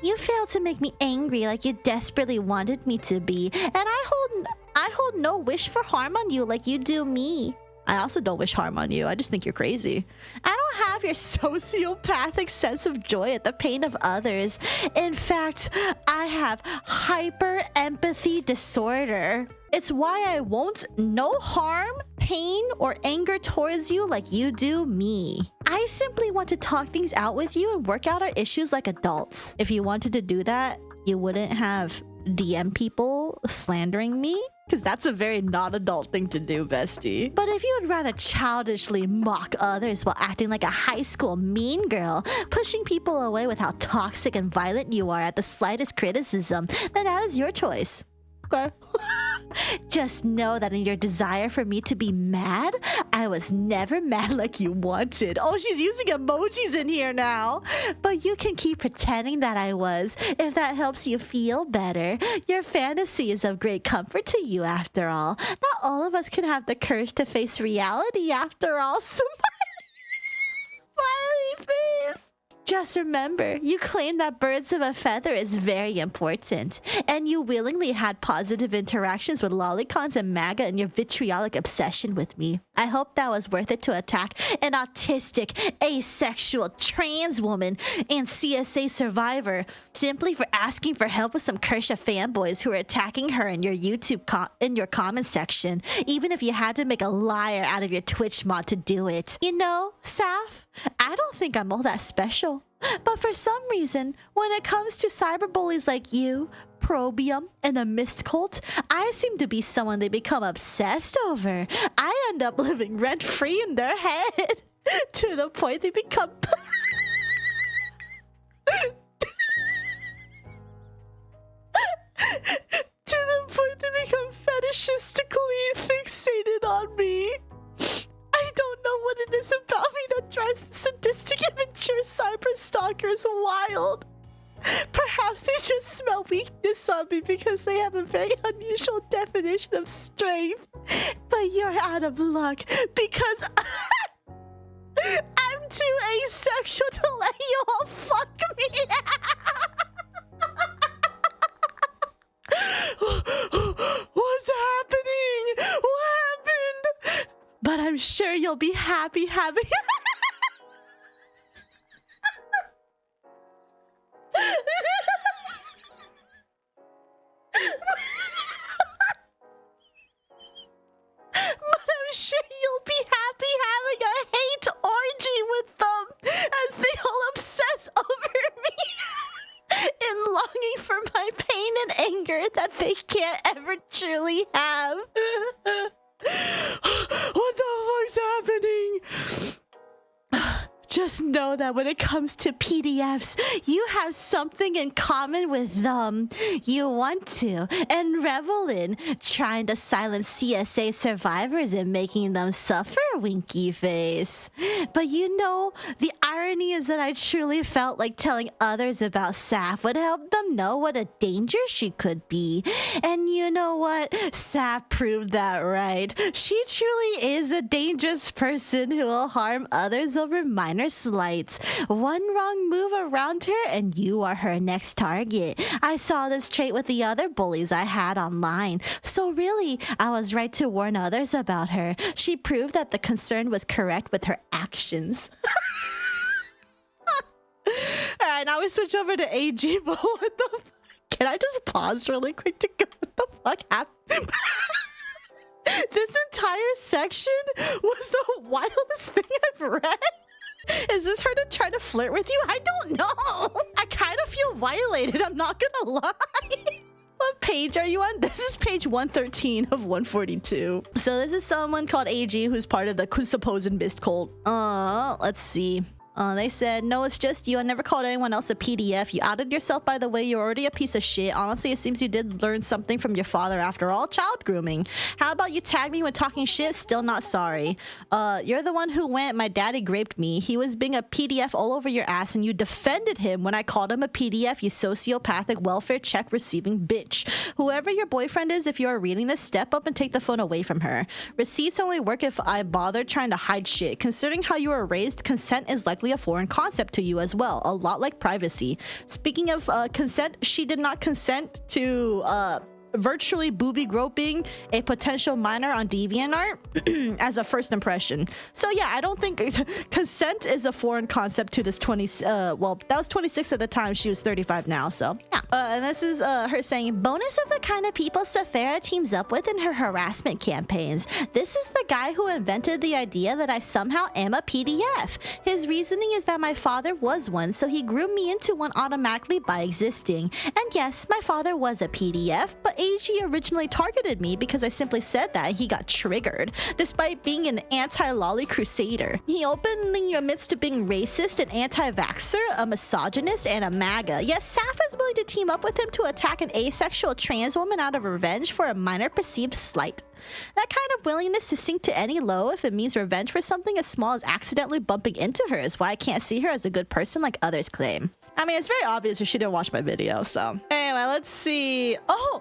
You failed to make me angry like you desperately wanted me to be, and I hold no wish for harm on you like you do me. I also don't wish harm on you. I just think you're crazy. I don't have your sociopathic sense of joy at the pain of others. In fact, I have hyper empathy disorder. It's why I won't no harm, pain, or anger towards you like you do me. I simply want to talk things out with you and work out our issues like adults. If you wanted to do that, you wouldn't have DM people slandering me, because that's a very non-adult thing to do, bestie. But if you would rather childishly mock others while acting like a high school mean girl, pushing people away with how toxic and violent you are at the slightest criticism, then that is your choice. Okay. Just know that in your desire for me to be mad, I was never mad like you wanted. Oh, she's using emojis in here now. But you can keep pretending that I was, if that helps you feel better. Your fantasy is of great comfort to you, after all. Not all of us can have the courage to face reality, after all. Smiley face. Just remember, you claim that birds of a feather is very important, and you willingly had positive interactions with lolicons and MAGA in your vitriolic obsession with me. I hope that was worth it to attack an autistic, asexual, trans woman and CSA survivor simply for asking for help with some Kersha fanboys who are attacking her in your in your comment section, even if you had to make a liar out of your Twitch mod to do it. You know, Saf, I don't think I'm all that special. But for some reason, when it comes to cyberbullies like you, Probium, and the Mist Cult, I seem to be someone they become obsessed over. I end up living rent-free in their head to the point they become... to the point they become fetishistically fixated on me. I don't know what it is about me that drives the sadistic, immature cyber stalkers wild. Perhaps they just smell weakness on me because they have a very unusual definition of strength. But you're out of luck because I'm too asexual to let you all fuck me. What's happening? What happened? But I'm sure you'll be happy having... But I'm sure you'll be happy having a hate orgy with them as they all obsess over me in longing for my pain and anger that they can't ever truly have. What the fuck's happening? Just know that when it comes to PDFs, you have something in common with them. You want to and revel in trying to silence CSA survivors and making them suffer, winky face. But you know, the irony is that I truly felt like telling others about Saph would help them know what a danger she could be. And you know what? Saph proved that right. She truly is a dangerous person who will harm others over minor slights. One wrong move around her and you are her next target. I saw this trait with the other bullies I had online. So really, I was right to warn others about her. She proved that the concern was correct with her actions. Alright, now we switch over to AG, but what the fuck? Can I just pause really quick to go, what the fuck happened? This entire section was the wildest thing I've read. Is this her to try to flirt with you? I don't know. I kind of feel violated, I'm not gonna lie. What page are you on? This is page 113 of 142. So this is someone called AG who's part of the supposed mist cult. Let's see. They said, no, it's just you. I never called anyone else a PDF. You outed yourself, by the way. You're already a piece of shit. Honestly, it seems you did learn something from your father after all. Child grooming. How about you tag me when talking shit? Still not sorry. You're the one who went, my daddy raped me. He was being a PDF all over your ass and you defended him when I called him a PDF, you sociopathic welfare check receiving bitch. Whoever your boyfriend is, if you are reading this, step up and take the phone away from her. Receipts only work if I bother trying to hide shit. Considering how you were raised, consent is likely a foreign concept to you as well, a lot like privacy. Speaking of consent, she did not consent to virtually booby groping a potential minor on DeviantArt as a first impression. So yeah, I don't think consent is a foreign concept to this 20 well, that was 26 at the time, she was 35 now, so yeah. And this is her saying, bonus of the kind of people Saphera teams up with in her harassment campaigns. This is the guy who invented the idea that I somehow am a PDF. His reasoning is that my father was one, so he groomed me into one automatically by existing. And yes, my father was a PDF, but AG originally targeted me because I simply said that and he got triggered, despite being an anti-lolly crusader. He openly admits to being racist, an anti-vaxxer, a misogynist, and a MAGA. Yes, Saph is willing to team up with him to attack an asexual trans woman out of revenge for a minor perceived slight. That kind of willingness to sink to any low if it means revenge for something as small as accidentally bumping into her is why I can't see her as a good person like others claim. I mean, it's very obvious if she didn't watch my video, so. Anyway, let's see. Oh,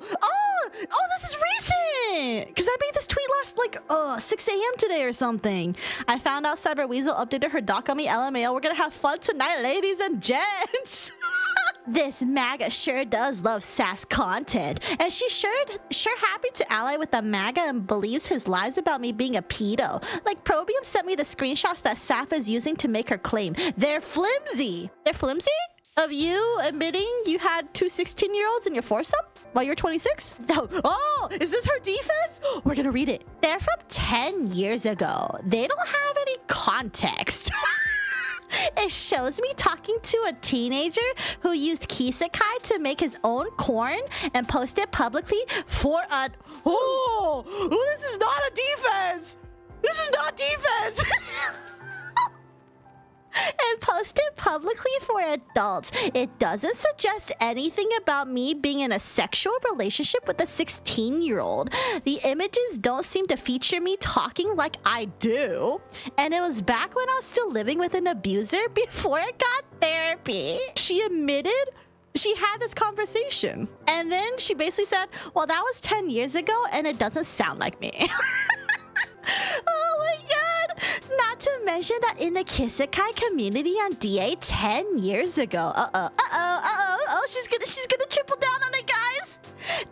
this is recent! Because I made this tweet last, like, 6 a.m. today or something. I found out Cyber Weasel updated her doc on me. LMAO, we're gonna have fun tonight, ladies and gents! This MAGA sure does love Saph's content, and she's sure happy to ally with the MAGA and believes his lies about me being a pedo. Like, Probium sent me the screenshots that Saph is using to make her claim. They're flimsy! They're flimsy? Of you admitting you had two 16-year-olds in your foursome while you're 26? No. Oh, is this her defense? We're gonna read it. They're from 10 years ago. They don't have any context. It shows me talking to a teenager who used Kisekai to make his own corn and post it publicly for a... Oh, this is not a defense. This is not defense. And post it publicly for adults. It doesn't suggest anything about me being in a sexual relationship with a 16-year-old. The images don't seem to feature me talking like I do. And it was back when I was still living with an abuser before I got therapy. She admitted she had this conversation. And then she basically said, well, that was 10 years ago and it doesn't sound like me. Oh my god! Not to mention that in the Kisekai community on DA 10 years ago. Oh, she's gonna triple down on it, guys!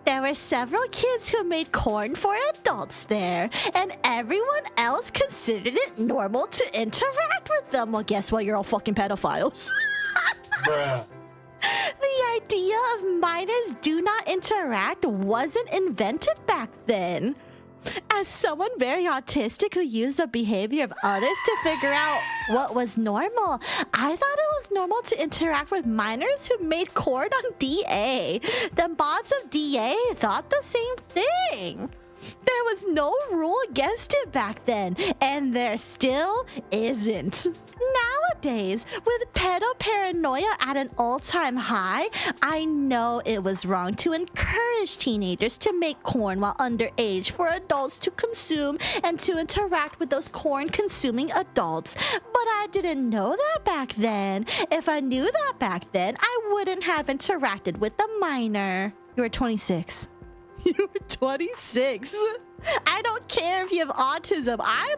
There were several kids who made corn for adults there, and everyone else considered it normal to interact with them. Well, guess what? You're all fucking pedophiles. Bruh. The idea of minors do not interact wasn't invented back then. As someone very autistic who used the behavior of others to figure out what was normal, I thought it was normal to interact with minors who made corn on DA. The mods of DA thought the same thing. There was no rule against it back then, and there still isn't. Nowadays, with pedo paranoia at an all-time high, I know it was wrong to encourage teenagers to make corn while underage for adults to consume and to interact with those corn-consuming adults. But I didn't know that back then. If I knew that back then, I wouldn't have interacted with the minor. You were 26. You were 26. I don't care if you have autism. I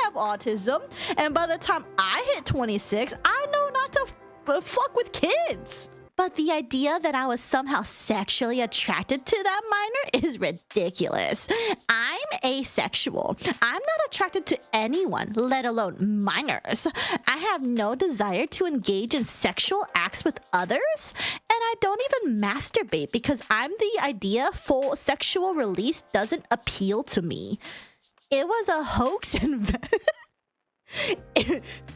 have autism, and by the time I hit 26, I know not to fuck with kids. But the idea that I was somehow sexually attracted to that minor is ridiculous. I'm asexual. I'm not attracted to anyone, let alone minors. I have no desire to engage in sexual acts with others, and I don't even masturbate because the idea full sexual release doesn't appeal to me. It was a hoax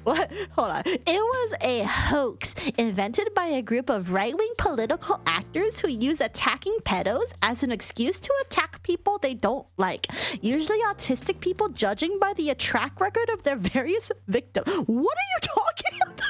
What? Hold on. It was a hoax invented by a group of right-wing political actors who use attacking pedos as an excuse to attack people they don't like. Usually autistic people, judging by the track record of their various victims. What are you talking about?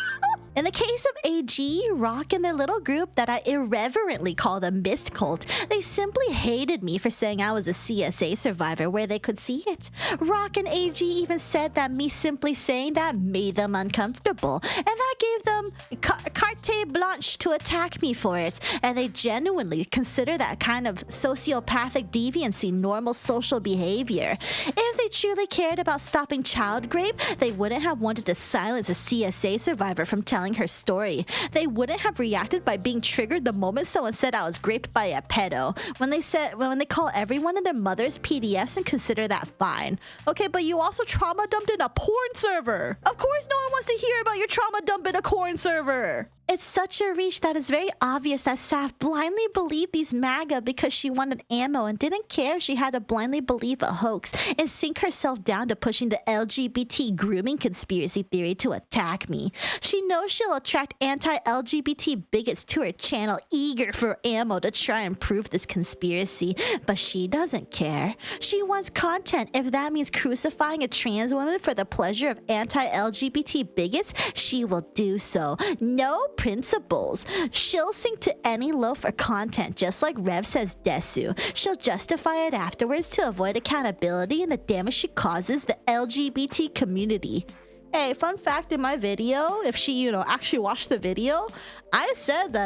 In the case of AG, Rock, and their little group that I irreverently call the Mist Cult, they simply hated me for saying I was a CSA survivor where they could see it. Rock and AG even said that me simply saying that made them uncomfortable, and that gave them carte blanche to attack me for it, and they genuinely consider that kind of sociopathic deviancy normal social behavior. If they truly cared about stopping child rape, they wouldn't have wanted to silence a CSA survivor from telling her story. They wouldn't have reacted by being triggered the moment someone said I was raped by a pedo. When they call everyone and their mothers PDFs and consider that fine. Okay, but you also trauma dumped in a porn server. Of course no one wants to hear about your trauma dump in a porn server. It's such a reach that it's very obvious that Saf blindly believed these MAGA because she wanted ammo and didn't care if she had to blindly believe a hoax and sink herself down to pushing the LGBT grooming conspiracy theory to attack me. She knows she'll attract anti-LGBT bigots to her channel eager for ammo to try and prove this conspiracy, but she doesn't care. She wants content. If that means crucifying a trans woman for the pleasure of anti-LGBT bigots, she will do so. No principles. She'll sink to any low for content, just like Rev says Desu. She'll justify it afterwards to avoid accountability and the damage she causes the LGBT community. Hey, fun fact in my video, if she, actually watched the video, I said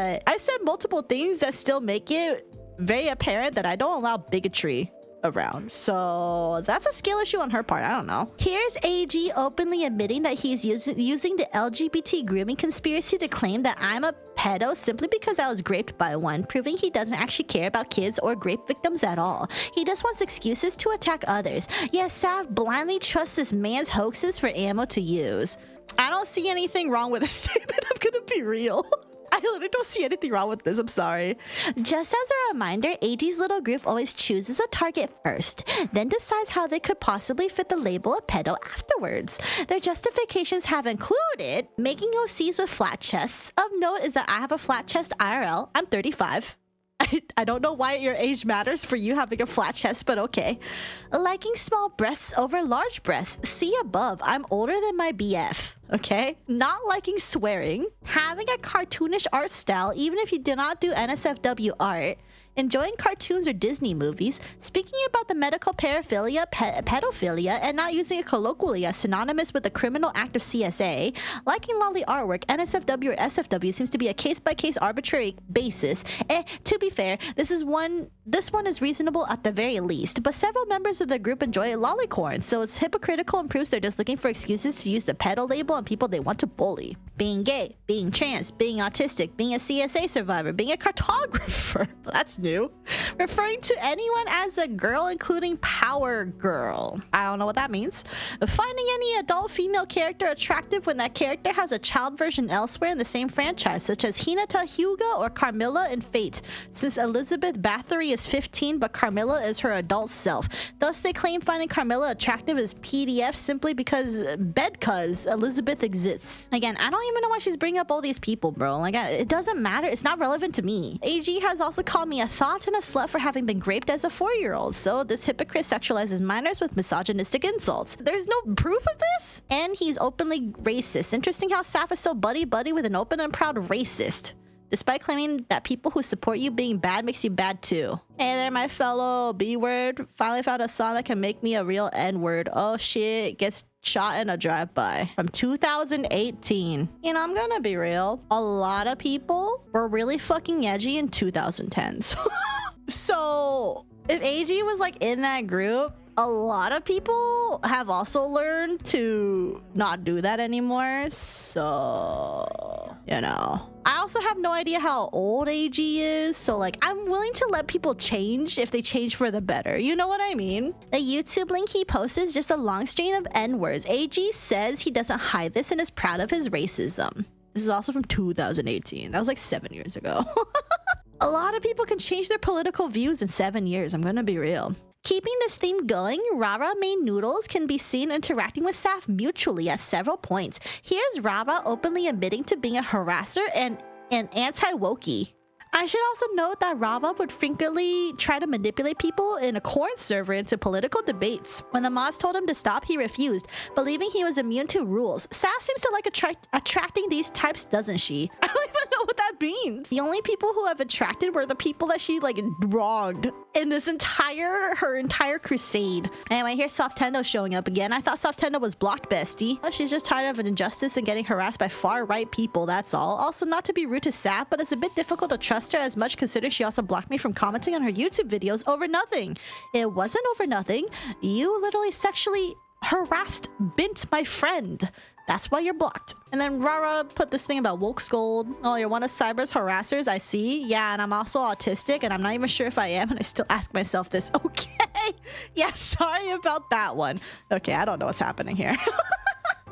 multiple things that still make it very apparent that I don't allow bigotry around. So that's a skill issue on her part. I don't know. Here's AG openly admitting that he's using the LGBT grooming conspiracy to claim that I'm a pedo simply because I was raped by one, proving he doesn't actually care about kids or rape victims at all. He just wants excuses to attack others. Yes, Sav blindly trusts this man's hoaxes for ammo to use. I don't see anything wrong with this statement. I'm gonna be real. I literally don't see anything wrong with this. I'm sorry. Just as a reminder, AG's little group always chooses a target first, then decides how they could possibly fit the label of pedo afterwards. Their justifications have included making OCs with flat chests. Of note is that I have a flat chest IRL. I'm 35. I don't know why your age matters for you having a flat chest, but okay. Liking small breasts over large breasts. See above, I'm older than my BF. Okay? Not liking swearing. Having a cartoonish art style, even if you do not do NSFW art. Enjoying cartoons or Disney movies. Speaking about the medical paraphilia, pedophilia, and not using it colloquially as synonymous with the criminal act of CSA. Liking lolly artwork, NSFW or SFW seems to be a case-by-case arbitrary basis. To be fair, this one is reasonable at the very least, but several members of the group enjoy lollicorn, so it's hypocritical and proves they're just looking for excuses to use the pedo label on people they want to bully. Being gay, being trans, being autistic, being a CSA survivor, being a cartographer. That's new. Referring to anyone as a girl, including Power Girl. I don't know what that means. Finding any adult female character attractive when that character has a child version elsewhere in the same franchise, such as Hinata Hyuga or Carmilla in Fate, since Elizabeth Bathory is 15 but Carmilla is her adult self. Thus they claim finding Carmilla attractive as PDF simply because Elizabeth exists. Again, I don't even know why she's bringing up all these people, bro. Like, it doesn't matter. It's not relevant to me. AG has also called me a thought and a slut up for having been raped as a 4-year-old. So this hypocrite sexualizes minors with misogynistic insults. There's no proof of this? And he's openly racist. Interesting how Saph is so buddy-buddy with an open and proud racist, despite claiming that people who support you being bad makes you bad too. Hey there, my fellow B-word. Finally found a song that can make me a real N-word. Oh shit, gets shot in a drive-by from 2018. You know, I'm gonna be real. A lot of people were really fucking edgy in 2010s. So if AG was like in that group, a lot of people have also learned to not do that anymore. So, you know. I also have no idea how old AG is, so like I'm willing to let people change if they change for the better. You know what I mean? The YouTube link he posts is just a long string of N-words. AG says he doesn't hide this and is proud of his racism. This is also from 2018. That was like 7 years ago. A lot of people can change their political views in 7 years. I'm gonna be real. Keeping this theme going, Rara main Noodles can be seen interacting with Saph mutually at several points. Here's Rara openly admitting to being a harasser and an anti-wokey. I should also note that Rava would frequently try to manipulate people in a corn server into political debates. When the mods told him to stop, he refused, believing he was immune to rules. Saph seems to like attracting these types, doesn't she? I don't even know what that means. The only people who have attracted were the people that she like wronged in this her entire crusade. Anyway, here's Softendo showing up again. I thought Softendo was blocked, bestie. Oh, she's just tired of an injustice and getting harassed by far-right people, that's all. Also, not to be rude to Saph, but it's a bit difficult to trust her as much considering she also blocked me from commenting on her YouTube videos over nothing. It wasn't over nothing. You literally sexually harassed Bint, my friend. That's why you're blocked. And then Rara put this thing about woke scold. Oh, you're one of Cyber's harassers, I see. Yeah, and I'm also autistic, and I'm not even sure if I am, and I still ask myself this. Okay. Yeah, sorry about that one. Okay, I don't know what's happening here.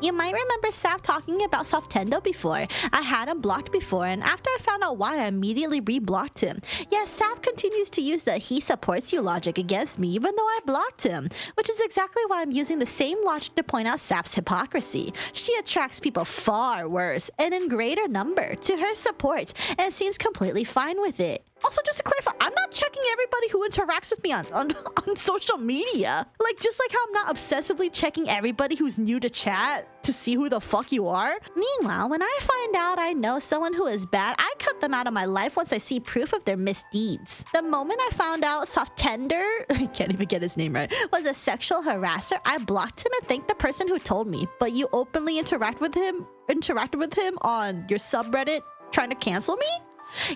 You might remember Saph talking about Softendo before. I had him blocked before, and after I found out why, I immediately re-blocked him. Yes, Saph continues to use the he supports you logic against me even though I blocked him, which is exactly why I'm using the same logic to point out Saph's hypocrisy. She attracts people far worse and in greater number to her support and seems completely fine with it. Also, just to clarify, I'm not checking everybody who interacts with me on social media. Like, just like how I'm not obsessively checking everybody who's new to chat to see who the fuck you are. Meanwhile, when I find out I know someone who is bad, I cut them out of my life once I see proof of their misdeeds. The moment I found out Softender, I can't even get his name right, was a sexual harasser, I blocked him and thanked the person who told me. But you openly interacted with him on your subreddit trying to cancel me?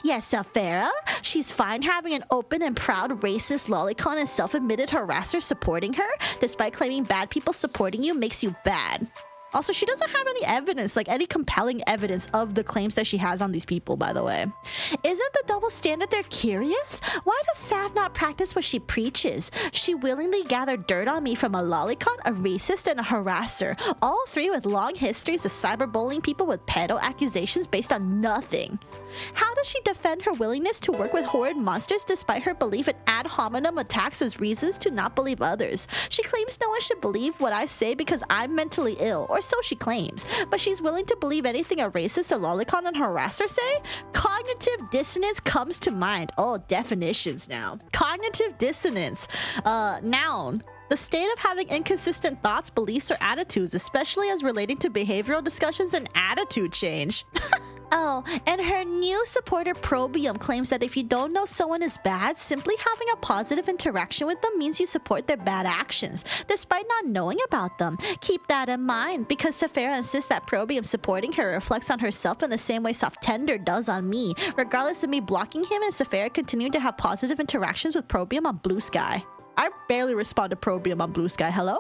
Yes, Saphera. She's fine having an open and proud racist lolicon and self-admitted harasser supporting her, despite claiming bad people supporting you makes you bad. Also, she doesn't have any evidence, like any compelling evidence of the claims that she has on these people, by the way. Isn't the double standard there curious? Why does Saph not practice what she preaches? She willingly gathered dirt on me from a lolicon, a racist, and a harasser, all three with long histories of cyberbullying people with pedo accusations based on nothing. How does she defend her willingness to work with horrid monsters despite her belief in ad hominem attacks as reasons to not believe others? She claims no one should believe what I say because I'm mentally ill, or so she claims, but she's willing to believe anything a racist, a lolicon, and harasser say? Cognitive dissonance comes to mind. Oh, definitions now. Cognitive dissonance. Noun. The state of having inconsistent thoughts, beliefs, or attitudes, especially as relating to behavioral discussions and attitude change. Oh, and her new supporter Probium claims that if you don't know someone is bad, simply having a positive interaction with them means you support their bad actions, despite not knowing about them. Keep that in mind, because Saphera insists that Probium supporting her reflects on herself in the same way Softender does on me, regardless of me blocking him and Saphera continuing to have positive interactions with Probium on Blue Sky. I barely respond to Probium on Blue Sky. Hello?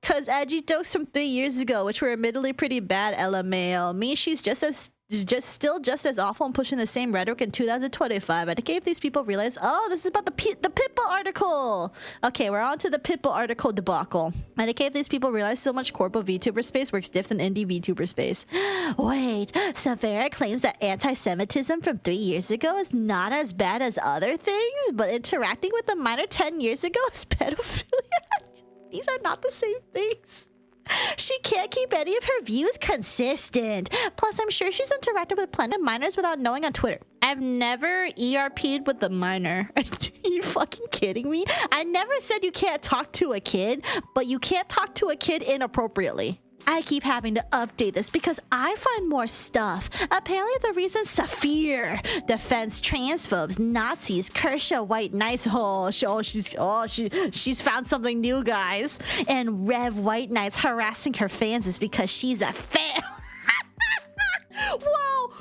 Cause edgy jokes from 3 years ago, which were admittedly pretty bad, LMAO. Me, she's still just as awful and pushing the same rhetoric in 2025. I think if these people realize, oh, this is about the Pitbull article. Okay, we're on to the Pitbull article debacle. I think if these people realize so much corpo VTuber space works different than indie VTuber space. Wait, Saphera claims that anti-Semitism from 3 years ago is not as bad as other things, but interacting with a minor 10 years ago is pedophilia. These are not the same things. She can't keep any of her views consistent. Plus, I'm sure she's interacted with plenty of minors without knowing on Twitter. I've never ERP'd with a minor. Are you fucking kidding me? I never said you can't talk to a kid, but you can't talk to a kid inappropriately. I keep having to update this because I find more stuff. Apparently the reason Saphera defends transphobes, Nazis, Kershaw White Knights, she's found something new, guys. And Rev White Knights harassing her fans is because she's a fan. Whoa.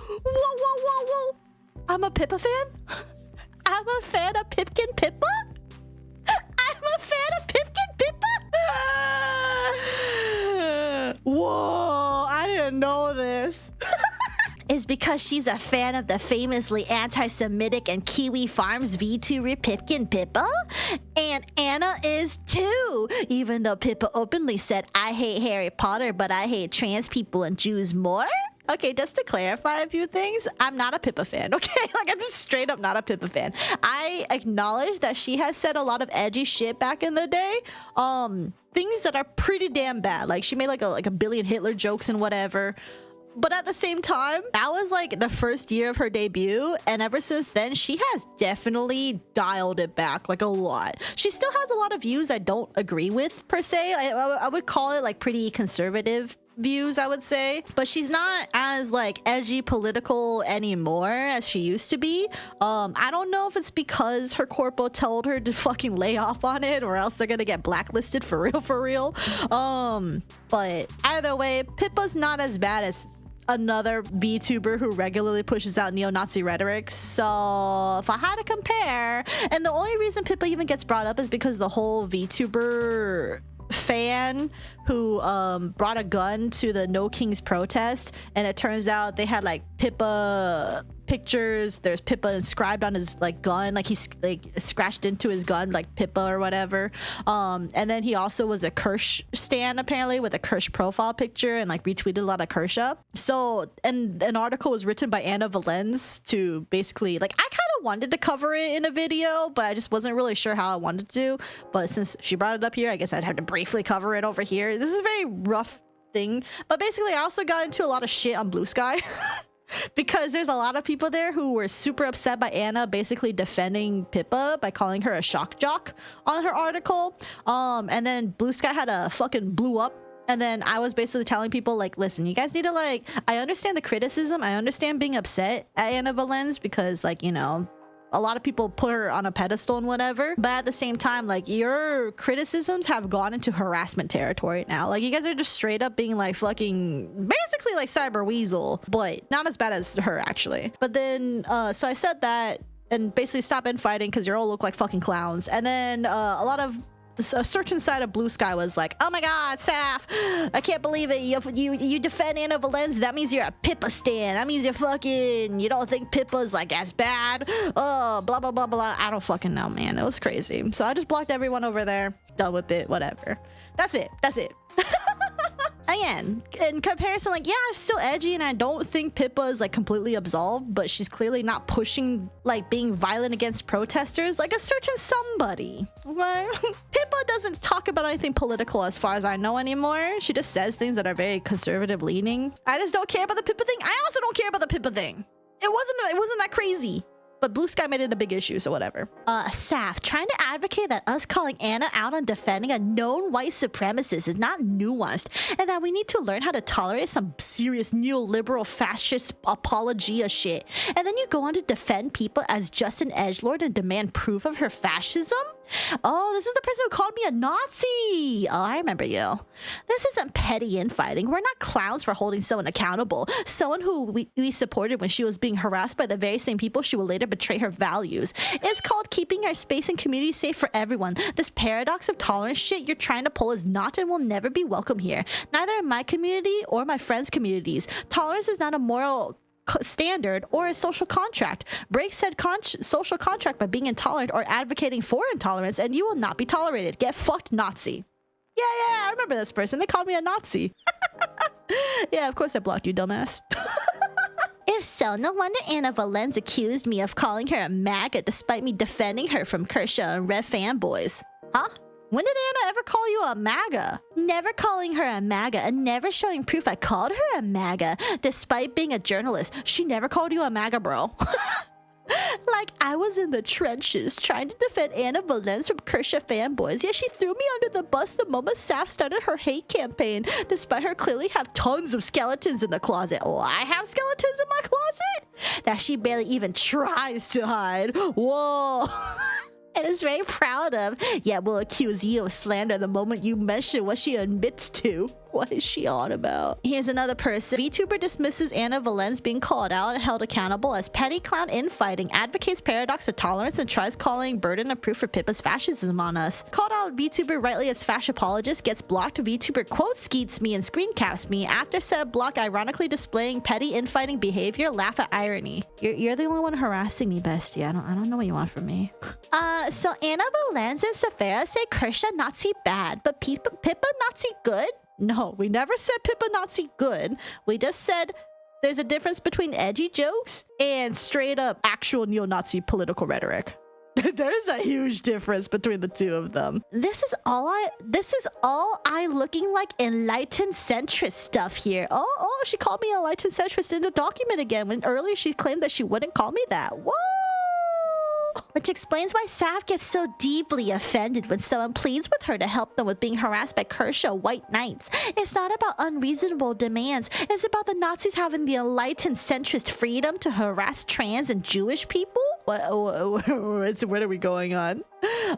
I'm a Pippa fan? I'm a fan of Pipkin Pippa? I'm a fan of Pipkin Pippa? Whoa, I didn't know this. Is because she's a fan of the famously anti-Semitic and Kiwi Farms VTuber Pipkin Pippa? And Anna is too, even though Pippa openly said, I hate Harry Potter, but I hate trans people and Jews more? Okay, just to clarify a few things, I'm not a Pippa fan, okay? Like, I'm just straight up not a Pippa fan. I acknowledge that she has said a lot of edgy shit back in the day. Things that are pretty damn bad. Like, she made like a billion Hitler jokes and whatever. But at the same time, that was like the first year of her debut. And ever since then, she has definitely dialed it back like a lot. She still has a lot of views I don't agree with, per se. I would call it like pretty conservative views, I would say, but she's not as like edgy political anymore as she used to be. I don't know if it's because her corpo told her to fucking lay off on it, or else they're gonna get blacklisted for real. But either way, Pippa's not as bad as another VTuber who regularly pushes out neo-Nazi rhetoric. So if I had to compare, and the only reason Pippa even gets brought up is because the whole VTuber fan who brought a gun to the No Kings protest, and it turns out they had like Pippa pictures. There's Pippa inscribed on his like gun, like he's like scratched into his gun like Pippa or whatever. And then he also was a Kirsch stan apparently, with a Kirsch profile picture, and like retweeted a lot of Kershaw. So, and an article was written by Anna Valens to basically, like, I kind of wanted to cover it in a video, but I just wasn't really sure how I wanted to. But since she brought it up here, I guess I'd have to briefly cover it over here. This is a very rough thing, but basically I also got into a lot of shit on Blue Sky. Because there's a lot of people there who were super upset by Anna basically defending Pippa by calling her a shock jock on her article. And then Blue Sky had a fucking blew up. And then I was basically telling people, like, listen, you guys need to, like, I understand the criticism. I understand being upset at Anna Valens because, like, you know, a lot of people put her on a pedestal and whatever, but at the same time, like, your criticisms have gone into harassment territory now. Like, you guys are just straight up being like fucking basically like Cyber Weasel, but not as bad as her actually. But then so I said that and basically stop infighting because you all look like fucking clowns. And then a lot of a certain side of Blue Sky was like, oh my god, Saf, I can't believe it, you defend Anna Valens, that means you're a Pippa stan, that means you don't think Pippa's like as bad, oh, blah blah blah blah. I don't fucking know, man. It was crazy. So I just blocked everyone over there, done with it, whatever. That's it. Again, in comparison, like, yeah, it's still edgy, and I don't think Pippa is like completely absolved, but she's clearly not pushing like being violent against protesters like a certain somebody. Okay? Pippa doesn't talk about anything political as far as I know anymore. She just says things that are very conservative leaning. I just don't care about the Pippa thing. I also don't care about the Pippa thing. It wasn't that crazy. But Blue Sky made it a big issue, so whatever. Saf, trying to advocate that us calling Anna out on defending a known white supremacist is not nuanced, and that we need to learn how to tolerate some serious neoliberal fascist apologia shit. And then you go on to defend people as just an edgelord and demand proof of her fascism? Oh, this is the person who called me a Nazi. Oh, I remember you. This isn't petty infighting. We're not clowns for holding someone accountable. Someone who we supported when she was being harassed by the very same people she will later betray her values. It's called keeping our space and community safe for everyone. This paradox of tolerance shit you're trying to pull is not and will never be welcome here. Neither in my community or my friends' communities. Tolerance is not a moral standard or a social contract. Break said social contract by being intolerant or advocating for intolerance, and you will not be tolerated. Get fucked, Nazi. Yeah, I remember this person. They called me a Nazi. Yeah, of course I blocked you, dumbass. If so, no wonder Anna Valens accused me of calling her a MAGA despite me defending her from Kershaw and Red fanboys. Huh? When did Anna ever call you a MAGA? Never calling her a MAGA and never showing proof I called her a MAGA. Despite being a journalist, she never called you a MAGA, bro. Like, I was in the trenches trying to defend Anna Valens from Kersha fanboys, yet she threw me under the bus the moment Saf started her hate campaign, despite her clearly have tons of skeletons in the closet. Oh, I have skeletons in my closet? That she barely even tries to hide. Whoa. And is very proud of, yet will accuse you of slander the moment you mention what she admits to. What is she on about? Here's another person. VTuber dismisses Anna Valens being called out and held accountable as petty clown infighting, advocates paradox of tolerance, and tries calling burden of proof for Pippa's fascism on us. Called out VTuber rightly as fash apologist, gets blocked. VTuber quote skeets me and screen caps me. After said block ironically displaying petty infighting behavior, laugh at irony. You're the only one harassing me, bestie. I don't know what you want from me. So Anna Valens and Saphera say Kersha Nazi bad, but Pippa Nazi good? No, we never said Pippa Nazi good. We just said there's a difference between edgy jokes and straight up actual neo-Nazi political rhetoric. There's a huge difference between the two of them. This is all I looking like enlightened centrist stuff here. Oh, she called me enlightened centrist in the document again when earlier she claimed that she wouldn't call me that. Whoa! Which explains why Saf gets so deeply offended when someone pleads with her to help them with being harassed by Kersha white knights. It's not about unreasonable demands. It's about the Nazis having the enlightened centrist freedom to harass trans and Jewish people? Where are we going on?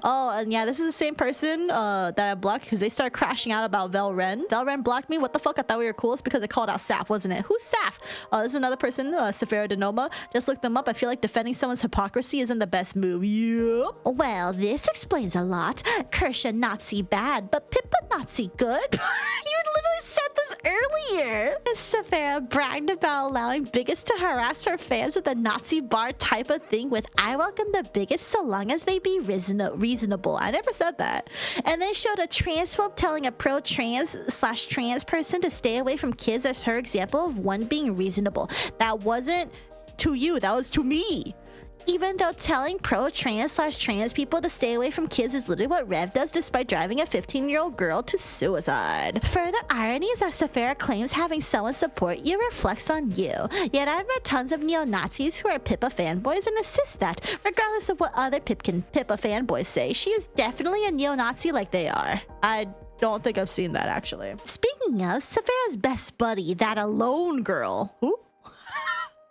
Oh, and yeah, this is the same person that I blocked because they started crashing out about Velren. Velren blocked me. What the fuck? I thought we were cool. It's because I called out Saf, wasn't it? Who's Saf? This is another person, Saphera de Noma. Just looked them up. I feel like defending someone's hypocrisy isn't the best move. Yup. Well, this explains a lot. Kersha Nazi bad, but Pippa Nazi good. You literally said this earlier. Saphera bragged about allowing bigots to harass her fans with a Nazi bar type of thing with I welcome the bigots so long as they be reasonable. I never said that. And then showed a transphobe telling a pro-trans/trans person to stay away from kids as her example of one being reasonable. That wasn't to you, that was to me. Even though telling pro-trans/trans people to stay away from kids is literally what Rev does despite driving a 15-year-old girl to suicide. Further irony is that Saphera claims having someone support you reflects on you. Yet I've met tons of neo-Nazis who are Pippa fanboys and assist that, regardless of what other Pippa fanboys say. She is definitely a neo-Nazi like they are. I don't think I've seen that actually. Speaking of, Saphera's best buddy, that alone girl. Who?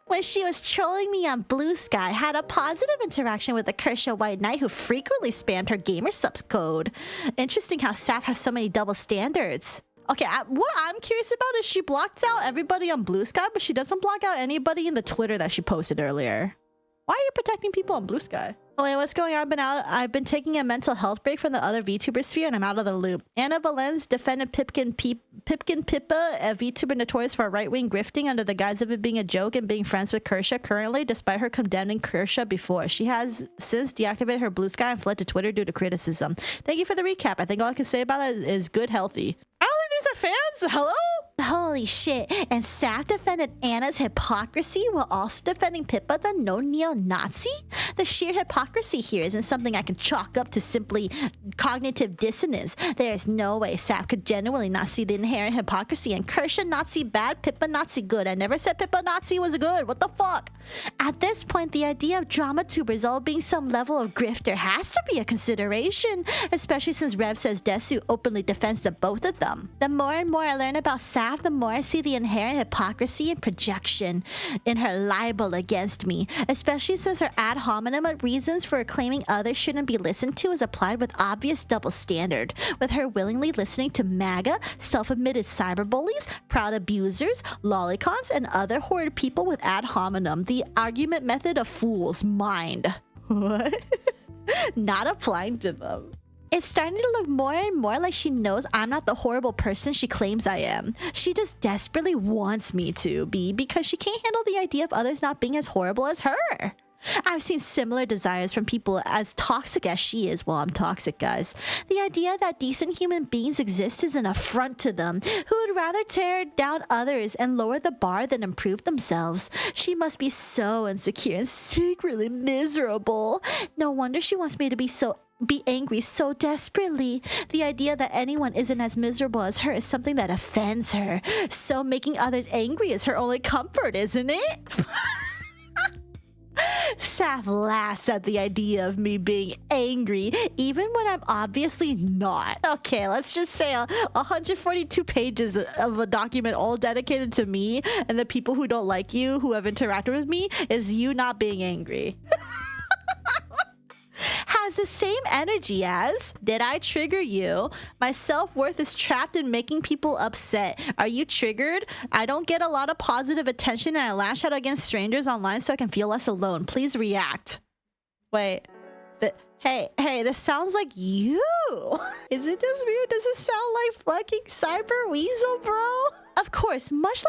When she was trolling me on Blue Sky, had a positive interaction with the Kersha White Knight who frequently spammed her gamer subs code. Interesting how Saf has so many double standards. Okay, what I'm curious about is she blocked out everybody on Blue Sky, but she doesn't block out anybody in the Twitter that she posted earlier. Why are you protecting people on Blue Sky? Oh, wait, what's going on? I've been taking a mental health break from the other VTuber sphere and I'm out of the loop. Anna Valens defended Pippa, a VTuber notorious for right-wing grifting under the guise of it being a joke and being friends with Kersha currently, despite her condemning Kersha before. She has since deactivated her Blue Sky and fled to Twitter due to criticism. Thank you for the recap. I think all I can say about it is good, healthy. I don't think these are fans. Hello? Holy shit. And Saf defended Anna's hypocrisy while also defending Pippa, the neo-Nazi? The sheer hypocrisy here isn't something I can chalk up to simply cognitive dissonance. There is no way Saf could genuinely not see the inherent hypocrisy in Kersha Nazi bad, Pippa Nazi good. I never said Pippa Nazi was good. What the fuck? At this point, the idea of drama tubers all being some level of grifter has to be a consideration, especially since Rev says Desu openly defends the both of them. The more and more I learn about Saf, the more I see the inherent hypocrisy and projection in her libel against me, especially since her ad hominem reasons for claiming others shouldn't be listened to is applied with obvious double standard, with her willingly listening to MAGA, self-admitted cyberbullies, proud abusers, lolicons, and other horrid people with ad hominem, the argument method of fools, mind. What? Not applying to them. It's starting to look more and more like she knows I'm not the horrible person she claims I am. She just desperately wants me to be because she can't handle the idea of others not being as horrible as her. I've seen similar desires from people as toxic as she is. Well, I'm toxic, guys. The idea that decent human beings exist is an affront to them, who would rather tear down others and lower the bar than improve themselves. She must be so insecure and secretly miserable. No wonder she wants me to be angry so desperately. The idea that anyone isn't as miserable as her is something that offends her. So making others angry is her only comfort, isn't it? Saf laughs at the idea of me being angry, even when I'm obviously not. Okay, let's just say 142 pages of a document all dedicated to me and the people who don't like you, who have interacted with me, is you not being angry. Has the same energy as, did I trigger you? My self-worth is trapped in making people upset. Are you triggered? I don't get a lot of positive attention and I lash out against strangers online so I can feel less alone. Please react. Wait. Hey, this sounds like you. Is it just me or does it sound like fucking Cyber Weasel, bro? Of course, much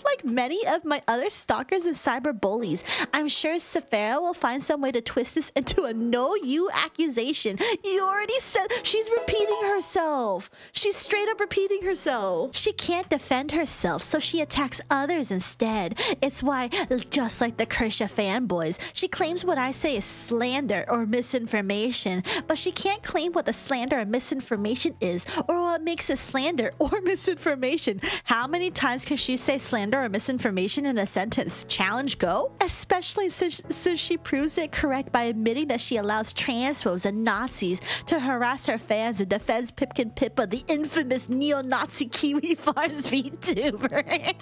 like many of my other stalkers and cyber bullies, I'm sure Saphera will find some way to twist this into a no-you accusation. You already said she's repeating herself. She's straight up repeating herself. She can't defend herself, so she attacks others instead. It's why, just like the Kersha fanboys, she claims what I say is slander or misinformation, but she can't claim what the slander or misinformation is or what makes it slander or misinformation. How many times can she say slander or misinformation in a sentence? Challenge go? Especially since she proves it correct by admitting that she allows transphobes and Nazis to harass her fans and defends Pipkin Pippa, the infamous neo-Nazi Kiwi Farms VTuber.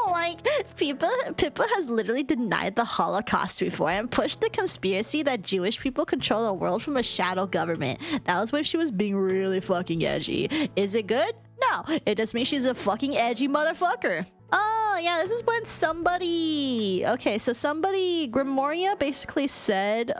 Like, Pippa has literally denied the Holocaust before and pushed the conspiracy that Jewish people control the world from a shadow government. That was when she was being really fucking edgy. Is it good? No, it just means she's a fucking edgy motherfucker. Oh, yeah, this is when somebody... Okay, so Grimoria basically said,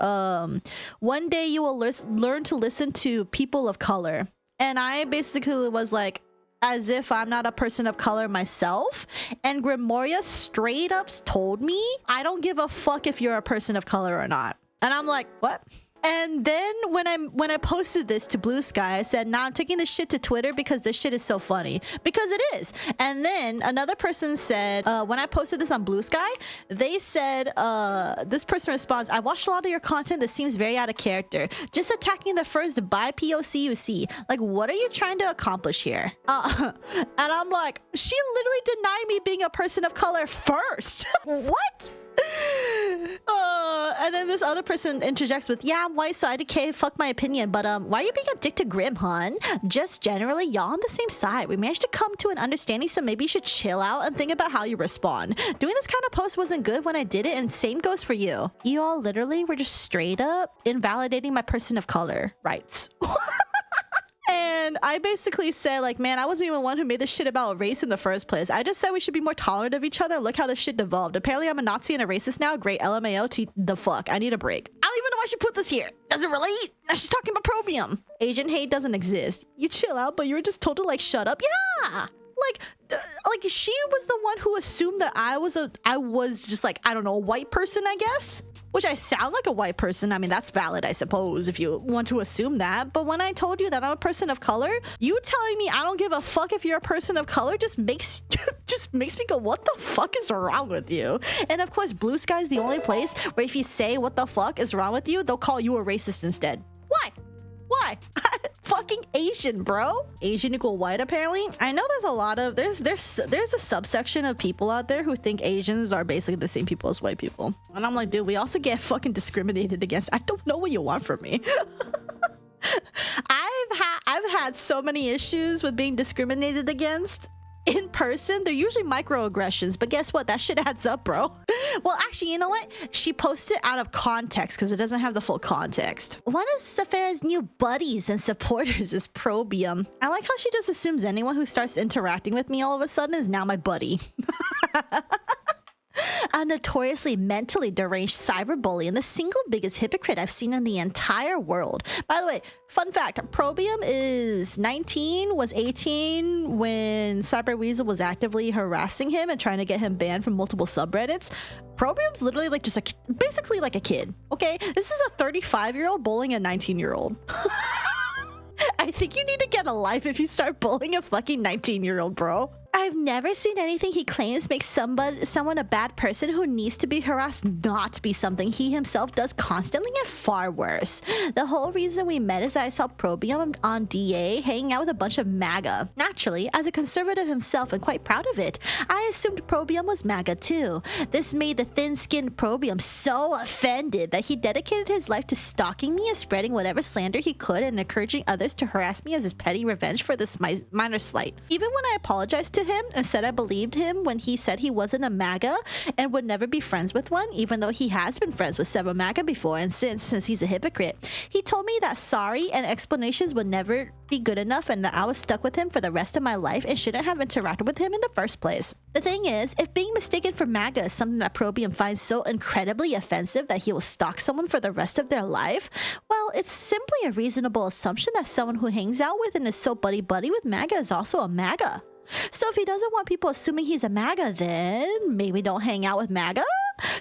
one day you will learn to listen to people of color. And I basically was like, as if I'm not a person of color myself. And Grimoria straight up told me, I don't give a fuck if you're a person of color or not. And I'm like, what? And then when I posted this to Blue Sky, I said, nah, I'm taking this shit to Twitter because this shit is so funny. Because it is. And then another person said, when I posted this on Blue Sky, they said, this person responds, I watched a lot of your content that seems very out of character. Just attacking the first bi POC you see. Like, what are you trying to accomplish here? And I'm like, she literally denied me being a person of color first. What? And then this other person interjects with, yeah, I'm white, so IDK, fuck my opinion, but why are you being a dick to Grim, hun? Just generally, y'all on the same side. We managed to come to an understanding, so maybe you should chill out and think about how you respond. Doing this kind of post wasn't good when I did it, and same goes for you. You all literally were just straight up invalidating my person of color rights. And I basically said, like, man, I wasn't even the one who made this shit about race in the first place. I just said we should be more tolerant of each other. Look how this shit devolved. Apparently I'm a Nazi and a racist now. Great, LMAO, the fuck. I need a break. I don't even know why she put this here. Does it relate? She's talking about Probium. Asian hate doesn't exist. You chill out, but you were just told to, like, shut up. Yeah! Like she was the one who assumed that I was just, like, I don't know, a white person, I guess? Which I sound like a white person. I mean, that's valid, I suppose, if you want to assume that. But when I told you that I'm a person of color, you telling me I don't give a fuck if you're a person of color just makes me go, what the fuck is wrong with you? And of course, Blue Sky is the only place where if you say what the fuck is wrong with you, they'll call you a racist instead. Why? Why? Fucking Asian, bro. Asian equal white, apparently. I know there's a lot of there's a subsection of people out there who think Asians are basically the same people as white people. And I'm like, dude, we also get fucking discriminated against. I don't know what you want from me. I've had so many issues with being discriminated against in person. They're usually microaggressions, but guess what? That shit adds up, bro. Well, actually, you know what? She posted out of context because it doesn't have the full context. One of Saphera's new buddies and supporters is Probium. I like how she just assumes anyone who starts interacting with me all of a sudden is now my buddy. A notoriously mentally deranged cyberbully and the single biggest hypocrite I've seen in the entire world. By the way, fun fact, Probium is 19, was 18 when Cyber Weasel was actively harassing him and trying to get him banned from multiple subreddits. Probium's literally like just basically like a kid, okay? This is a 35-year-old bullying a 19-year-old. I think you need to get a life if you start bullying a fucking 19-year-old, bro. I've never seen anything he claims makes someone a bad person who needs to be harassed not be something he himself does constantly and far worse. The whole reason we met is that I saw Probium on DA hanging out with a bunch of MAGA. Naturally, as a conservative himself and quite proud of it, I assumed Probium was MAGA too. This made the thin-skinned Probium so offended that he dedicated his life to stalking me and spreading whatever slander he could and encouraging others to harass me as his petty revenge for this minor slight. Even when I apologized to him and said I believed him when he said he wasn't a MAGA and would never be friends with one, even though he has been friends with several MAGA before and since he's a hypocrite, he told me that sorry and explanations would never be good enough and that I was stuck with him for the rest of my life and shouldn't have interacted with him in the first place. The thing is, if being mistaken for MAGA is something that Probium finds so incredibly offensive that he will stalk someone for the rest of their life, well, it's simply a reasonable assumption that someone who hangs out with and is so buddy-buddy with MAGA is also a MAGA. So if he doesn't want people assuming he's a MAGA, then maybe don't hang out with MAGA?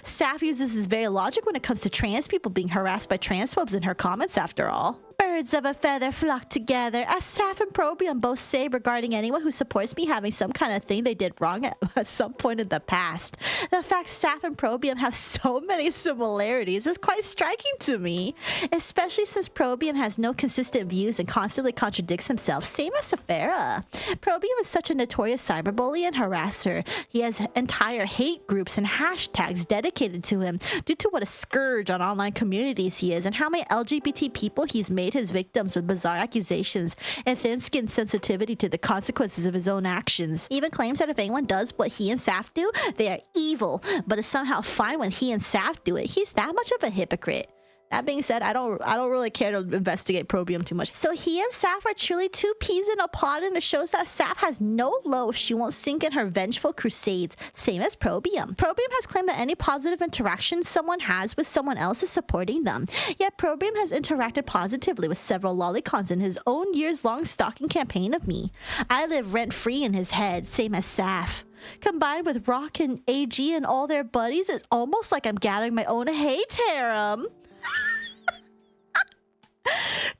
Saph uses this very logic when it comes to trans people being harassed by transphobes in her comments, after all. Birds of a feather flock together, as Saph and Probium both say regarding anyone who supports me having some kind of thing they did wrong at some point in the past. The fact Saph and Probium have so many similarities is quite striking to me, especially since Probium has no consistent views and constantly contradicts himself, same as Saphera. Probium is such a notorious cyberbully and harasser. He has entire hate groups and hashtags dedicated to him due to what a scourge on online communities he is and how many LGBT people he's made his victims with bizarre accusations and thin-skinned sensitivity to the consequences of his own actions. Even claims that if anyone does what he and Saph do, they are evil, but is somehow fine when he and Saph do it. He's that much of a hypocrite. That being said, I don't really care to investigate Probium too much. So he and Saph are truly two peas in a pod, and it shows that Saph has no low she won't sink in her vengeful crusades, same as Probium. Probium has claimed that any positive interaction someone has with someone else is supporting them. Yet Probium has interacted positively with several lolicons in his own years-long stalking campaign of me. I live rent-free in his head, same as Saph. Combined with Rock and AG and all their buddies, it's almost like I'm gathering my own hate harem.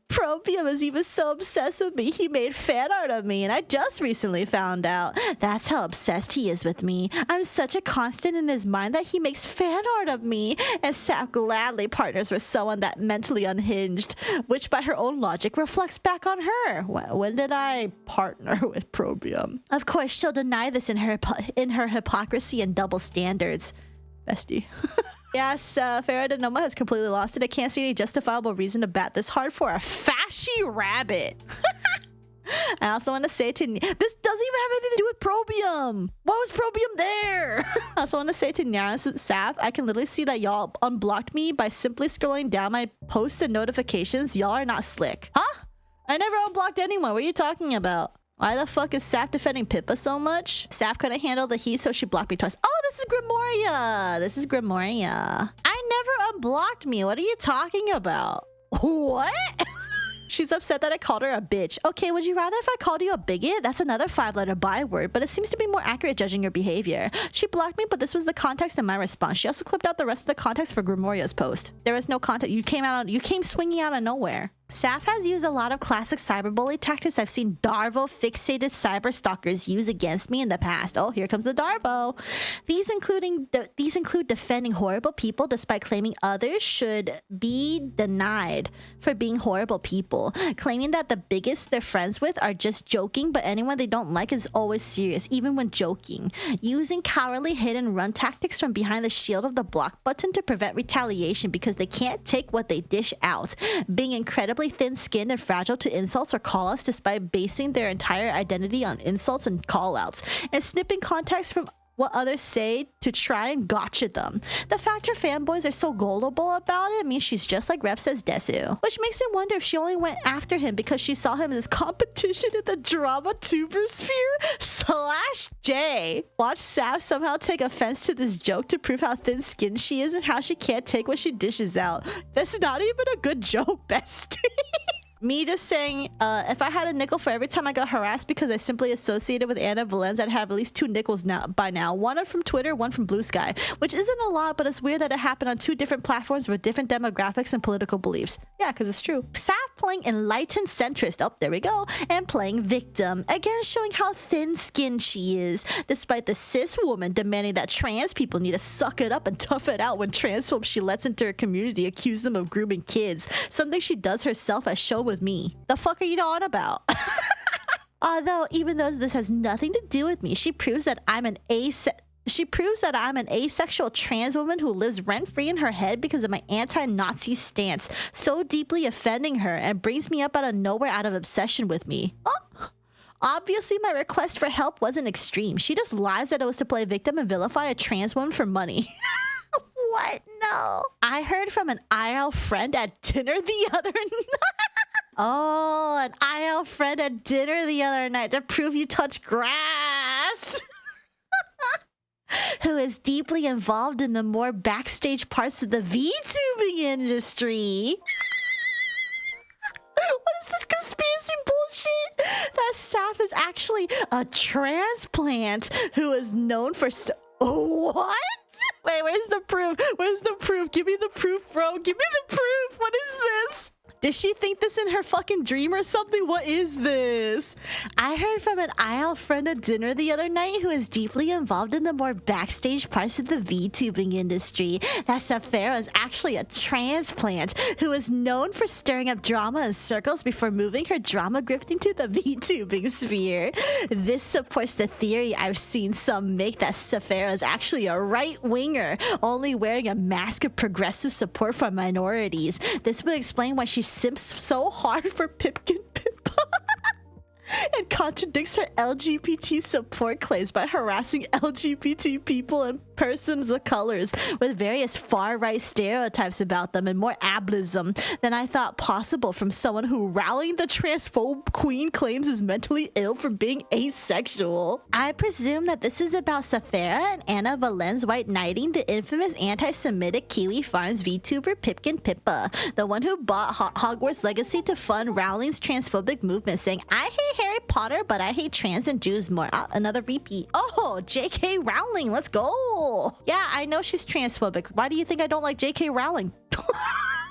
Probium is even so obsessed with me, he made fan art of me, and I just recently found out. That's how obsessed he is with me. I'm such a constant in his mind that he makes fan art of me, and Saph gladly partners with someone that mentally unhinged, which by her own logic reflects back on her. When did I partner with Probium? Of course, she'll deny this in her hypocrisy and double standards. Bestie. Yes, Saphera de Noma has completely lost it. I can't see any justifiable reason to bat this hard for a fashy rabbit. I also want to say to... This doesn't even have anything to do with Probium. Why was Probium there? I also want to say to Nya and Saph, I can literally see that y'all unblocked me by simply scrolling down my posts and notifications. Y'all are not slick. Huh? I never unblocked anyone. What are you talking about? Why the fuck is Saph defending Pippa so much? Saph couldn't handle the heat, so she blocked me twice. Oh, this is Grimoria. This is Grimoria. I never unblocked me. What are you talking about? What? She's upset that I called her a bitch. Okay, would you rather if I called you a bigot? That's another 5-letter byword, but it seems to be more accurate judging your behavior. She blocked me, but this was the context in my response. She also clipped out the rest of the context for Grimoria's post. There was no context. You came swinging out of nowhere. Saph has used a lot of classic cyberbully tactics I've seen Darvo-fixated cyberstalkers use against me in the past. Oh, here comes the Darvo. These include defending horrible people despite claiming others should be denied for being horrible people, claiming that the bigots they're friends with are just joking, but anyone they don't like is always serious, even when joking, using cowardly hit and run tactics from behind the shield of the block button to prevent retaliation because they can't take what they dish out, being incredibly thin-skinned and fragile to insults or call-outs despite basing their entire identity on insults and call-outs, and snipping context from what others say to try and gotcha them. The fact her fanboys are so gullible about it means she's just like Ref says Desu, which makes me wonder if she only went after him because she saw him as competition in the drama tuber sphere / J. Watch Saph somehow take offense to this joke to prove how thin-skinned she is and how she can't take what she dishes out. That's not even a good joke, bestie. Me just saying, if I had a nickel for every time I got harassed because I simply associated with Anna Valenz, I'd have at least 2 nickels by now. One from Twitter, one from Blue Sky, which isn't a lot, but it's weird that it happened on 2 different platforms with different demographics and political beliefs. Yeah, because it's true. Saph Saph playing enlightened centrist, oh, there we go, and playing victim, again showing how thin-skinned she is, despite the cis woman demanding that trans people need to suck it up and tough it out when transphobes she lets into her community accuse them of grooming kids, something she does herself as shown with me. The fuck are you on about? Although, even though this has nothing to do with me, she proves that I'm an asexual trans woman who lives rent-free in her head because of my anti-Nazi stance, so deeply offending her, and brings me up out of nowhere out of obsession with me. Oh, obviously my request for help wasn't extreme. She just lies that it was to play victim and vilify a trans woman for money. What? No. I heard from an IRL friend at dinner the other night. Oh, an IRL friend at dinner the other night to prove you touch grass. Who is deeply involved in the more backstage parts of the VTubing industry. What is this conspiracy bullshit? That Saph is actually a transplant who is known for what? Wait, where's the proof? Where's the proof? Give me the proof, bro. Give me the proof. What is this? Did she think this in her fucking dream or something? What is this? I heard from an IL friend at dinner the other night who is deeply involved in the more backstage parts of the VTubing industry that Saphera is actually a transplant who is known for stirring up drama in circles before moving her drama grifting to the VTubing sphere. This supports the theory I've seen some make that Saphera is actually a right-winger, only wearing a mask of progressive support for minorities. This would explain why she simps so hard for Pipkin Pippa and contradicts her LGBT support claims by harassing LGBT people and persons of colors with various far-right stereotypes about them and more ableism than I thought possible from someone who rallying the transphobe queen claims is mentally ill for being asexual. I presume that this is about Saphera and Anna Valen's white knighting the infamous anti-Semitic Kiwi Farms VTuber Pipkin Pippa, the one who bought Hogwarts Legacy to fund Rowling's transphobic movement, saying, "I hate Harry Potter, but I hate trans and Jews more." Another repeat. Oh, J.K. Rowling, let's go. Yeah, I know she's transphobic. Why do you think I don't like J.K. Rowling? By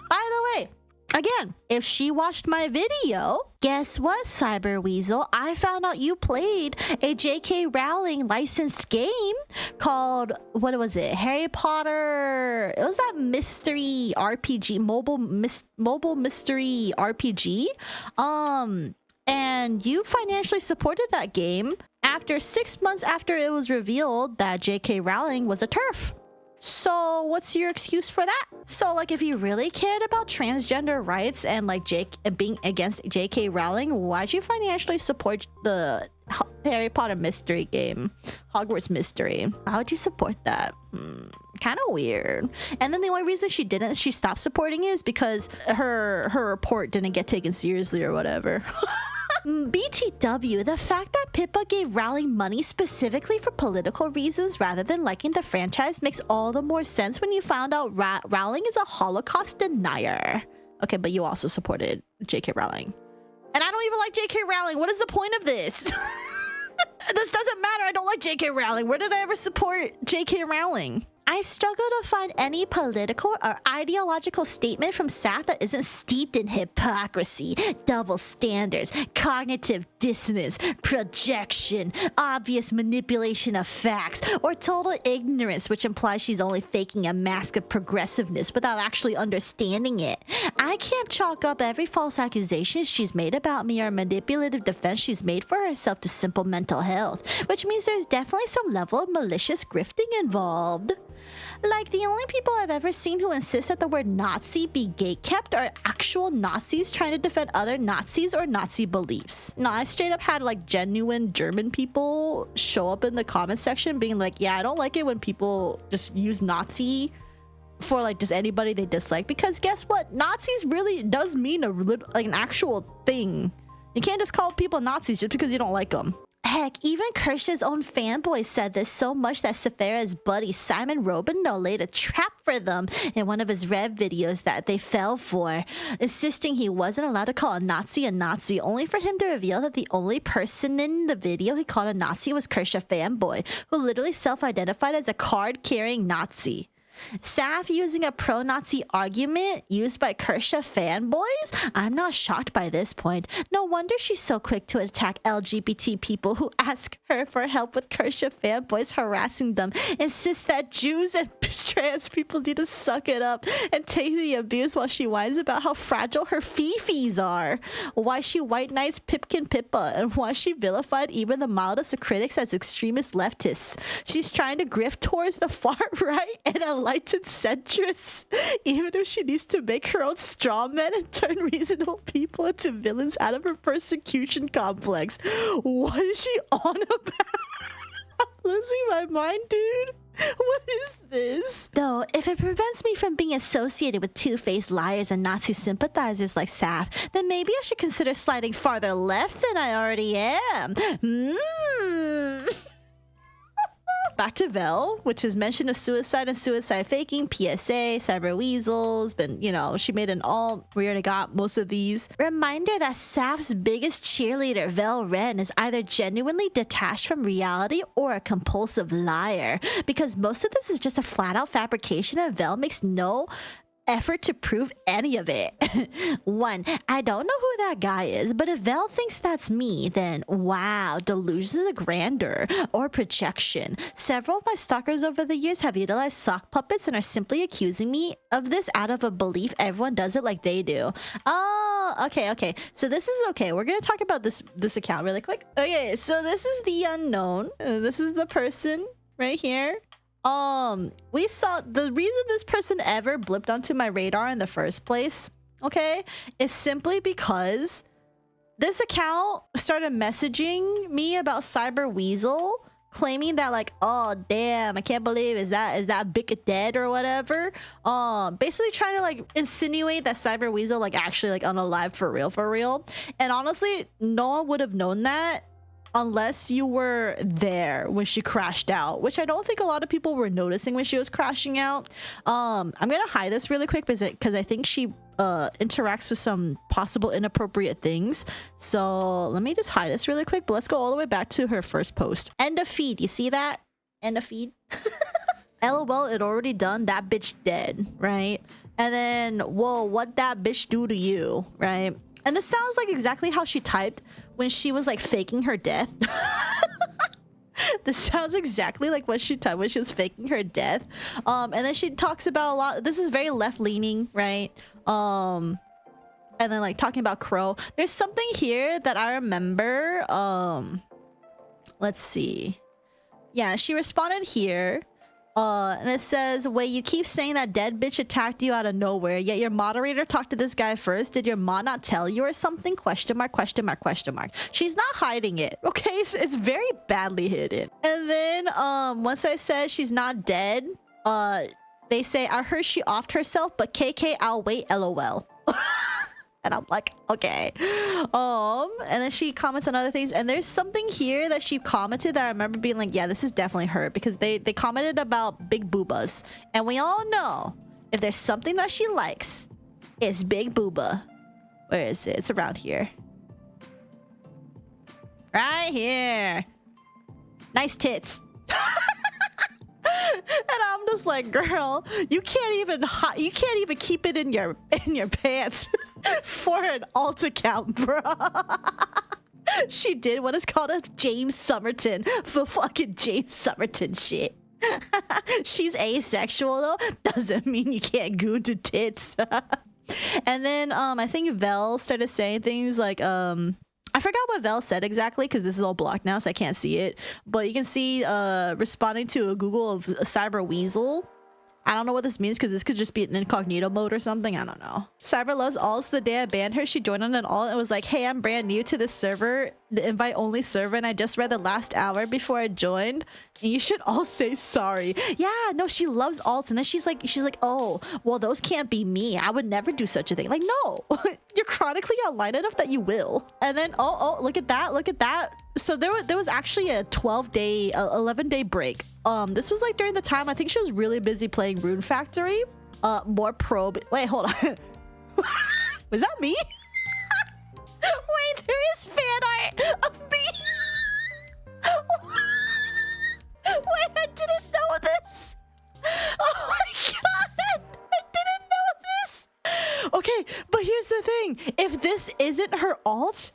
the way, again, if she watched my video, guess what, Cyber Weasel? I found out you played a J.K. Rowling licensed game called, what was it? Harry Potter. It was that mystery RPG, mobile mystery RPG. And you financially supported that game after 6 months after it was revealed that J.K. Rowling was a TERF. So what's your excuse for that? So like, if you really cared about transgender rights and like being against J.K. Rowling, why'd you financially support the Harry Potter mystery game, Hogwarts Mystery? How would you support that? Kind of weird. And then the only reason she stopped supporting it is because her report didn't get taken seriously or whatever. BTW, the fact that Pippa gave Rowling money specifically for political reasons rather than liking the franchise makes all the more sense when you found out Rowling is a Holocaust denier. Okay, but you also supported J.K. Rowling. And I don't even like J.K. Rowling. What is the point of this? This doesn't matter. I don't like J.K. Rowling. Where did I ever support J.K. Rowling? I struggle to find any political or ideological statement from Saph that isn't steeped in hypocrisy, double standards, cognitive dissonance, projection, obvious manipulation of facts, or total ignorance, which implies she's only faking a mask of progressiveness without actually understanding it. I can't chalk up every false accusation she's made about me or manipulative defense she's made for herself to simple mental health, which means there's definitely some level of malicious grifting involved. Like, the only people I've ever seen who insist that the word Nazi be gatekept are actual Nazis trying to defend other Nazis or Nazi beliefs. No, I straight up had like genuine German people show up in the comment section being like, yeah, I don't like it when people just use Nazi for like just anybody they dislike, because guess what? Nazis really does mean like an actual thing. You can't just call people Nazis just because you don't like them. Heck, even Kersh's own fanboy said this so much that Saphera's buddy Simon Robino laid a trap for them in one of his Rev videos that they fell for, insisting he wasn't allowed to call a Nazi, only for him to reveal that the only person in the video he called a Nazi was Kersha fanboy, who literally self-identified as a card-carrying Nazi. Saf using a pro-Nazi argument used by Kersha fanboys? I'm not shocked by this point. No wonder she's so quick to attack LGBT people who ask her for help with Kersha fanboys harassing them. Insists that Jews and trans people need to suck it up and take the abuse while she whines about how fragile her fifis are. Why she white knights Pipkin Pippa and why she vilified even the mildest of critics as extremist leftists. She's trying to grift towards the far right and enlightened centrists, even if she needs to make her own straw men and turn reasonable people into villains out of her persecution complex. What is she on about? I'm losing my mind, dude. What is this? Though, if it prevents me from being associated with two-faced liars and Nazi sympathizers like Saf, then maybe I should consider sliding farther left than I already am. Back to Vel, which is mention of suicide and suicide faking, PSA, cyber weasels, but she made an alt. We already got most of these. Reminder that Saf's biggest cheerleader, Vel Ren, is either genuinely detached from reality or a compulsive liar, because most of this is just a flat-out fabrication and Vel makes no effort to prove any of it. 1, I don't know who that guy is, but if Vel thinks that's me, then wow, delusions of grandeur or projection. Several of my stalkers over the years have utilized sock puppets and are simply accusing me of this out of a belief everyone does it like they do. Oh, okay. So this is okay. We're gonna talk about this account really quick. Okay, so this is the unknown. This is the person right here. We saw the reason this person ever blipped onto my radar in the first place, okay, is simply because this account started messaging me about Cyber Weasel, claiming that like, oh damn, I can't believe is that Bick dead or whatever. Basically trying to like insinuate that Cyber Weasel like actually like unalive for real. And honestly, no one would have known that unless you were there when she crashed out, which I don't think a lot of people were noticing when she was crashing out. I'm gonna hide this really quick because I think she interacts with some possible inappropriate things. So let me just hide this really quick, but let's go all the way back to her first post. End of feed. You see that? End of feed. LOL, it already done. That bitch dead, right? And then, whoa, what that bitch do to you, right? And this sounds like exactly how she typed when she was like faking her death. This sounds exactly like what she typed when she was faking her death. And then she talks about a lot. This is very left leaning, right? And then like talking about Crow. There's something here that I remember. Let's see. Yeah, she responded here. And it says, wait, you keep saying that dead bitch attacked you out of nowhere, yet your moderator talked to this guy first. Did your mod not tell you or something? Question mark. She's not hiding it, okay? It's very badly hidden. And then once I said she's not dead, they say, I heard she offed herself, but KK, I'll wait, LOL. And I'm like, okay. And then she comments on other things. And there's something here that she commented that I remember being like, yeah, this is definitely her. Because they commented about big boobas. And we all know if there's something that she likes, it's big booba. Where is it? It's around here. Right here. Nice tits. And I'm just like, girl, you can't even keep it in your pants for an alt account, bro. She did what is called a James Somerton for fucking James Somerton shit. She's asexual though, doesn't mean you can't goon to tits. And then I think Vel started saying things like I forgot what Vel said exactly because this is all blocked now, so I can't see it. But you can see responding to a Google of Cyber Weasel. I don't know what this means because this could just be an incognito mode or something. I don't know. Cyber loves alts. The day I banned her, she joined on an alt and was like, hey, I'm brand new to this server, the invite only server, and I just read the last hour before I joined. And you should all say sorry. Yeah, no, she loves alts. And then she's like, oh, well, those can't be me. I would never do such a thing. Like, no, you're chronically online enough that you will. And then, oh, look at that. So there was actually a 11-day break. This was like during the time I think she was really busy playing Rune Factory. More probe. Wait, hold on. Was that me? Wait, there is fan art of me. Wait, I didn't know this. Oh my thing. If this isn't her alt,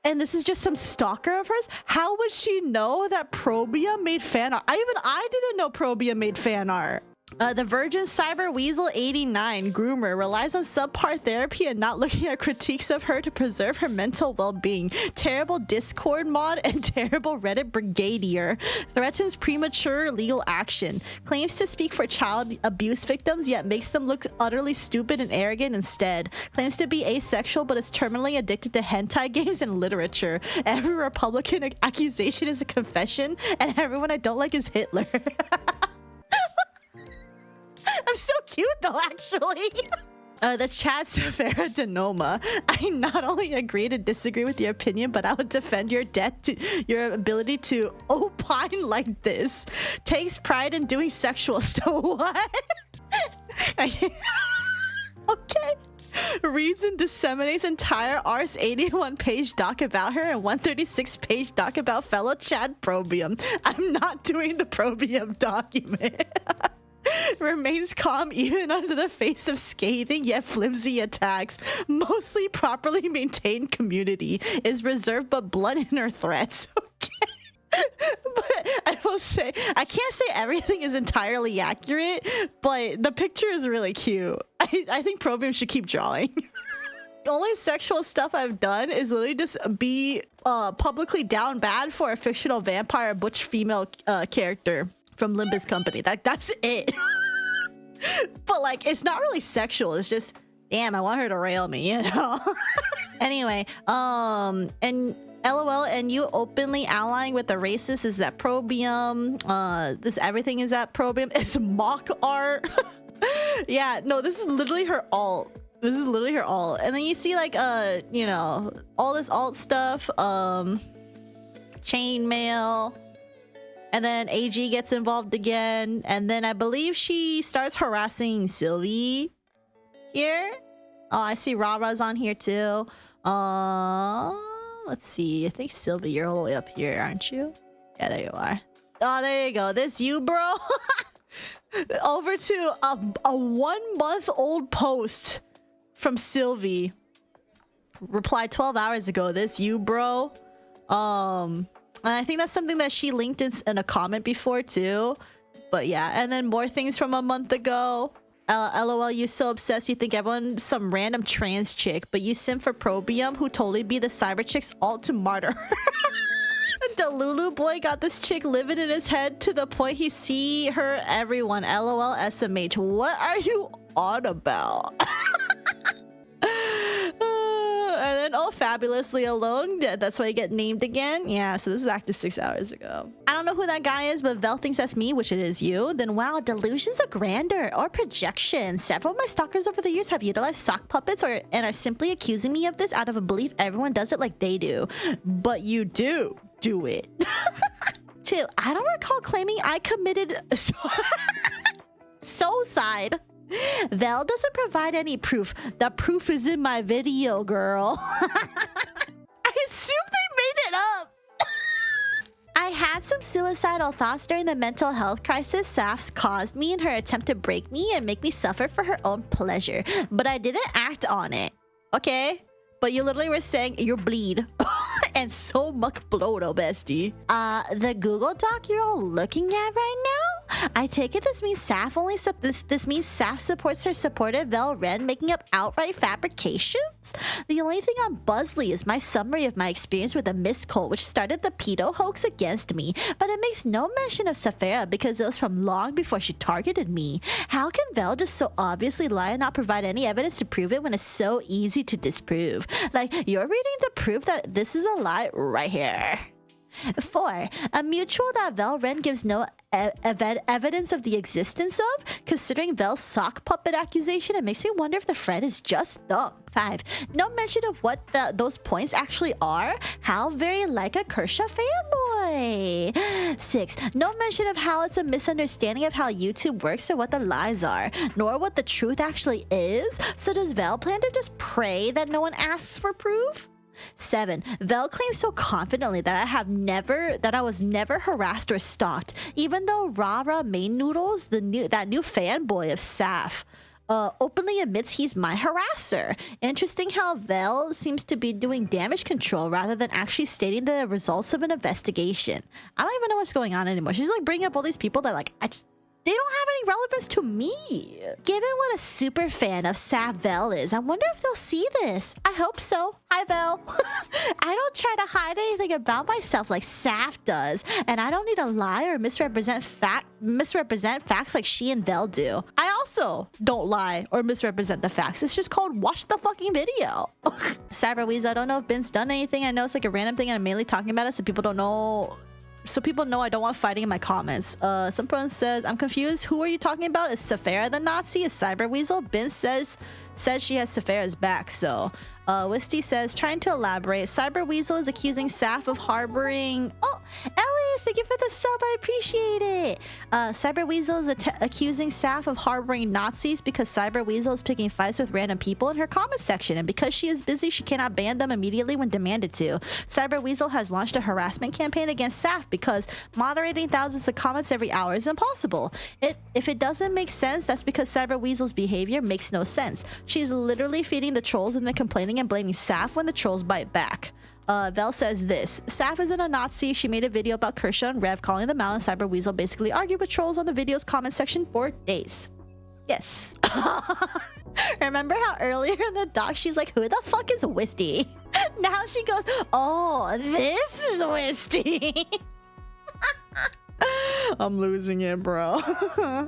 and this is just some stalker of hers, how would she know that Probia made fan art? I didn't know Probia made fan art. The Virgin Cyber Weasel 89 groomer relies on subpar therapy and not looking at critiques of her to preserve her mental well-being. Terrible Discord mod and terrible Reddit brigadier. Threatens premature legal action. Claims to speak for child abuse victims, yet makes them look utterly stupid and arrogant instead. Claims to be asexual, but is terminally addicted to hentai games and literature. Every Republican accusation is a confession, and everyone I don't like is Hitler. I'm so cute though, actually. The chat Saphera to Noma. I not only agree to disagree with your opinion, but I would defend your your ability to opine like this. Takes pride in doing sexual stuff. What? Okay. Reads and disseminates entire Ars 81 page doc about her and 136 page doc about fellow Chad Probium. I'm not doing the Probium document. Remains calm even under the face of scathing yet flimsy attacks. Mostly properly maintained community. Is reserved but blunt in her threats. Okay. But I will say, I can't say everything is entirely accurate, but the picture is really cute. I think Probium should keep drawing. The only sexual stuff I've done is literally just be publicly down bad for a fictional vampire butch female character from Limbus Company. That's it. But like, it's not really sexual. It's just, damn, I want her to rail me, you know? Anyway, and LOL, and you openly allying with the racist is that Probium. This everything is that Probium. It's mock art. Yeah, no, this is literally her alt. This is literally her alt. And then you see like, you know, all this alt stuff, chainmail. And then AG gets involved again. And then I believe she starts harassing Sylvie here. Oh, I see Rara's on here too. Let's see. I think Sylvie, you're all the way up here, aren't you? Yeah, there you are. Oh, there you go. This you, bro? Over to a 1 month old post from Sylvie. Replied 12 hours ago. This you, bro? And I think that's something that she linked in a comment before too. But yeah, and then more things from a month ago. LOL, you so obsessed you think everyone's some random trans chick, but you simp for Probium, who totally be the cyber chick's alt to martyr her. Delulu boy got this chick living in his head to the point he see her everyone. LOL SMH. What are you on about? And then, oh, fabulously alone. That's why you get named again. Yeah, so this is active 6 hours ago. I don't know who that guy is, but Vel thinks that's me, which it is you. Then wow, delusions of grandeur or projection. Several of my stalkers over the years have utilized sock puppets and are simply accusing me of this out of a belief everyone does it like they do. But you do it. 2. I don't recall claiming I committed suicide. Vel doesn't provide any proof. The proof is in my video, girl. I assume they made it up. I had some suicidal thoughts during the mental health crisis Safs caused me in her attempt to break me and make me suffer for her own pleasure. But I didn't act on it. Okay? But you literally were saying you bleed. And so much blood, oh bestie. The Google Doc you're all looking at right now? I take it this means Saf this means Saf supports her supporter Vel Ren making up outright fabrications? The only thing on Buzzly is my summary of my experience with the Mist Cult, which started the pedo hoax against me, but it makes no mention of Saphera because it was from long before she targeted me. How can Vel just so obviously lie and not provide any evidence to prove it when it's so easy to disprove? Like, you're reading the proof that this is a lie right here. 4. A mutual that Vel Ren gives no evidence of the existence of. Considering Vel's sock puppet accusation, it makes me wonder if the friend is just dumb. 5. No mention of what those points actually are. How very like a Kershaw fanboy. 6. No mention of how it's a misunderstanding of how YouTube works or what the lies are, nor what the truth actually is. So does Vel plan to just pray that no one asks for proof? 7. Vel claims so confidently that I was never harassed or stalked, even though Rara Main Noodles, that new fanboy of Saf, openly admits he's my harasser. Interesting how Vel seems to be doing damage control rather than actually stating the results of an investigation. I don't even know what's going on anymore. She's like bringing up all these people that like they don't have any relevance to me. Given what a super fan of Saf Vel is, I wonder if they'll see this. I hope so. Hi, Vel. I don't try to hide anything about myself like Saf does, and I don't need to lie or misrepresent facts like she and Vel do. I also don't lie or misrepresent the facts. It's just called watch the fucking video. Cyber Weasel, I don't know if Ben's done anything. I know it's like a random thing and I'm mainly talking about it so people don't know. So people know I don't want fighting in my comments. Some person says, I'm confused. Who are you talking about? Is Saphera the Nazi? Is Cyber Weasel? Ben says she has Saphera's back. So Wisty says, trying to elaborate. Cyber Weasel is accusing Saf of harboring... Oh, Elias, thank you for the sub. I appreciate it. Cyber Weasel is accusing Saf of harboring Nazis because Cyber Weasel is picking fights with random people in her comment section. And because she is busy, she cannot ban them immediately when demanded to. Cyber Weasel has launched a harassment campaign against Saf because moderating thousands of comments every hour is impossible. If it doesn't make sense, that's because Cyber Weasel's behavior makes no sense. She's literally feeding the trolls and then complaining and blaming Saf when the trolls bite back. Vel says this. Saf isn't a Nazi. She made a video about Kershaw and Rev calling them out, and Cyber Weasel basically argued with trolls on the video's comment section for days. Yes. Remember how earlier in the doc she's like, who the fuck is Wisty? Now she goes, oh, this is Wisty. I'm losing it, bro.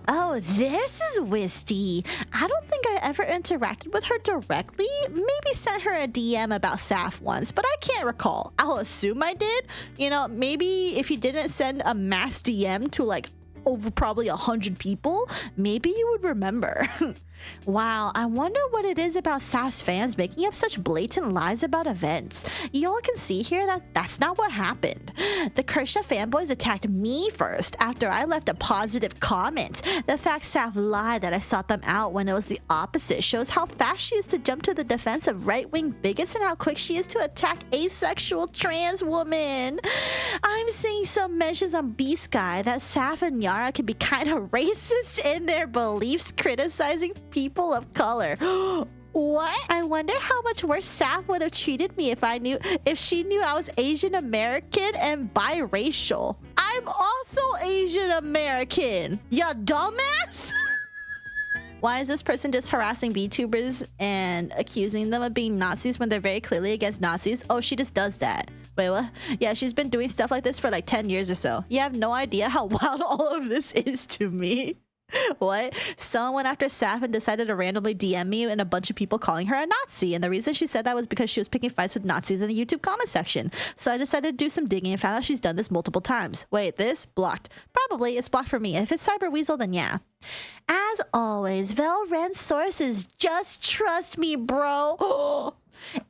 Oh, this is Wisty. I don't think I ever interacted with her directly. Maybe sent her a DM about Saf once, but I can't recall. I'll assume I did. You know, maybe if you didn't send a mass DM to like over probably 100 people, maybe you would remember. Wow, I wonder what it is about Saf's fans making up such blatant lies about events. Y'all can see here that that's not what happened. The Kershaw fanboys attacked me first after I left a positive comment. The fact Saf lied that I sought them out when it was the opposite shows how fast she is to jump to the defense of right-wing bigots and how quick she is to attack asexual trans women. I'm seeing some mentions on B-Sky that Saf and Yara can be kind of racist in their beliefs, criticizing people of color. What? I wonder how much worse Saf would have treated me if she knew I was Asian American and biracial. I'm also Asian American. Ya dumbass. Why is this person just harassing VTubers and accusing them of being Nazis when they're very clearly against Nazis? Oh, she just does that. Wait, what? Yeah, she's been doing stuff like this for like 10 years or so. You have no idea how wild all of this is to me. What? Someone went after Saf and decided to randomly DM me and a bunch of people calling her a Nazi. And the reason she said that was because she was picking fights with Nazis in the YouTube comment section. So I decided to do some digging and found out she's done this multiple times. Wait, this? Blocked. Probably. It's blocked for me. If it's Cyber Weasel, then yeah. As always, Vel Ren's sources. Just trust me, bro.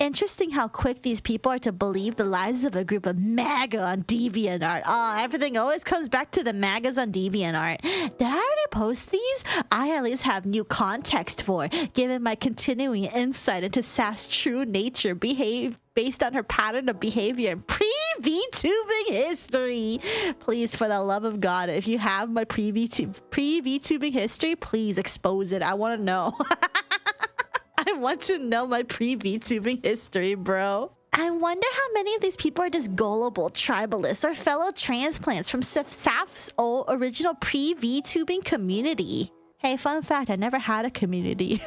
Interesting how quick these people are to believe the lies of a group of MAGA on DeviantArt. Oh, everything always comes back to the MAGAs on DeviantArt. Did I already post these? I at least have new context for, given my continuing insight into Saf's true nature based on her pattern of behavior in pre-VTubing history. Please, for the love of God, if you have my pre-VTubing history, please expose it. I want to know. I want to know my pre-VTubing history, bro. I wonder how many of these people are just gullible tribalists or fellow transplants from Saf's original pre-VTubing community. Hey, fun fact, I never had a community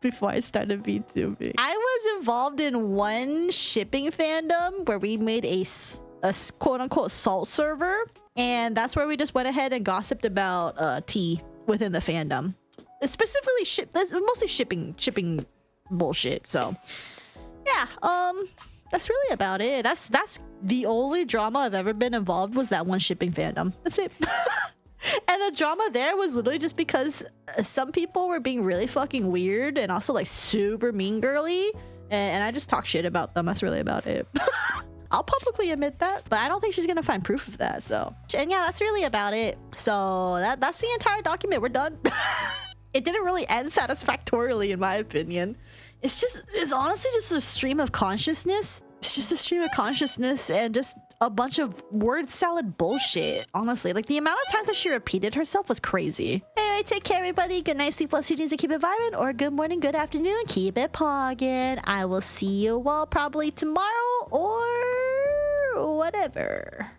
before I started VTubing. I was involved in one shipping fandom where we made a quote-unquote salt server, and that's where we just went ahead and gossiped about tea within the fandom. Specifically mostly shipping bullshit. So yeah, that's really about it. That's the only drama I've ever been involved was that one shipping fandom. That's it. And the drama there was literally just because some people were being really fucking weird and also like super mean girly, and I just talk shit about them. That's really about it. I'll publicly admit that, but I don't think she's gonna find proof of that. So, and yeah, that's really about it. So that's the entire document. We're done. It didn't really end satisfactorily, in my opinion. It's honestly just a stream of consciousness. It's just a stream of consciousness and just a bunch of word salad bullshit. Honestly, like the amount of times that she repeated herself was crazy. Anyway, take care, everybody. Good night, sleep well, CDs, and keep it vibing. Or good morning, good afternoon, keep it poggin'. I will see you all probably tomorrow or whatever.